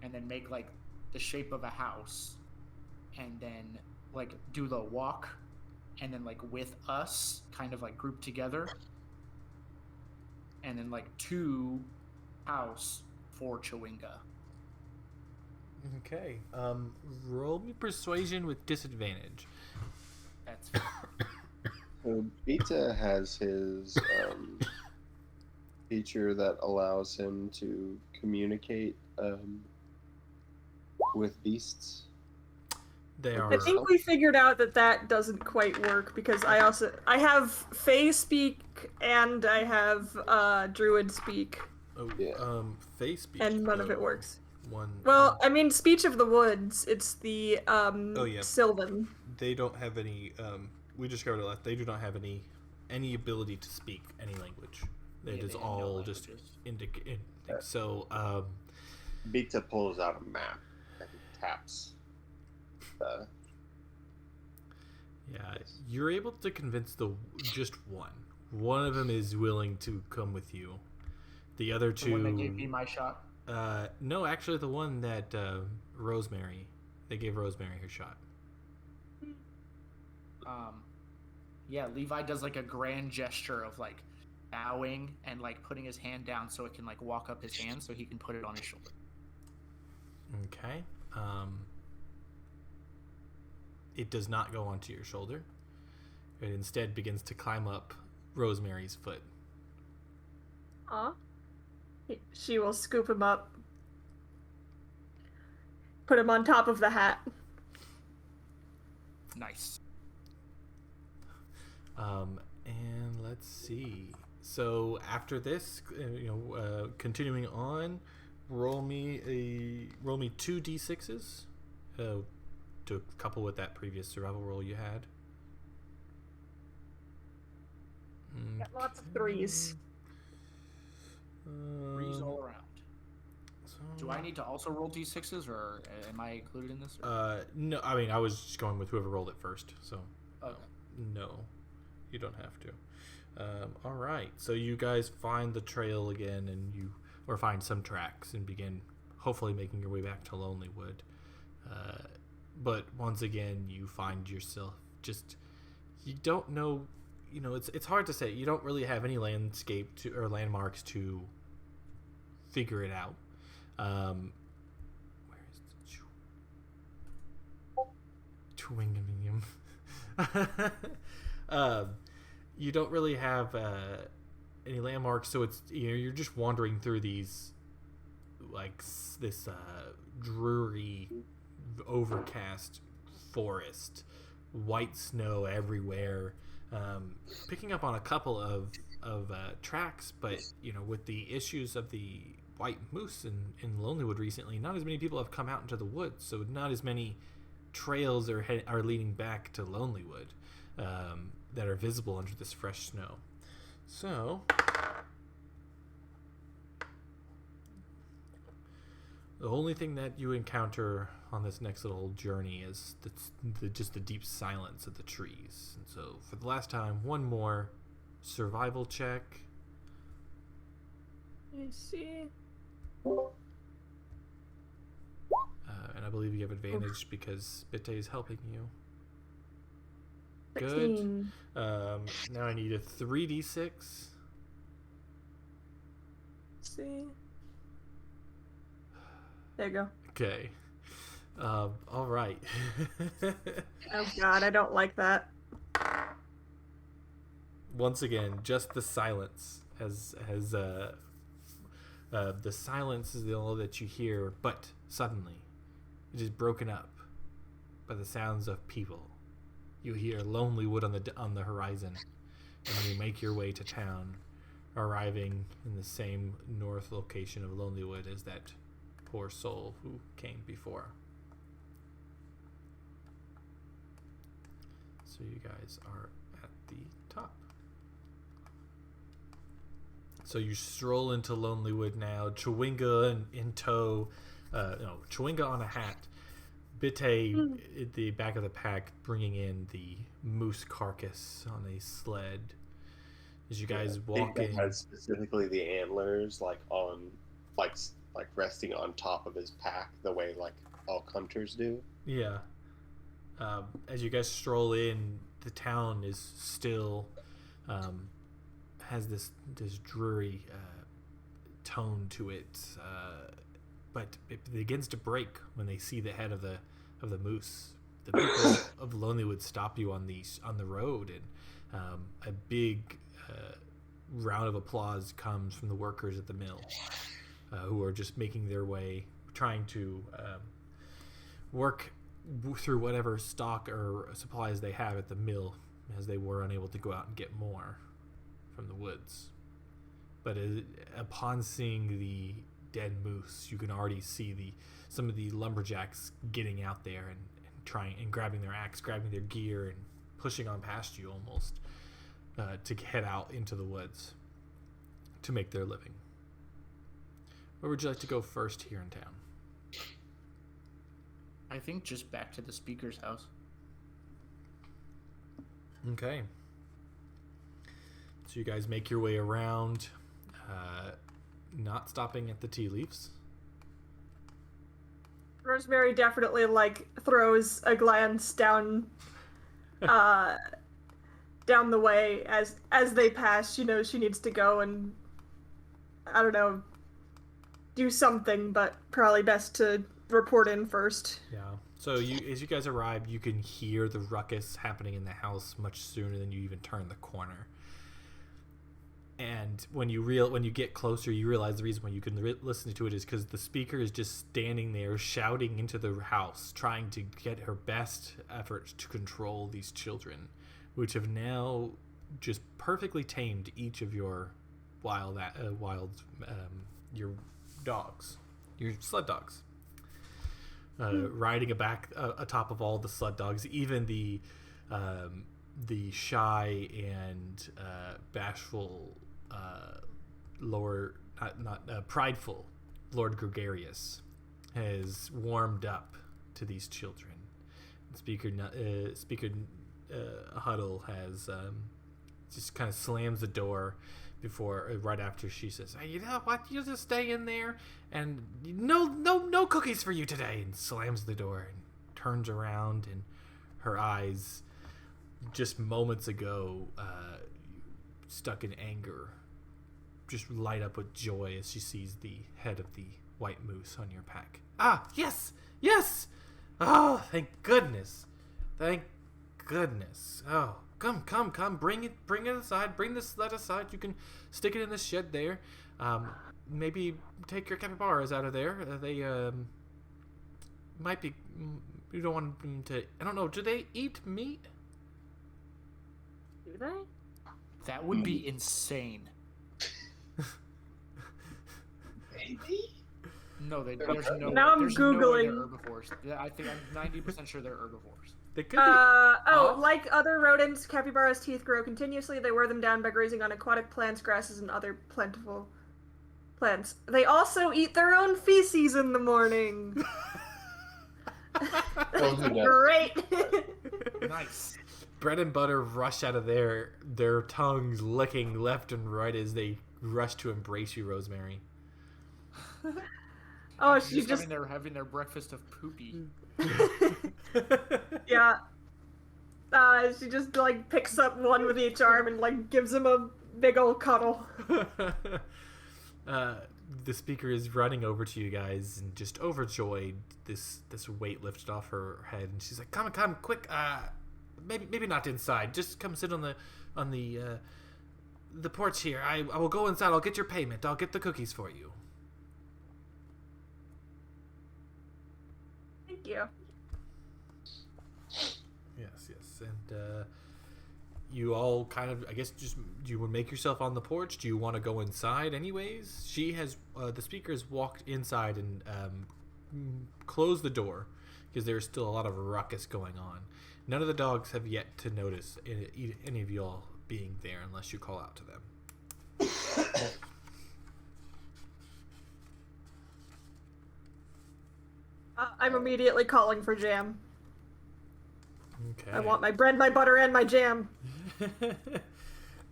and then make like the shape of a house, and then like do the walk, and then like with us kind of like group together, and then like 2 house for Chewinga. Okay. Roll me persuasion with disadvantage. That's So Beta has his feature that allows him to communicate with beasts. They are. I think we figured out that doesn't quite work, because I have Fae speak and I have Druid speak. Oh, Yeah. Fae speak. And none of it works. One. Well, I mean, Speech of the Woods. It's the yeah. Sylvan. They don't have any. We just covered it last. They do not have any ability to speak any language. It is all just indicate. So, Beta pulls out a map and taps. Yeah, you're able to convince just one. One of them is willing to come with you. The other The one that gave two, me my shot. no, actually, the one that Rosemary, they gave Rosemary her shot. Yeah, Levi does like a grand gesture of like bowing and like putting his hand down so it can like walk up his hand so he can put it on his shoulder. Okay. It does not go onto your shoulder. It instead begins to climb up Rosemary's foot. Aw. She will scoop him up. Put him on top of the hat. Nice. And let's see. So after this, continuing on, roll me 2 d6s, to couple with that previous survival roll you had. Got lots of threes. Threes all around. So, Do I need to also roll d6s, or am I included in this? no, I mean, I was just going with whoever rolled it first, so Okay. no, you don't have to. All right, so you guys find the trail again, or find some tracks and begin hopefully making your way back to Lonelywood. But once again, you find yourself you don't know, it's hard to say. You don't really have any landscape or landmarks to figure it out. Where is the Twingamium? You don't really have any landmarks, so it's you're just wandering through these this dreary, overcast forest, white snow everywhere. Picking up on a couple of tracks, but with the issues of the white moose in Lonelywood recently, not as many people have come out into the woods, so not as many trails are leading back to Lonelywood that are visible under this fresh snow. So the only thing that you encounter on this next little journey is just the deep silence of the trees. And so for the last time, one more survival check. I see. And I believe you have advantage because Bitte is helping you. 16. Good. Now I need a 3d6. See. There you go. Okay. All right. Oh god, I don't like that. Once again, just the silence the silence is the only that you hear, but suddenly it is broken up by the sounds of people. You hear Lonelywood on the horizon, and you make your way to town, arriving in the same north location of Lonelywood as that poor soul who came before. So you guys are at the top. So you stroll into Lonelywood now, Chewinga in tow, Chewinga on a hat, Bitte at the back of the pack, bringing in the moose carcass on a sled. As you guys walk in, has specifically the antlers resting on top of his pack, the way like elk hunters do. Yeah. As you guys stroll in, the town is still has this dreary tone to it, but it begins to break when they see the head of the moose. The people of Lonelywood stop you on the road, and a big round of applause comes from the workers at the mill, who are just making their way, trying to work through whatever stock or supplies they have at the mill, as they were unable to go out and get more from the woods. But upon seeing the dead moose, you can already see some of the lumberjacks getting out there and trying and grabbing their axe, grabbing their gear, and pushing on past you almost to head out into the woods to make their living. Where would you like to go first here in town? I think just back to the speaker's house. Okay. So you guys make your way around, not stopping at the tea leaves. Rosemary definitely like throws a glance down down the way as they pass. She knows she needs to go and I don't know, do something, but probably best to report in first. Yeah. So as you guys arrive, you can hear the ruckus happening in the house much sooner than you even turn the corner. And when you get closer, you realize the reason why you can listen to it is because the speaker is just standing there shouting into the house, trying to get her best efforts to control these children, which have now just perfectly tamed each of your your dogs, your sled dogs. Riding atop of all the sled dogs, even the shy and bashful prideful Lord Gregarious has warmed up to these children. Speaker Huddle has just kind of slams the door right after she says, "Hey, you know what? You just stay in there, and no cookies for you today," and slams the door and turns around, and her eyes, just moments ago, stuck in anger, just light up with joy as she sees the head of the white moose on your pack. Ah, yes! Oh, thank goodness. Oh, come, bring it aside, bring this sled aside. You can stick it in the shed there. Maybe take your capybaras out of there. They, might be, you don't want them to, I don't know, do they eat meat? Do they? That would be insane. Maybe? No, there's no. Now I'm there's no way Googling. they're herbivores. I think I'm 90% sure they're herbivores. They could be. Like other rodents, capybaras' teeth grow continuously. They wear them down by grazing on aquatic plants, grasses, and other plentiful plants. They also eat their own feces in the morning. Great. Nice. Bread and butter rush out of their tongues licking left and right as they rush to embrace you, Rosemary. Oh, she's just having their breakfast of poopy. yeah. She just like picks up one with each arm and like gives him a big old cuddle. The speaker is running over to you guys and just overjoyed. This weight lifted off her head, and she's like, "Come, quick! Maybe not inside. Just come sit on the porch here. I will go inside. I'll get your payment. I'll get the cookies for you." Thank you. Yes, and you all kind of, I guess, just you would make yourself on the porch. Do you want to go inside, anyways? She has the speaker has walked inside and closed the door because there's still a lot of ruckus going on. None of the dogs have yet to notice any of y'all being there unless you call out to them. I'm immediately calling for jam. Okay. I want my bread, my butter, and my jam.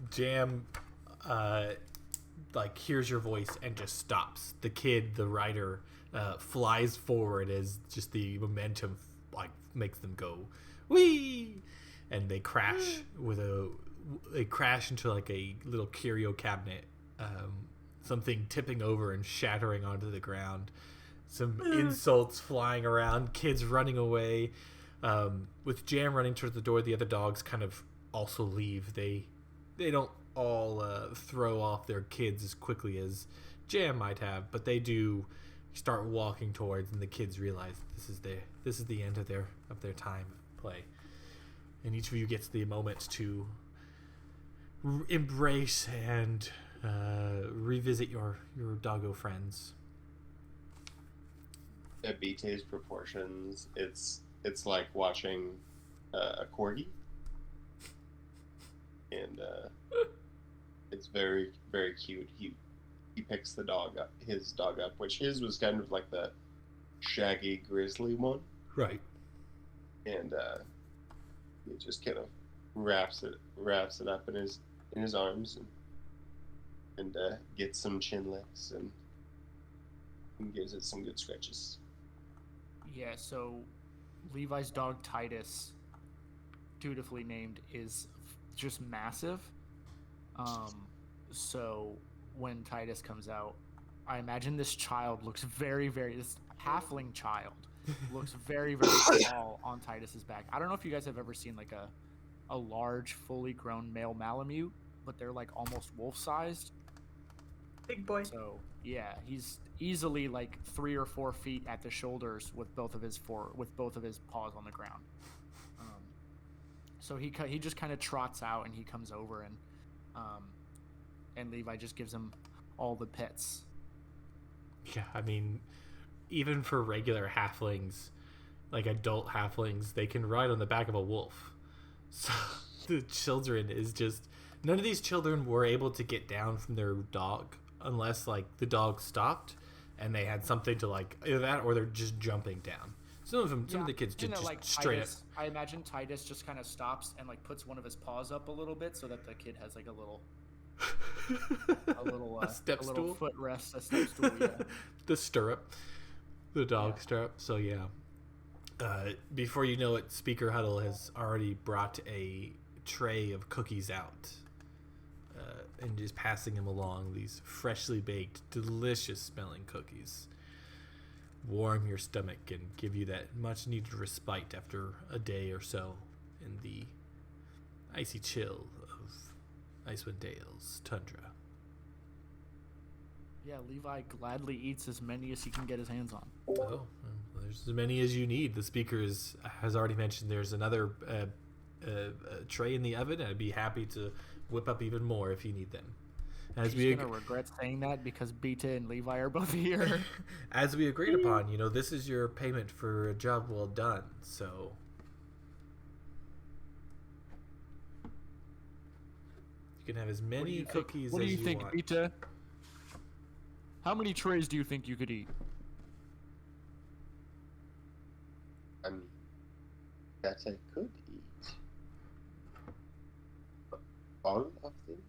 Jam, hears your voice and just stops. The kid, the rider, flies forward as just the momentum makes them go whee, and they crash into a little curio cabinet, something tipping over and shattering onto the ground. Some insults flying around, kids running away. With Jam running towards the door, the other dogs kind of also leave. They don't all throw off their kids as quickly as Jam might have, but they do start walking towards, and the kids realize this is the end of their time of play, and each of you gets the moment to embrace and revisit your doggo friends. At BT's proportions, it's like watching a corgi, and it's very, very cute. He picks his dog up, which his was kind of like the shaggy grizzly one, Right. and he just kind of wraps it up in his arms and gets some chin licks and gives it some good scratches. Yeah, so Levi's dog Titus, dutifully named, is just massive. So when Titus comes out, I imagine this child looks this halfling child looks very, very small on Titus's back. I don't know if you guys have ever seen like a large, fully grown male Malamute, but they're like almost wolf-sized. Big boy. So yeah, he's easily like 3 or 4 feet at the shoulders with both of his paws on the ground. So he just kind of trots out and he comes over and Levi just gives him all the pets. Yeah, I mean, even for regular halflings, like adult halflings, they can ride on the back of a wolf. So the children is just... None of these children were able to get down from their dog unless, like, the dog stopped and they had something to, like, either that or they're just jumping down. Some of the kids just like straight Titus, I imagine Titus just kind of stops and, like, puts one of his paws up a little bit so that the kid has, like, a little step stool? footrest, a step stool, yeah. The stirrup. The dog stirrup. So, yeah. Before you know it, Speaker Huddle has already brought a tray of cookies out and just passing them along. These freshly baked, delicious smelling cookies warm your stomach and give you that much needed respite after a day or so in the icy chill of Icewind Dale's tundra. Yeah, Levi gladly eats as many as he can get his hands on. Oh, there's as many as you need. The speaker has already mentioned there's another tray in the oven. I'd be happy to whip up even more if you need them. He's gonna regret saying that because Beta and Levi are both here. As we agreed upon, this is your payment for a job well done. So you can have as many cookies as you want. What do you think, Beta? How many trays do you think you could eat? That I could eat. All of them?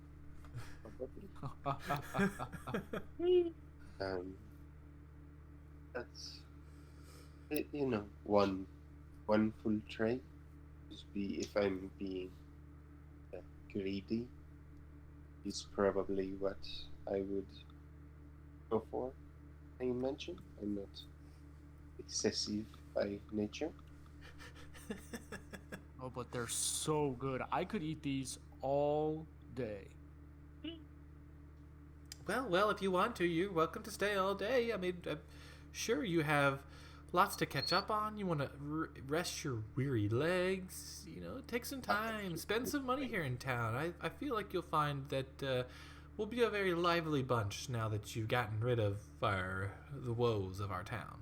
Probably. That's one full tray. Just be if I'm being greedy. Is probably what I would go for. I mentioned I'm not excessive by nature. Oh, but they're so good. I could eat these all day. Well, if you want to, you're welcome to stay all day. I mean, I'm sure you have lots to catch up on. You want to rest your weary legs. Take some time. Spend some money here in town. I feel like you'll find that we'll be a very lively bunch now that you've gotten rid of the woes of our town.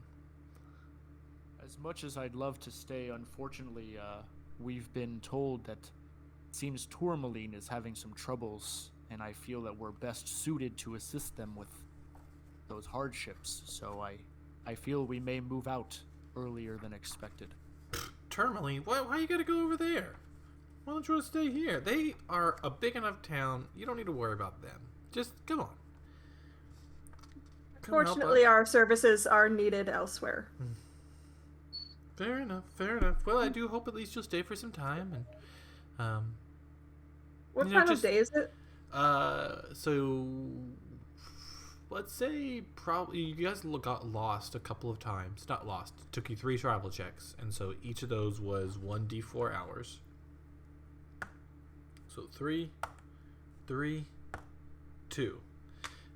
As much as I'd love to stay, unfortunately, we've been told that it seems Tourmaline is having some troubles, and I feel that we're best suited to assist them with those hardships. So I feel we may move out earlier than expected. Tourmaline? Why you gotta go over there? Why don't you stay here? They are a big enough town. You don't need to worry about them. Just come on. Fortunately, our services are needed elsewhere. Fair enough. Well, I do hope at least you'll stay for some time. And what time of day is it? So let's say probably you guys got lost a couple of times. Not lost. It took you 3 travel checks, and so each of those was 1d4 hours. So 3, 2,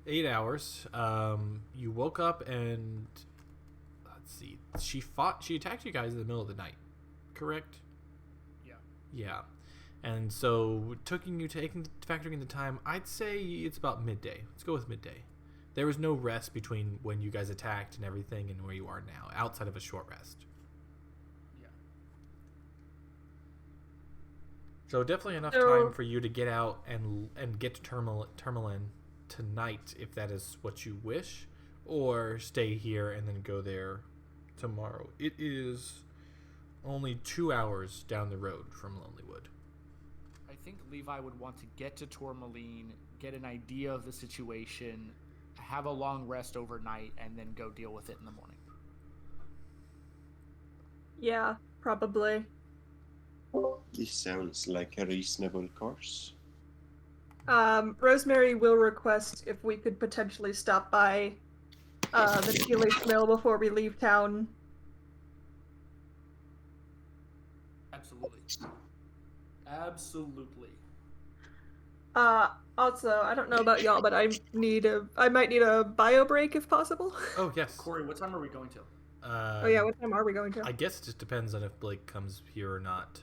8 hours. You woke up and let's see. She attacked you guys in the middle of the night, correct? Yeah. And so factoring the time, I'd say it's about midday. Let's go with midday. There was no rest between when you guys attacked and everything and where you are now, outside of a short rest. Yeah. So definitely enough time for you to get out and get to Tourmaline tonight, if that is what you wish, or stay here and then go there tomorrow. It is only 2 hours down the road from Lonelywood. think Levi would want to get to Tourmaline, get an idea of the situation, have a long rest overnight, and then go deal with it in the morning. Yeah, probably. This sounds like a reasonable course. Rosemary will request if we could potentially stop by the Tealish Mill before we leave town. Absolutely. Absolutely. Also, I don't know about y'all, but I might need a bio break if possible. Oh, yes. Corey, what time are we going to? Oh yeah, what time are we going to? I guess it just depends on if Blake comes here or not.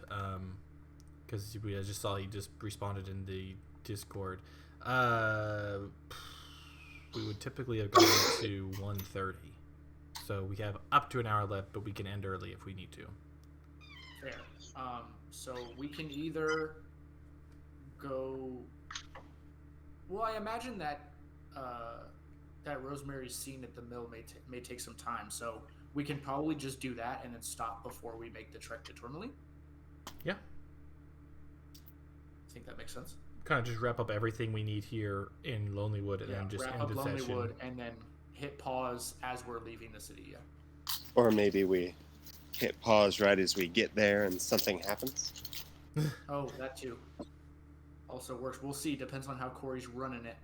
Because I just saw he just responded in the Discord. We would typically have gone to 1:30. So we have up to an hour left, but we can end early if we need to. Fair. So we can either go. Well, I imagine that that Rosemary's scene at the mill may take some time, so we can probably just do that and then stop before we make the trek to Tourmaline. Yeah. I think that makes sense. Kind of just wrap up everything we need here in Lonelywood and then just wrap end up the session. Lonelywood and then hit pause as we're leaving the city. Yeah. Or maybe we hit pause right as we get there and something happens. Oh, that too. Also works. We'll see. Depends on how Corey's running it.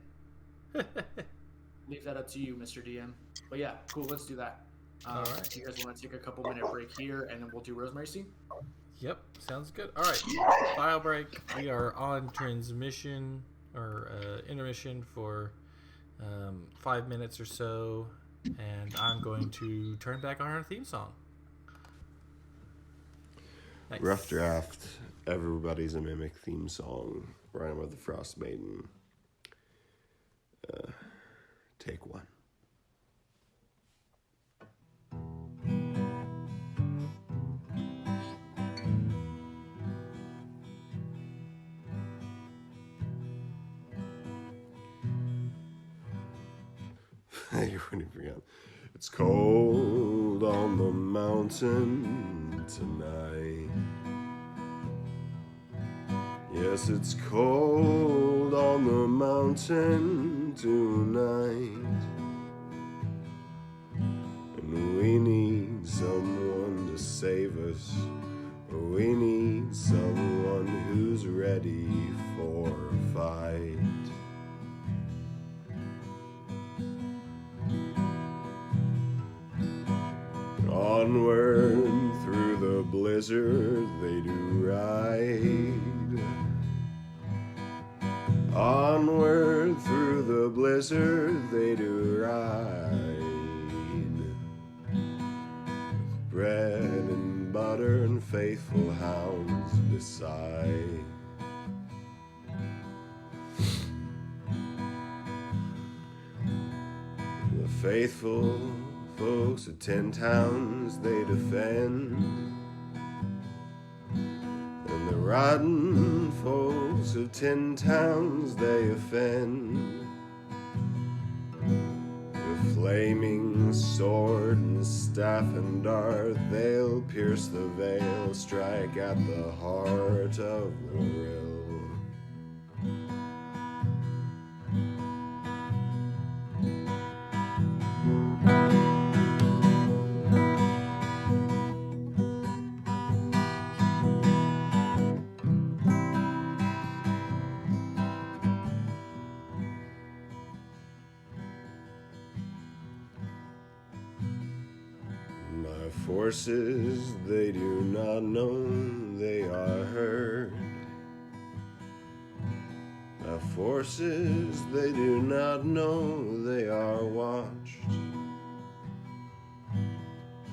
Leave that up to you, Mr. DM. But yeah, cool. Let's do that. All right. You guys want to take a couple minute break here, and then we'll do Rosemary's scene? Yep, sounds good. All right, file break. We are on transmission or intermission for 5 minutes or so, and I'm going to turn back on our theme song. Nice. Rough draft. Everybody's a Mimic theme song. Rime with the Frostmaiden. Take one. You wouldn't forget. It's cold on the mountain tonight. Yes, it's cold on the mountain tonight. And we need someone to save us. We need someone who's ready for a fight. Onward through the blizzard they do ride. Onward through the blizzard they do ride. With bread and butter and faithful hounds beside. The faithful folks of 10 towns they defend, and the rotten folks of 10 towns they offend. With flaming sword and staff and dart they'll pierce the veil, strike at the heart of the rill. Forces they do not know they are heard. The forces they do not know they are watched.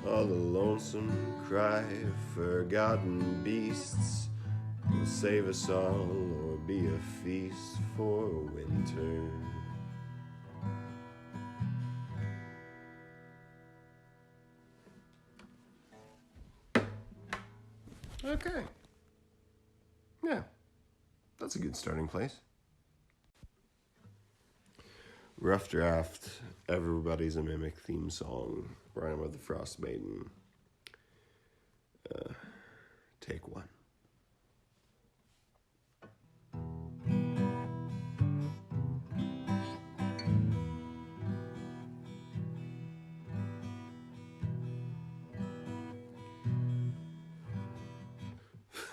All the lonesome cry of forgotten beasts will save us all or be a feast for winter. Okay. Yeah. That's a good starting place. Rough draft. Everybody's a Mimic theme song. Rime with the Frostmaiden. Take one.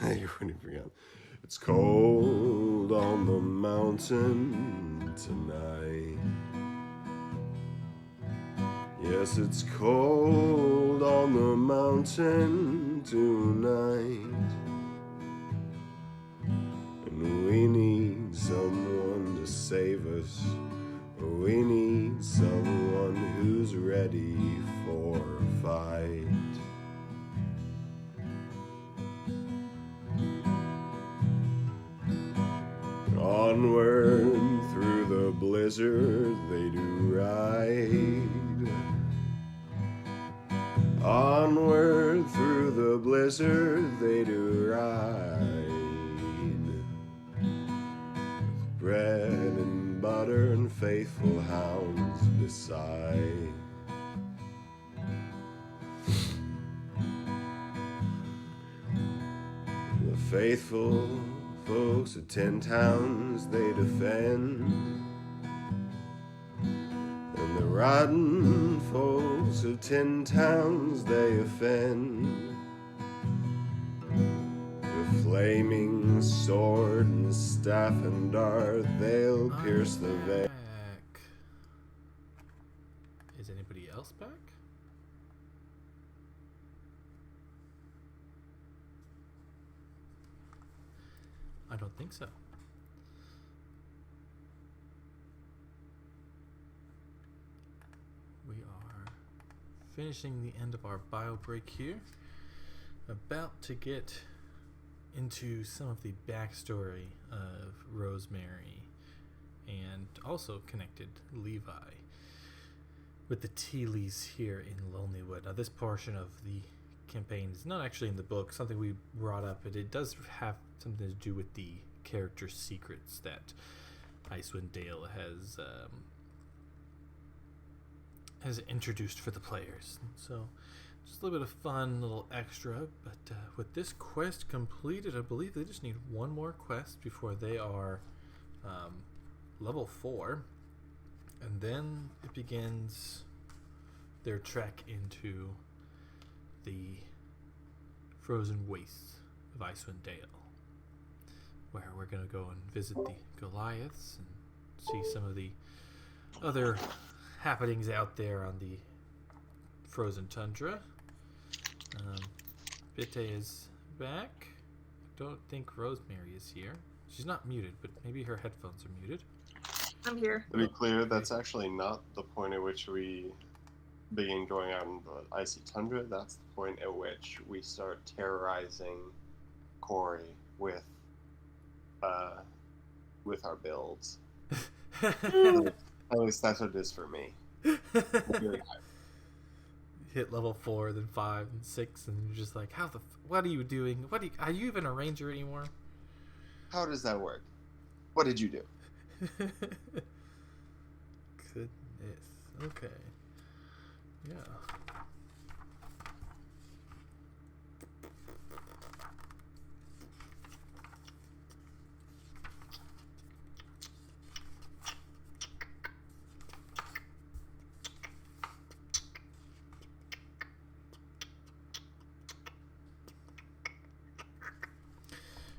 You wouldn't forget. It's cold on the mountain tonight. Yes, it's cold on the mountain tonight. And we need someone to save us. We need someone who's ready for a fight. Onward through the blizzard they do ride. Onward through the blizzard they do ride. With bread and butter and faithful hounds beside. The faithful folks of 10 towns they defend, and the rotten folks of 10 towns they offend. With flaming sword and staff and dart they'll pierce the veil. Back. Is anybody else back? I don't think so. We are finishing the end of our bio break here. About to get into some of the backstory of Rosemary and also connected Levi with the Tealeys here in Lonelywood. Now, this portion of the campaign is not actually in the book, something we brought up, but it does have something to do with the character secrets that Icewind Dale has introduced for the players. So just a little bit of fun, little extra, but with this quest completed, I believe they just need one more quest before they are level 4, and then it begins their trek into the frozen wastes of Icewind Dale, where we're going to go and visit the Goliaths and see some of the other happenings out there on the frozen tundra. Bitte is back. I don't think Rosemary is here. She's not muted, but maybe her headphones are muted. I'm here. To be clear, that's actually not the point at which we begin going out in the icy tundra. That's the point at which we start terrorizing Corey with our builds. At least that's what it is for me. Hit level 4, then 5, and 6, and you're just like, what are you doing? Are you even a ranger anymore? How does that work? What did you do? Goodness. Okay. Yeah.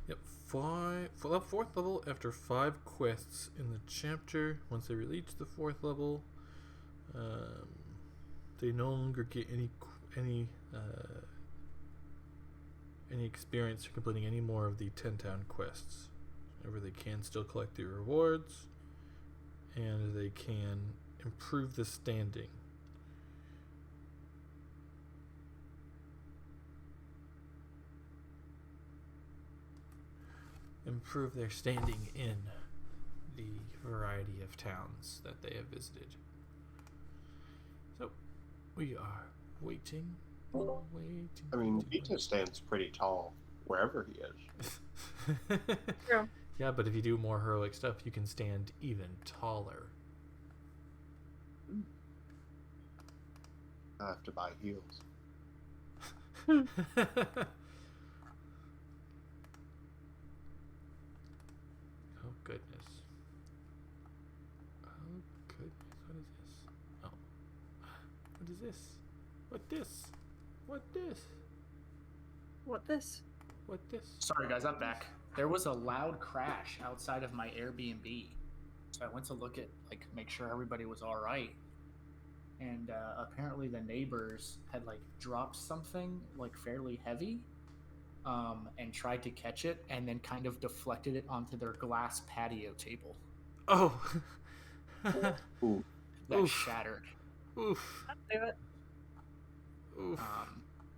Yep, fourth level after 5 quests in the chapter. Once they reach the 4th level, they no longer get any experience for completing any more of the 10 town quests. However, they can still collect the rewards, and they can improve the standing. Improve their standing in the variety of towns that they have visited. So, we are waiting. I mean, Vito stands pretty tall wherever he is. True. Yeah, but if you do more heroic stuff, you can stand even taller. I have to buy heels. Oh goodness. Oh goodness. What is this? Oh. What is this? What this? What this? What this? what this? Sorry guys, I'm back. There was a loud crash outside of my Airbnb, so I went to look at make sure everybody was all right. And apparently the neighbors had dropped something fairly heavy, and tried to catch it, and then kind of deflected it onto their glass patio table. Oh. Ooh. That Oof. shattered. Oof. Do it. Oof.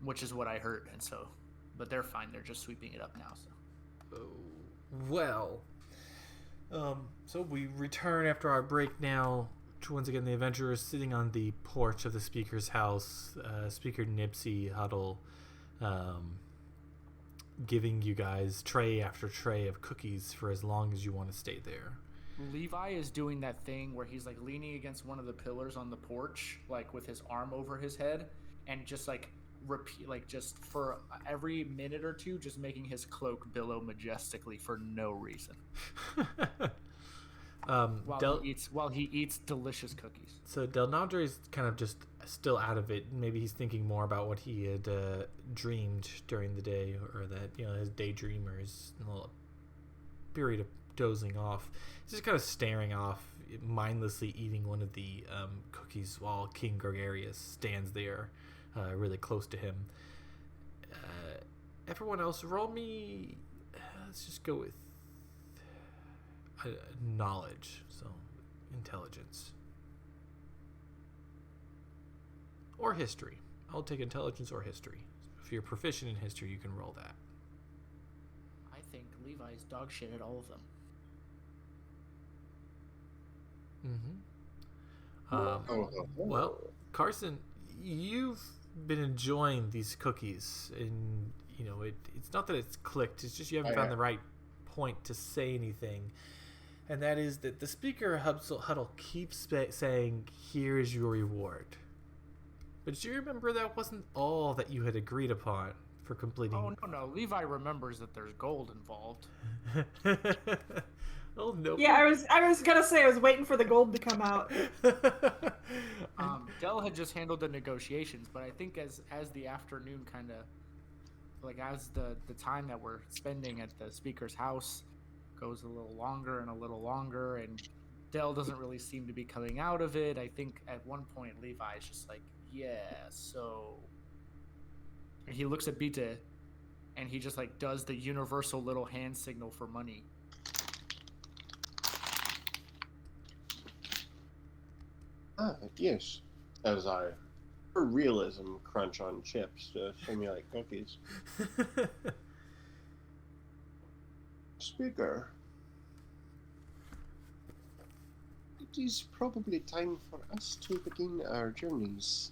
Which is what I heard, and so, but they're fine. They're just sweeping it up now. So. Well, so we return after our break now. Once again, the adventurers sitting on the porch of the speaker's house. Speaker Nipsey Huddle, giving you guys tray after tray of cookies for as long as you want to stay there. Levi is doing that thing where he's leaning against one of the pillars on the porch, with his arm over his head, and just repeat, just for every minute or two, just making his cloak billow majestically for no reason. While he eats delicious cookies. So Del Nadre is kind of just still out of it. Maybe he's thinking more about what he had dreamed during the day, or that his daydream, or his little period of dozing off. He's just kind of staring off, mindlessly eating one of the cookies while King Gregarious stands there, really close to him. Everyone else, roll me. Let's just go with knowledge, so intelligence or history. I'll take intelligence or history. If you're proficient in history, you can roll that. I think Levi's dog shit at all of them. Well, Carson, you've been enjoying these cookies, and it's not that it's clicked, it's just you haven't found the right point to say anything. And that is that the speaker huddle keeps saying, "Here is your reward." But do you remember that wasn't all that you had agreed upon for completing? Oh no! Levi remembers that there's gold involved. Oh no! Yeah, I was gonna say I was waiting for the gold to come out. Del had just handled the negotiations, but I think as the afternoon kind of as the time that we're spending at the speaker's house goes a little longer, and Del doesn't really seem to be coming out of it. I think at one point Levi's just yeah, so. And he looks at Bita, and he just does the universal little hand signal for money. Yes. As I, for realism, crunch on chips to simulate cookies. Speaker, it is probably time for us to begin our journeys.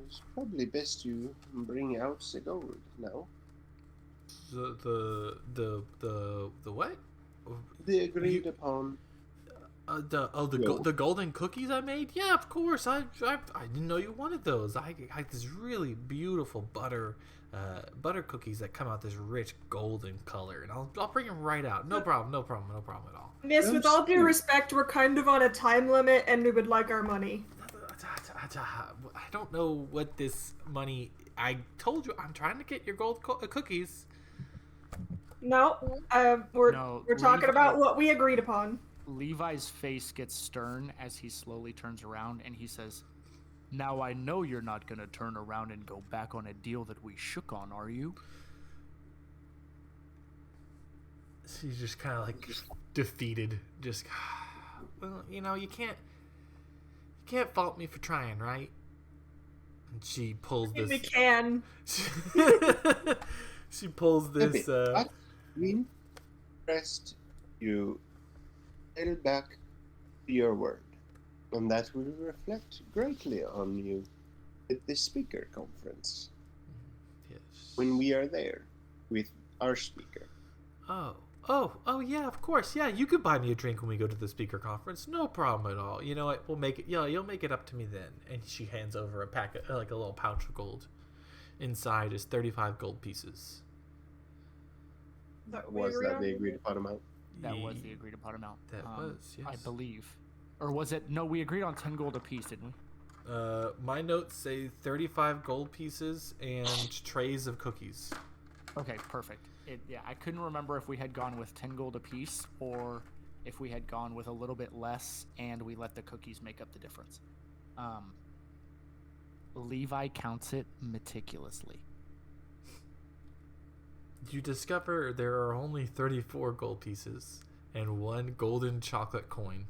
It's probably best you bring out the gold now. The what? The agreed upon. The golden cookies I made? Yeah, of course. I didn't know you wanted those. I this really beautiful butter cookies that come out this rich golden color, and I'll bring them right out. No problem at all. Miss, with all due respect, we're kind of on a time limit, and we would like our money. I don't know what this money. I told you I'm trying to get your gold cookies. No, we're talking about what we agreed upon. Levi's face gets stern as he slowly turns around, and he says, "Now I know you're not going to turn around and go back on a deal that we shook on, are you?" She's just kind of defeated. Just, well, you can't fault me for trying, right? And she pulls this. We can. She pulls this. We rest you. Held back your word, and that will reflect greatly on you at the speaker conference. Yes. When we are there with our speaker. Oh yeah, of course. Yeah, you could buy me a drink when we go to the speaker conference. No problem at all. You know what? We'll make it. Yeah, you'll make it up to me then. And she hands over a packet, a little pouch of gold. Inside is 35 gold pieces. Was that the agreed upon amount? That was the agreed upon amount. That was, yes. I believe. Or was it? No, we agreed on 10 gold apiece, didn't we? My notes say 35 gold pieces and trays of cookies. Okay, perfect. I couldn't remember if we had gone with 10 gold apiece or if we had gone with a little bit less and we let the cookies make up the difference. Levi counts it meticulously. You discover there are only 34 gold pieces and 1 golden chocolate coin.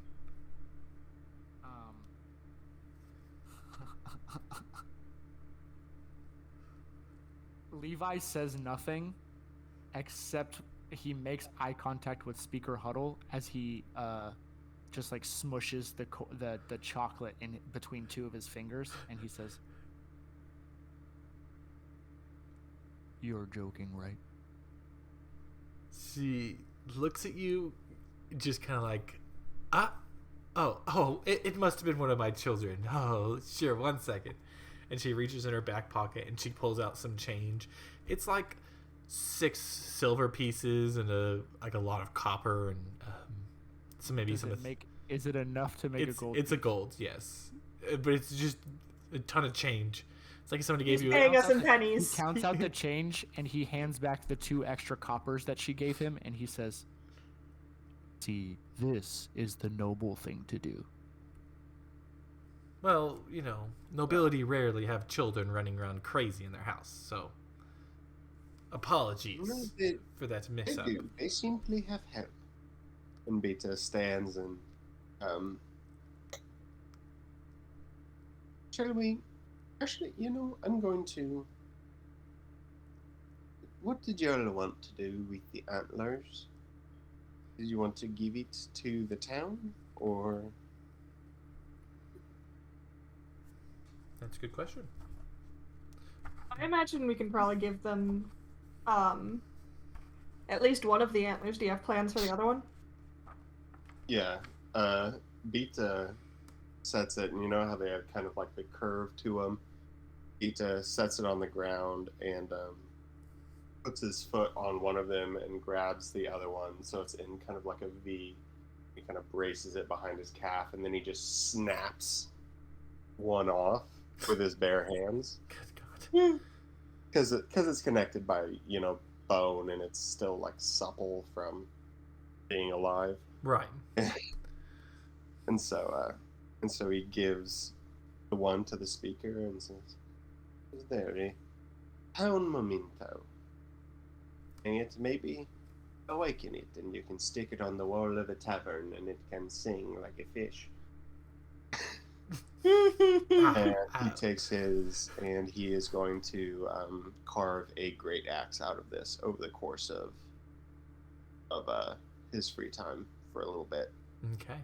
Levi says nothing except he makes eye contact with Speaker Huddle as he just like smushes the chocolate in between 2 of his fingers, and he says, "You're joking, right?" She looks at you, just kind of like, it must have been one of my children. Oh, sure, 1 second. And she reaches in her back pocket and she pulls out some change. It's like 6 silver pieces and a lot of copper and Is it enough to make a gold? It's a gold, yes, but it's just a ton of change. It's like somebody gave He's you. paying us in pennies. He counts out the change and he hands back the 2 extra coppers that she gave him, and he says, "See, this is the noble thing to do." Well, nobility rarely have children running around crazy in their house, so apologies for that mix-up. They do. They simply have help. And Beta stands and, shall we? Actually, I'm going to. What did y'all want to do with the antlers? Did you want to give it to the town, or? That's a good question. I imagine we can probably give them at least one of the antlers. Do you have plans for the other one? Yeah. Beta sets it, and you know how they have kind of like the curve to them? Beta sets it on the ground and puts his foot on one of them and grabs the other one, so it's in kind of like a V. He kind of braces it behind his calf, and then he just snaps one off with his bare hands. Good God. Because it's connected by, bone, and it's still, like, supple from being alive. Right. And so he gives the one to the speaker and says, "Is there a town memento? And it maybe awaken it, and you can stick it on the wall of a tavern, and it can sing like a fish." And he takes his, and he is going to carve a great axe out of this over the course of his free time for a little bit. Okay.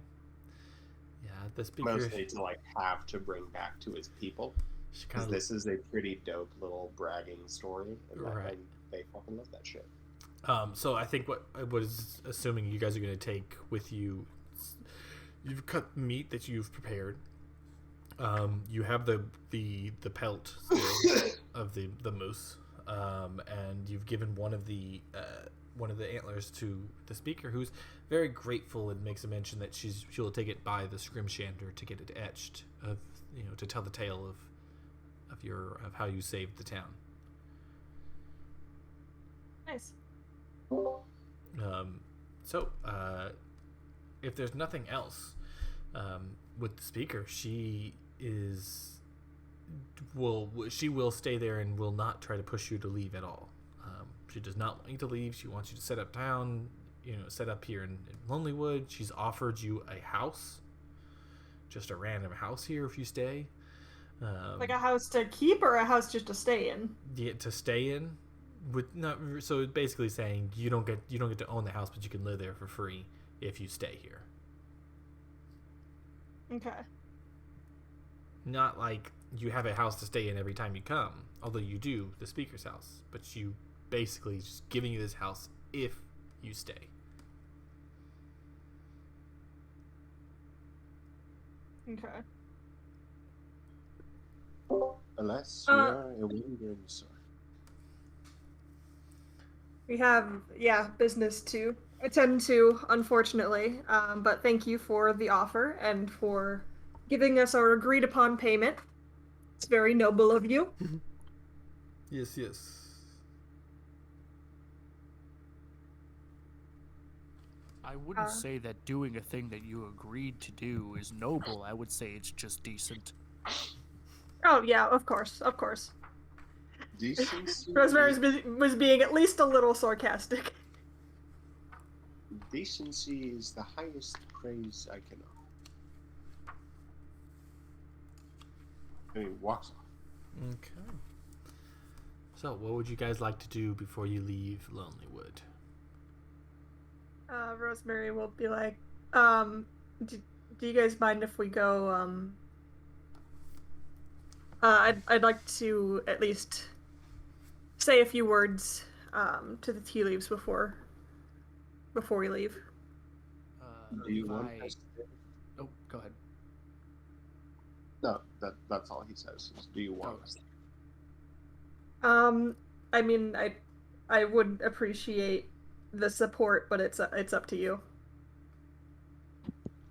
Yeah, the speaker. Mostly to have to bring back to his people. Because this is a pretty dope little bragging story, and right. They fucking love that shit. So I think what I was assuming you guys are going to take with you, you've cut meat that you've prepared. You have the pelt still of the moose, and you've given one of the antlers to the speaker, who's very grateful and makes a mention that she'll take it by the scrimshander to get it etched to tell the tale of how you saved the town. Nice. So if there's nothing else with the speaker, she will stay there and will not try to push you to leave at all. She does not want you to leave. She wants you to set up town, set up here in Lonelywood. She's offered you a house, just a random house here if you stay. Like a house to keep or a house just to stay in? Yeah, to stay in. So basically saying you don't get to own the house, but you can live there for free if you stay here. Okay. Not like you have a house to stay in every time you come, although you do, the speaker's house, but you basically just giving you this house if you stay. Okay. Unless we are a wandering sort. We have, business to attend to, unfortunately. But thank you for the offer and for giving us our agreed upon payment. It's very noble of you. Yes, yes. I wouldn't say that doing a thing that you agreed to do is noble. I would say it's just decent. Oh yeah, of course, of course. Decency. Rosemary was being at least a little sarcastic. Decency is the highest praise I can offer. And he walks off. Okay. So, what would you guys like to do before you leave Lonelywood? Rosemary will be like, do you guys mind if we go, I'd like to at least say a few words, to the tea leaves before we leave. Do you want us to... Oh, go ahead. No, that's all he says. Is, do you want us to... I mean, I would appreciate the support, but it's up to you.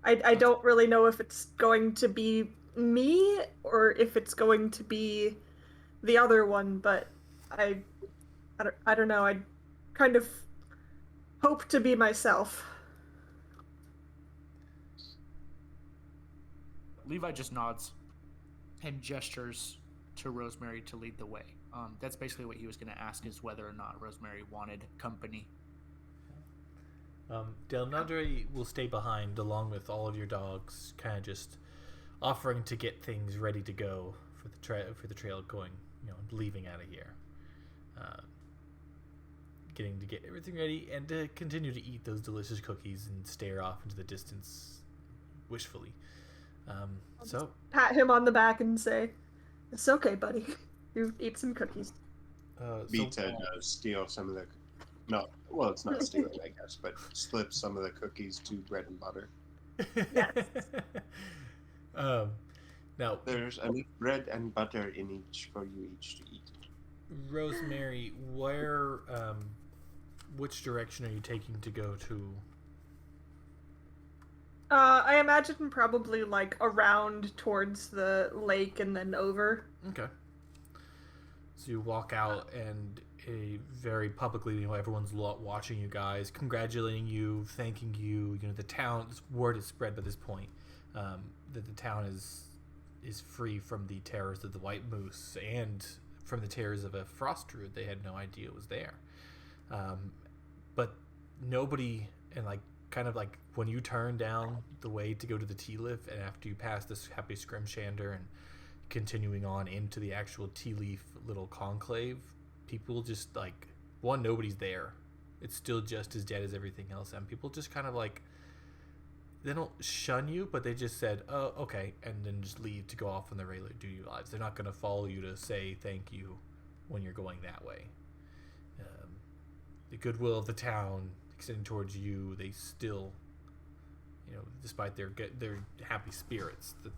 I don't really know if it's going to be me or if it's going to be the other one, but I don't know. I kind of hope to be myself. Levi just nods and gestures to Rosemary to lead the way. That's basically what he was going to ask, is whether or not Rosemary wanted company. Del Nandre will stay behind along with all of your dogs, kind of just offering to get things ready to go for the trail going, leaving out of here. Getting to get everything ready and to continue to eat those delicious cookies and stare off into the distance wishfully. So Pat him on the back and say, "It's okay, buddy. You eat some cookies." Vita does steal some of the... No, well, it's not stealing, I guess, but slip some of the cookies to bread and butter. Yes. Now There's enough bread and butter in each for you each to eat. Rosemary, which direction are you taking to go to? I imagine probably like around towards the lake and then over. Okay. So you walk out and very publicly, everyone's watching you guys, congratulating you, thanking you. The town's word is spread by this point that the town is free from the terrors of the White Moose and from the terrors of a frost druid they had no idea was there. But nobody, and kind of like when you turn down the way to go to the tea lift, and after you pass this happy scrimshander and continuing on into the actual tea leaf little conclave, people just nobody's there. It's still just as dead as everything else, and people just kind of they don't shun you, but they just said, "Oh, okay," and then just leave to go off on their regular duty lives. They're not going to follow you to say thank you when you're going that way. The goodwill of the town extending towards you, they still, despite their happy spirits, that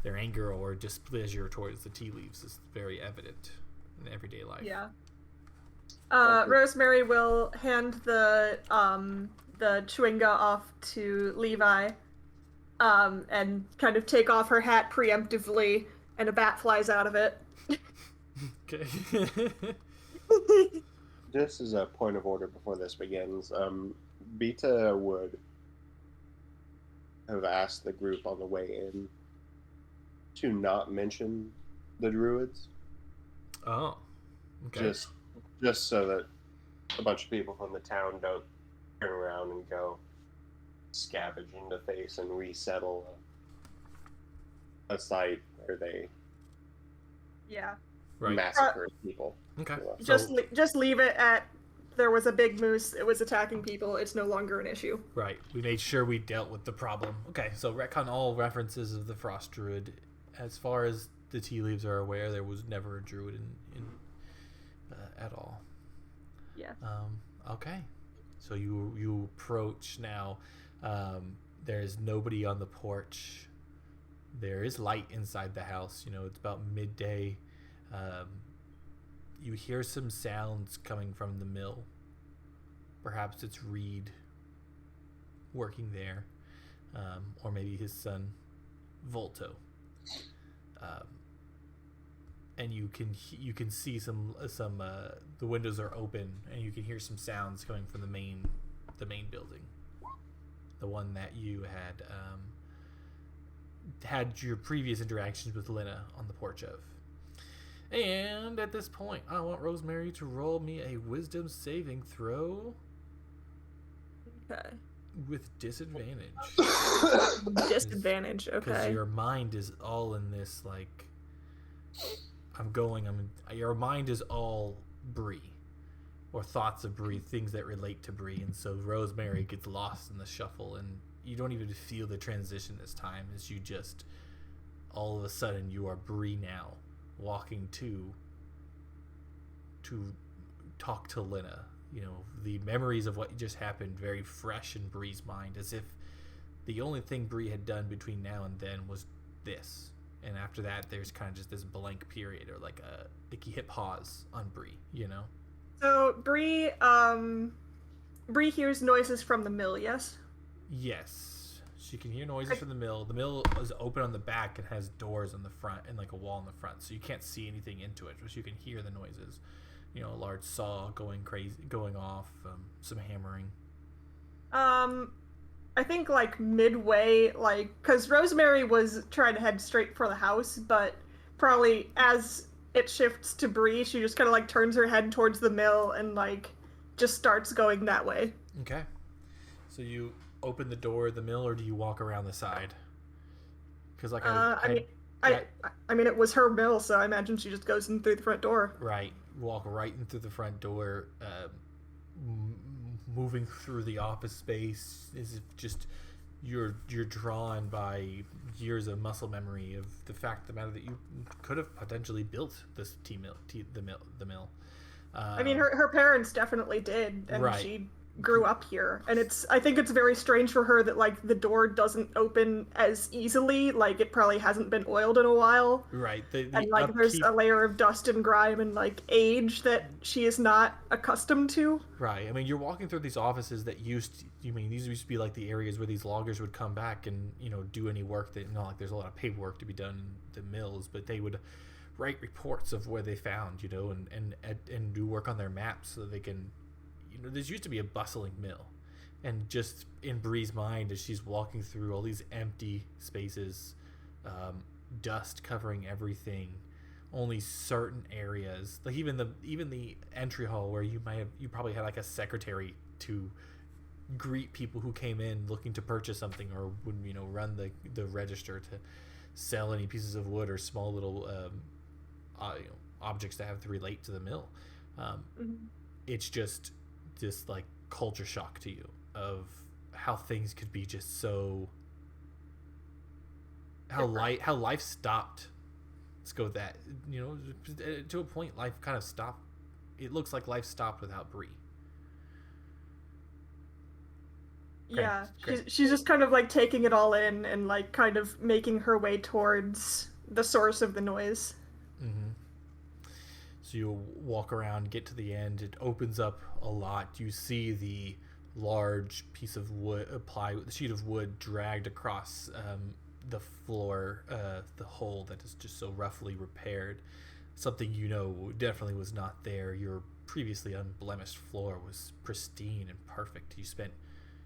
their anger or displeasure towards the tea leaves is very evident in everyday life. Yeah. Rosemary will hand the chewinga off to Levi, and kind of take off her hat preemptively, and a bat flies out of it. Okay. Just as a point of order before this begins, Beta would have asked the group on the way in to not mention the druids. Oh, okay. Just so that a bunch of people from the town don't turn around and go scavenge into face and resettle a site where they Yeah. massacre people. Okay. Just leave it at, there was a big moose, it was attacking people, it's no longer an issue. Right. We made sure we dealt with the problem. Okay, so retcon all references of the frost druid. As far as the tea leaves are aware, there was never a druid in at all. Yeah. Okay. So you approach now. There's nobody on the porch. There is light inside the house. It's about midday. You hear some sounds coming from the mill. Perhaps it's Reed working there, or maybe his son Volto. And you can see some the windows are open, and you can hear some sounds coming from the main building, the one that you had your previous interactions with Lena on the porch of. And at this point, I want Rosemary to roll me a wisdom saving throw. Okay. With disadvantage. Disadvantage, okay. Because your mind is all in this, like... Your mind is all Bree. Or thoughts of Bree, things that relate to Bree. And so Rosemary gets lost in the shuffle, and you don't even feel the transition this time, as you just... All of a sudden, you are Bree now, walking to talk to Lena. You know, the memories of what just happened very fresh in Bree's mind, as if the only thing Bree had done between now and then was this. And after that, there's kind of just this blank period, or like you hit pause on Bree, you know? So Bree hears noises from the mill, yes? Yes. She can hear noises from the mill. The mill is open on the back and has doors on the front and like a wall in the front, so you can't see anything into it, but you can hear the noises. You know, a large saw going off, some hammering. I think like midway, because Rosemary was trying to head straight for the house, but probably as it shifts to Bree, she just kind of like turns her head towards the mill and like just starts going that way. Okay. So you open the door of the mill, or do you walk around the side? Because like I mean, it was her mill, so I imagine she just goes in through the front door. Right. Walk right in through the front door, moving through the office space is just you're drawn by years of muscle memory of the fact of the matter that you could have potentially built this the mill. I mean, her parents definitely did, and right. She grew up here, and I think it's very strange for her that like the door doesn't open as easily, like it probably hasn't been oiled in a while, right? And like there's a layer of dust and grime and like age that she is not accustomed to. Right. I mean, you're walking through these offices that these used to be like the areas where these loggers would come back and, you know, do any work that, not like there's a lot of paperwork to be done in the mills, but they would write reports of where they found, you know, and do work on their maps so that they can. You know, this used to be a bustling mill, and just in Bree's mind as she's walking through all these empty spaces, dust covering everything, only certain areas, like even the entry hall where you probably had like a secretary to greet people who came in looking to purchase something, or would, you know, run the register to sell any pieces of wood or small little objects that have to relate to the mill. It's just this like culture shock to you of how things could be just so how life stopped. Let's go with that. You know, to a point life kind of stopped. It looks like life stopped without Bree. Yeah, Great. she's just kind of like taking it all in and like kind of making her way towards the source of the noise. Mm-hmm. So you walk around, get to the end. It opens up a lot. You see the large piece of wood, the sheet of wood dragged across the floor, the hole that is just so roughly repaired. Something you know definitely was not there. Your previously unblemished floor was pristine and perfect.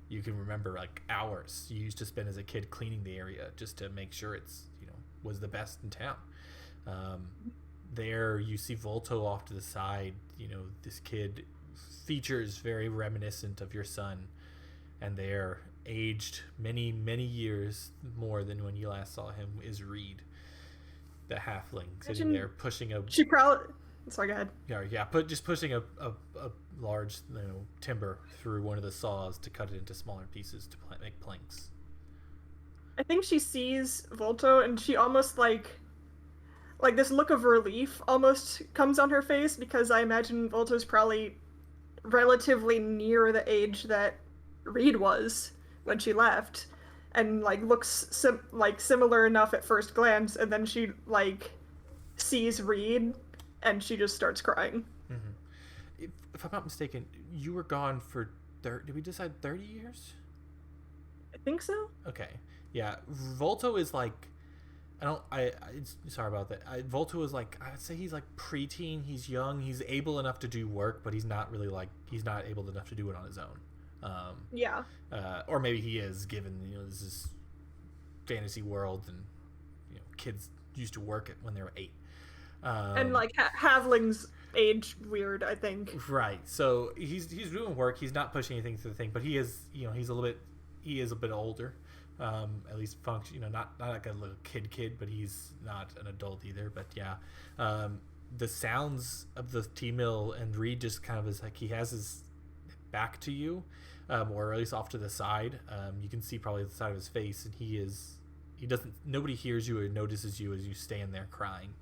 You can remember like hours you used to spend as a kid cleaning the area just to make sure it's, you know, was the best in town. There you see Volto off to the side. You know, this kid features very reminiscent of your son, and they're aged many years more than when you last saw him. Is Reed, the halfling, sitting there pushing a. She probably. Sorry, go ahead. Yeah. Pushing a large, you know, timber through one of the saws to cut it into smaller pieces to make planks. I think she sees Volto, and she almost like this look of relief almost comes on her face, because I imagine Volto's probably relatively near the age that Reed was when she left, and like looks similar enough at first glance, and then she like sees Reed and she just starts crying. Mm-hmm. If I'm not mistaken, you were gone for did we decide 30 years? I think so. Okay. Yeah, Volto is like Sorry about that. Volto is like, I'd say he's like preteen. He's young. He's able enough to do work, but he's not really like, he's not able enough to do it on his own. Yeah. Or maybe he is, given, this is fantasy world, and kids used to work it when they were 8. And like halflings age weird, I think. Right. So he's doing work. He's not pushing anything through the thing, but he is he is a bit older. At least function, not like a little kid, but he's not an adult either. But yeah, the sounds of the T-mill and Reed just kind of is like, he has his back to you, or at least off to the side. You can see probably the side of his face, and nobody hears you or notices you as you stand there crying,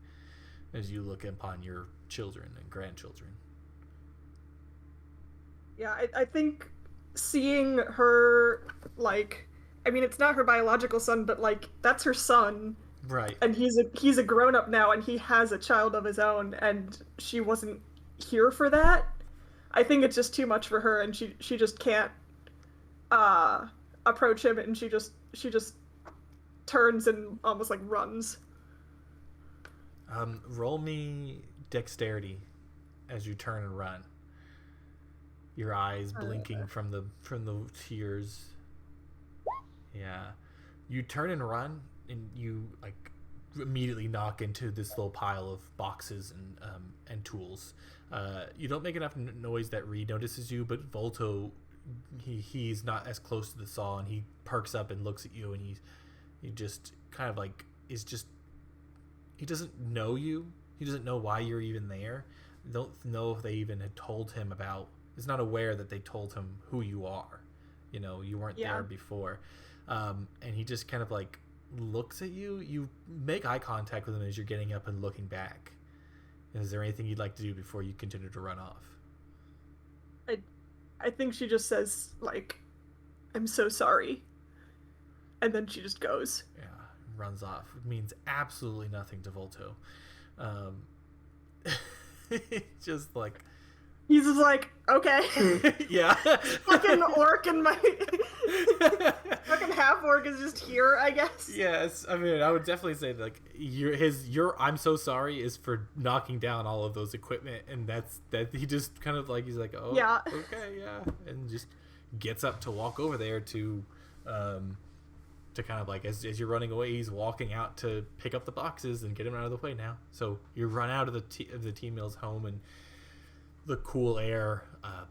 as you look upon your children and grandchildren. Yeah, I think seeing her, like, I mean, it's not her biological son, but like, that's her son. Right. And he's a grown-up now, and he has a child of his own, and she wasn't here for that. I think it's just too much for her, and she just can't approach him, and she just turns and almost like runs. Roll me dexterity as you turn and run. Your eyes blinking from the tears. Yeah. You turn and run, and you like immediately knock into this little pile of boxes and tools. You don't make enough noise that Reed notices you, but Volto, he's not as close to the saw, and he perks up and looks at you, and he just kind of like he doesn't know you. He doesn't know why you're even there. Don't know if they even had told him about. He's not aware that they told him who you are. You weren't there before. And he just kind of like looks at you. You make eye contact with him as you're getting up and looking back. Is there anything you'd like to do before you continue to run off? I think she just says, like, I'm so sorry. And then she just goes. Yeah, runs off. It means absolutely nothing to Volto. Just like... He's just like, okay. Yeah. Fucking orc and my... fucking half-orc is just here, I guess. Yes. I mean, I would definitely say, like, your I'm so sorry is for knocking down all of those equipment, and that he just kind of, like, he's like, oh, yeah. Okay, yeah. And just gets up to walk over there to kind of, like, as you're running away, he's walking out to pick up the boxes and get him out of the way now. So you run out of the T-mill's home, and the cool air,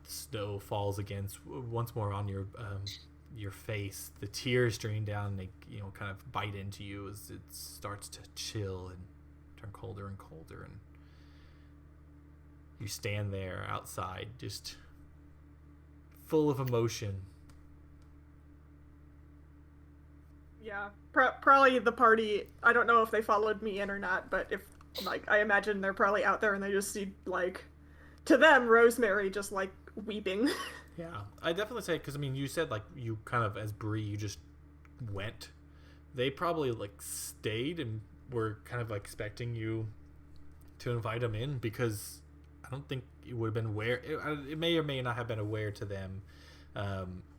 snow falls once more on your face. The tears stream down, and they kind of bite into you as it starts to chill and turn colder and colder, and you stand there outside just full of emotion. Yeah, probably the party, I don't know if they followed me in or not, but if, like, I imagine they're probably out there and they just see, like, to them, Rosemary just, like, weeping. Yeah, I definitely say, because, I mean, you said, like, you kind of, as Bree, you just went. They probably, like, stayed and were kind of, like, expecting you to invite them in, because I don't think it would have been it may or may not have been aware to them,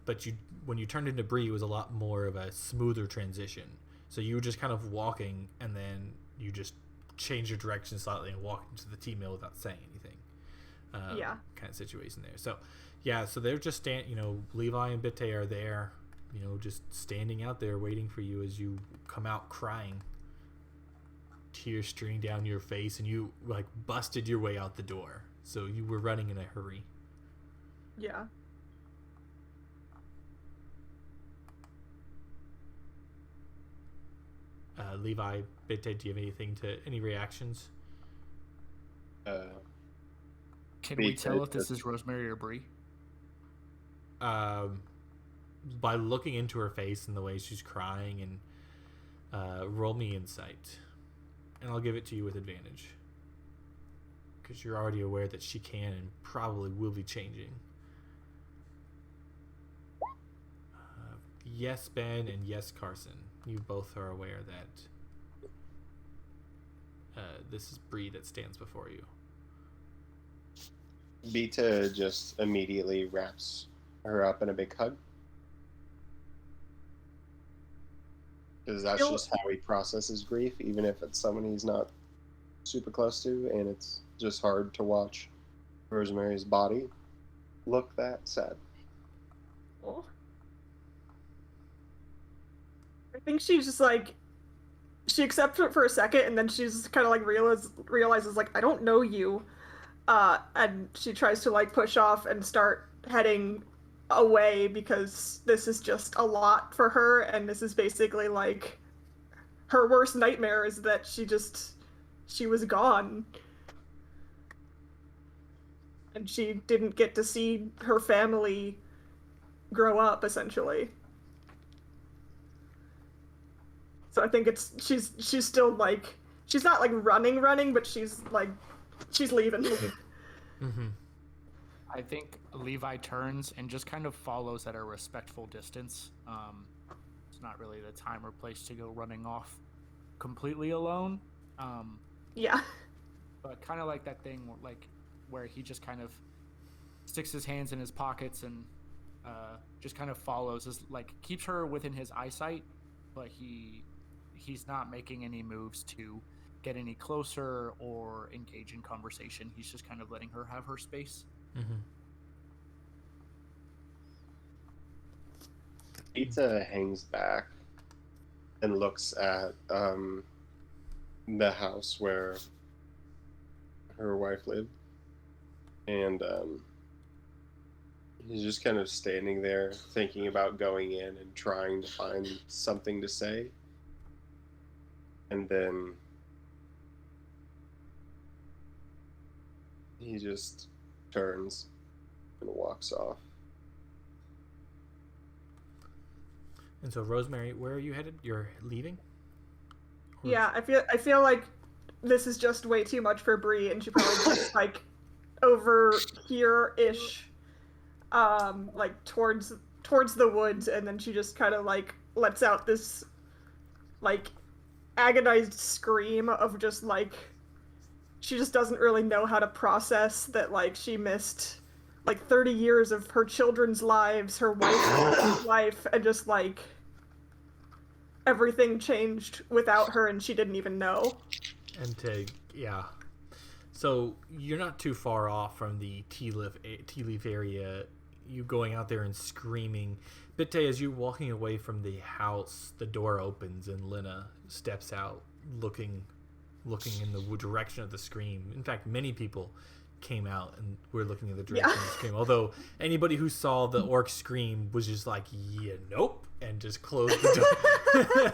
but when you turned into Bree, it was a lot more of a smoother transition. So you were just kind of walking, and then you just changed your direction slightly and walked into the T-mill without saying anything. Kind of situation there. So yeah, so they're just Levi and Bitte are there, just standing out there waiting for you as you come out crying, tears streaming down your face, and you like busted your way out the door. So you were running in a hurry. Yeah. Levi, Bitte, do you have any reactions? Can we tell if this is Rosemary or Bree? By looking into her face and the way she's crying, and roll me insight, and I'll give it to you with advantage because you're already aware that she can and probably will be changing. Yes, Ben, and yes, Carson. You both are aware that this is Bree that stands before you. Beta just immediately wraps her up in a big hug. Because that's just how he processes grief, even if it's someone he's not super close to, and it's just hard to watch Rosemary's body look that sad. Cool. I think she's just like, she accepts it for a second, and then she's kind of like realizes like, I don't know you, and she tries to like push off and start heading away because this is just a lot for her, and this is basically like her worst nightmare is that she was gone. And she didn't get to see her family grow up, essentially. So I think she's still like, she's not like running, but she's leaving. Mm-hmm. I think Levi turns and just kind of follows at a respectful distance. It's not really the time or place to go running off completely alone. Yeah. But kind of like that thing where he just kind of sticks his hands in his pockets and just kind of follows, keeps her within his eyesight, but he's not making any moves to get any closer or engage in conversation. He's just kind of letting her have her space. Mm-hmm. Pizza hangs back and looks at the house where her wife lived, and he's just kind of standing there thinking about going in and trying to find something to say, and then he just turns and walks off. And so, Rosemary, where are you headed? You're leaving? Or- Yeah, I feel like this is just way too much for Bree, and she probably just like over here-ish, like towards the woods, and then she just kind of like lets out this like agonized scream of just like, she just doesn't really know how to process that like she missed like 30 years of her children's lives, her wife's life, and just like everything changed without her and she didn't even know. And yeah. So you're not too far off from the tea leaf area. You going out there and screaming. Bitte, as you're walking away from the house, the door opens and Lena steps out, looking in the direction of the scream. In fact, many people came out and were looking in the direction of the scream. Although anybody who saw the orc scream was just like, yeah, nope, and just closed the door.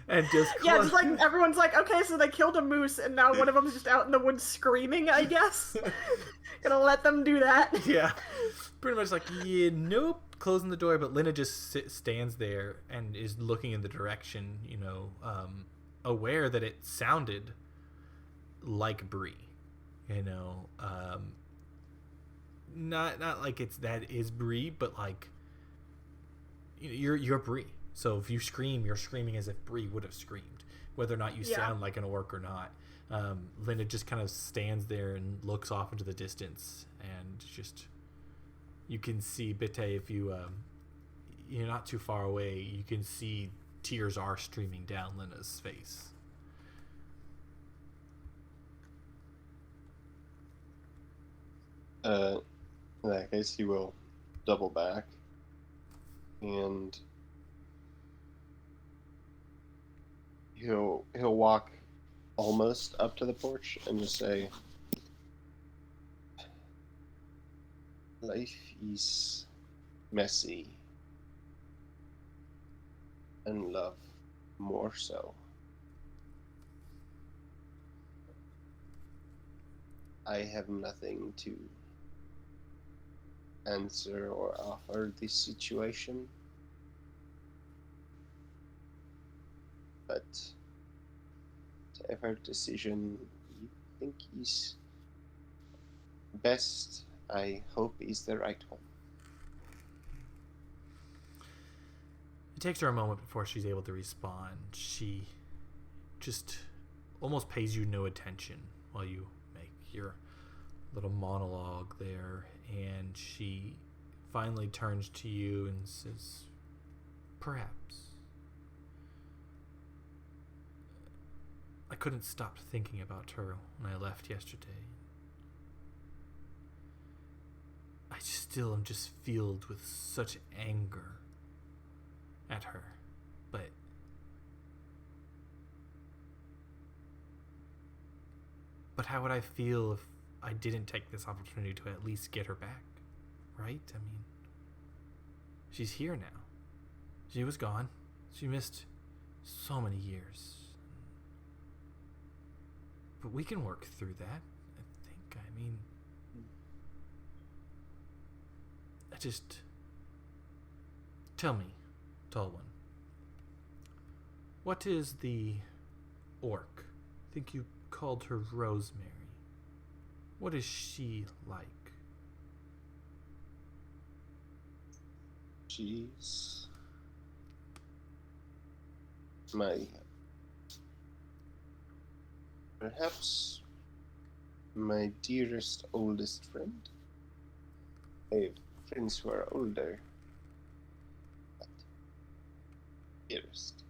And just yeah, just like everyone's like, okay, so they killed a moose and now one of them's just out in the woods screaming, I guess. Gonna let them do that. Yeah, pretty much like, yeah, nope, closing the door. But Lena just stands there and is looking in the direction, aware that it sounded like Bree. Not like that is Bree, but like, you're Bree. So if you scream, you're screaming as if Bree would have screamed, whether or not you sound like an orc or not. Linda just kind of stands there and looks off into the distance, and just, you can see Bitte, if you're not too far away, you can see tears are streaming down Linda's face. In that case, he will double back and he'll walk almost up to the porch and just say, "Life is messy, and love more so. I have nothing to answer or offer this situation, but whatever decision you think is best, I hope is the right one." It takes her a moment before she's able to respond. She just almost pays you no attention while you make your little monologue there, and she finally turns to you and says, "Perhaps. I couldn't stop thinking about her when I left yesterday. I still am just filled with such anger at her, but how would I feel if I didn't take this opportunity to at least get her back, right? I mean, she's here now. She was gone. She missed so many years. But we can work through that, I think. I mean, tell me, Tall One, what is the orc? I think you called her Rosemary. What is she like? She's my perhaps my dearest oldest friend. I have friends who are older, but dearest.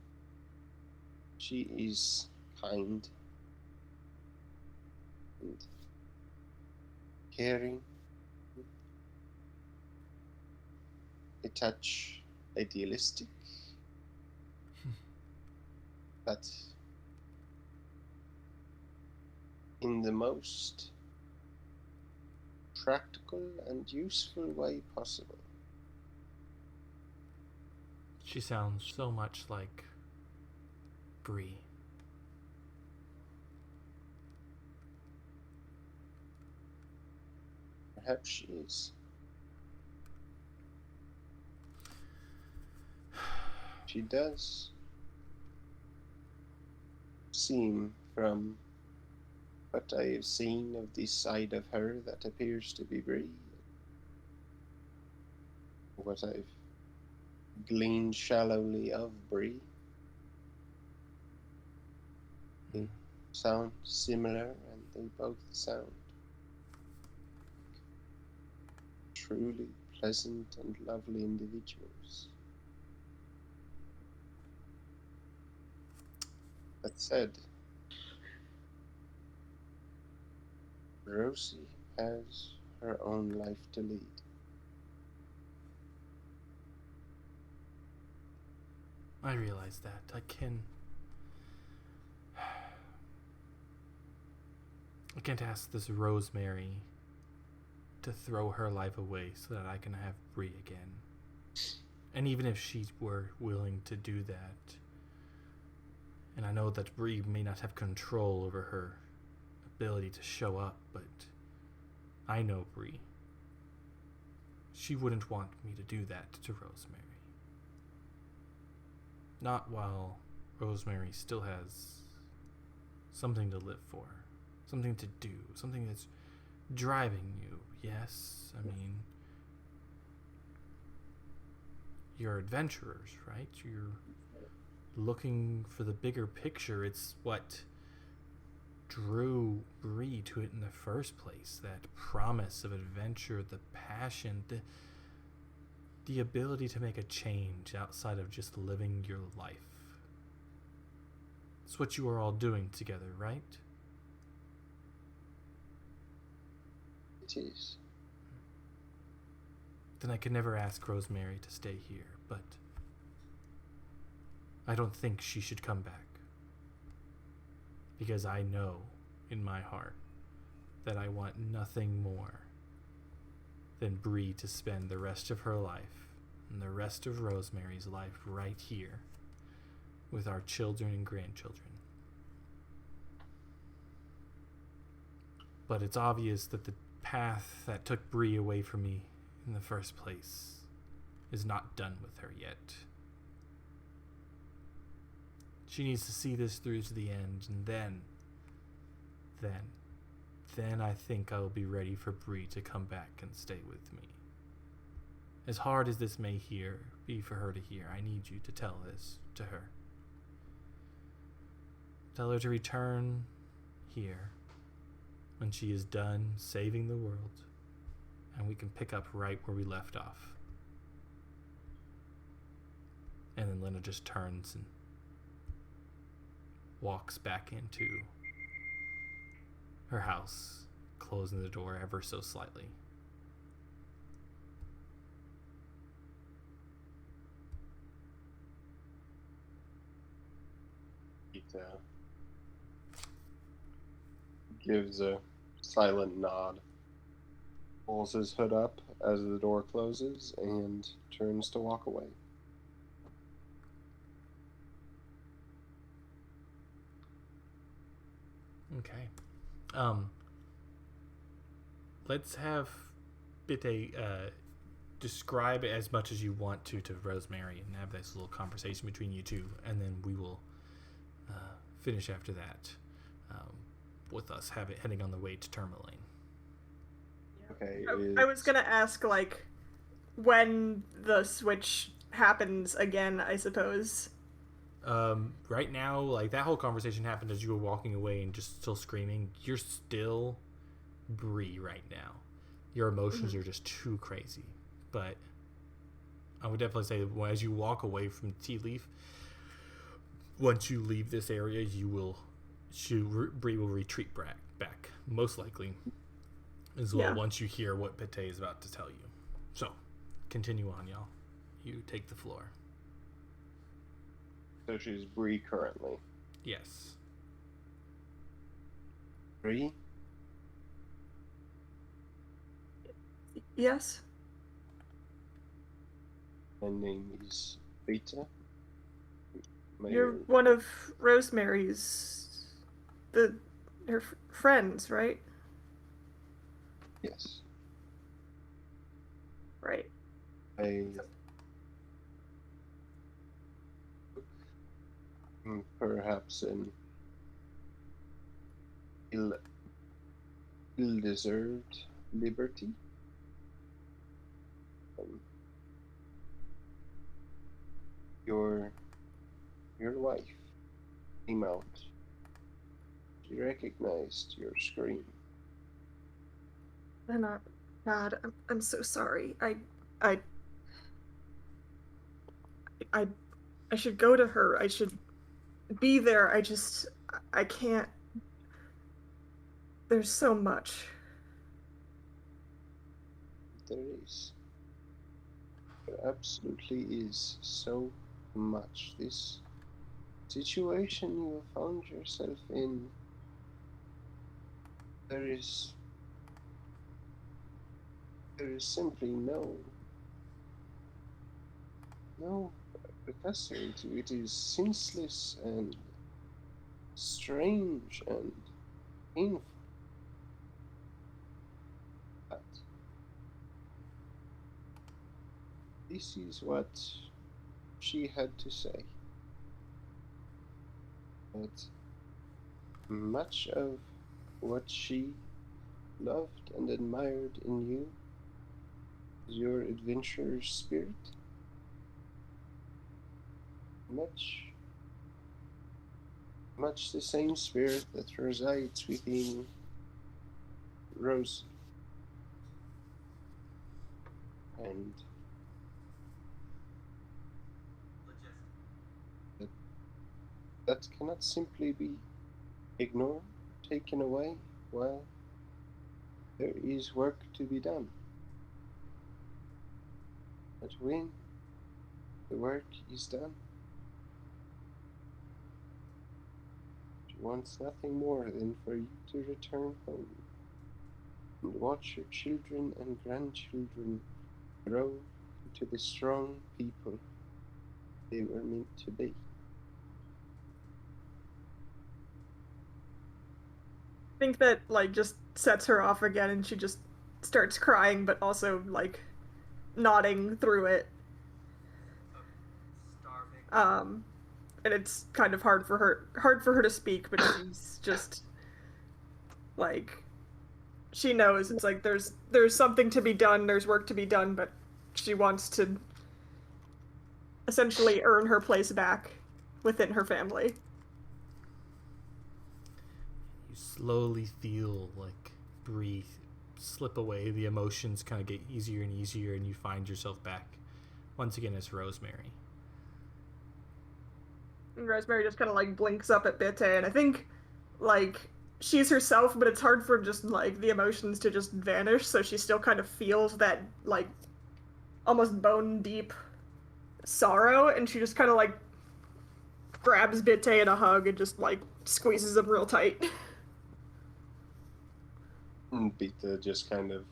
She is kind and caring, a touch idealistic, but in the most practical and useful way possible. She sounds so much like Bree. Perhaps she is. She does seem, from what I have seen of this side of her that appears to be Bree, what I've gleaned shallowly of Bree, they sound similar, and they both sound truly pleasant and lovely individuals. That said, Rosie has her own life to lead. I realize that. I can't ask this Rosemary to throw her life away so that I can have Bree again. And even if she were willing to do that, and I know that Bree may not have control over her ability to show up, but I know Bree. She wouldn't want me to do that to Rosemary. Not while Rosemary still has something to live for, something to do, something that's driving you. Yes, I mean, you're adventurers, right? You're looking for the bigger picture. It's what drew Bree to it in the first place. That promise of adventure, the passion, the ability to make a change outside of just living your life. It's what you are all doing together, right? It is. Then I could never ask Rosemary to stay here, but I don't think she should come back. Because I know in my heart that I want nothing more than Bree to spend the rest of her life and the rest of Rosemary's life right here with our children and grandchildren. But it's obvious that the path that took Bree away from me in the first place is not done with her yet. She needs to see this through to the end, and then I think I will be ready for Bree to come back and stay with me. As hard as this may be for her to hear, I need you to tell this to her. Tell her to return here when she is done saving the world, and we can pick up right where we left off. And then Lena just turns and walks back into her house, closing the door ever so slightly. He gives a silent nod, pulls his hood up as the door closes, and turns to walk away. Okay. Let's have Bitte describe as much as you want to Rosemary and have this little conversation between you two, and then we will finish after that with us heading on the way to Tourmaline. Okay. I was gonna ask, like, when the switch happens again, I suppose. Right now, like, that whole conversation happened as you were walking away and just still screaming. You're still Bree right now. Your emotions are just too crazy. But I would definitely say that as you walk away from Tea Leaf, once you leave this area, Bree will retreat back, most likely, as well, once you hear what Pate is about to tell you. So, continue on, y'all. You take the floor. So she's Bree currently. Yes. Bree? Yes? My name is Beta. You're one of Rosemary's... her friends, right? Yes. Right. Perhaps an ill-deserved liberty. Your wife came out. She recognized your scream. God, I'm so sorry. I should go to her. I should be there. I can't. There's so much. There is. There absolutely is so much. This situation you have found yourself in, there is simply no professor. It is senseless and strange and painful. But this is what she had to say. That much of what she loved and admired in you is your adventurer's spirit. Much the same spirit that resides within Rose. And that cannot simply be ignored, taken away, while there is work to be done. But when the work is done, she wants nothing more than for you to return home and watch your children and grandchildren grow into the strong people they were meant to be. I think that, like, just sets her off again, and she just starts crying, but also, like, nodding through it. And it's kind of hard for her to speak, but she's just, like, she knows it's like there's something to be done, there's work to be done, but she wants to essentially earn her place back within her family. You slowly feel like breathe, slip away. The emotions kind of get easier and easier, and you find yourself back once again as Rosemary. And Rosemary just kind of like blinks up at Bitte, and I think like she's herself, but it's hard for just like the emotions to just vanish, so she still kind of feels that like almost bone deep sorrow, and she just kind of like grabs Bitte in a hug and just like squeezes him real tight. And Beta just kind of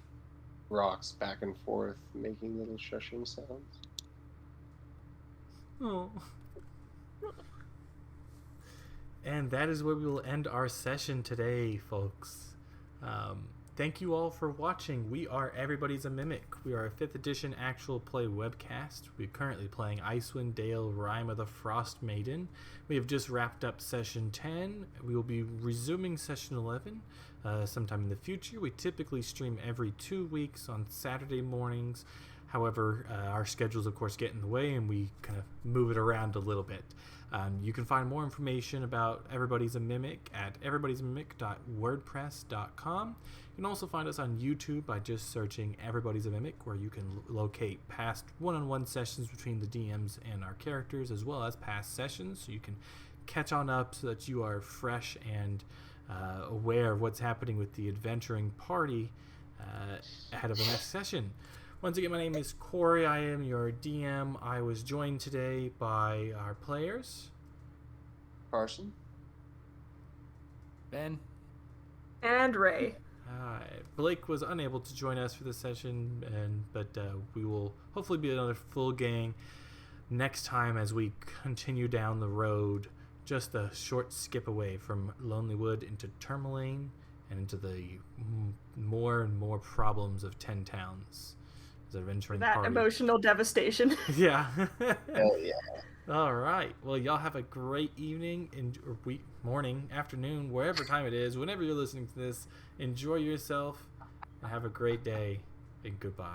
rocks back and forth, making little shushing sounds. Oh. And that is where we will end our session today, folks. Thank you all for watching. We are Everybody's a Mimic. We are a 5th edition actual play webcast. We're currently playing Icewind Dale, Rime of the Frostmaiden. We have just wrapped up session 10. We will be resuming session 11 sometime in the future. We typically stream every 2 weeks on Saturday mornings. However, our schedules, of course, get in the way, and we kind of move it around a little bit. You can find more information about Everybody's a Mimic at everybody'smimic.wordpress.com. You can also find us on YouTube by just searching Everybody's a Mimic, where you can locate past one-on-one sessions between the DMs and our characters, as well as past sessions, so you can catch on up so that you are fresh and aware of what's happening with the adventuring party ahead of the next session. Once again, my name is Corey. I am your DM. I was joined today by our players. Carson? Ben? And Ray. Blake was unable to join us for this session, but we will hopefully be another full gang next time as we continue down the road, just a short skip away from Lonelywood into Tourmaline and into the more and more problems of 10 Towns. Adventuring That party. Emotional devastation. Yeah. Hell yeah. All right. Well, y'all have a great evening, or morning, afternoon, wherever time it is, whenever you're listening to this. Enjoy yourself and have a great day, and goodbye.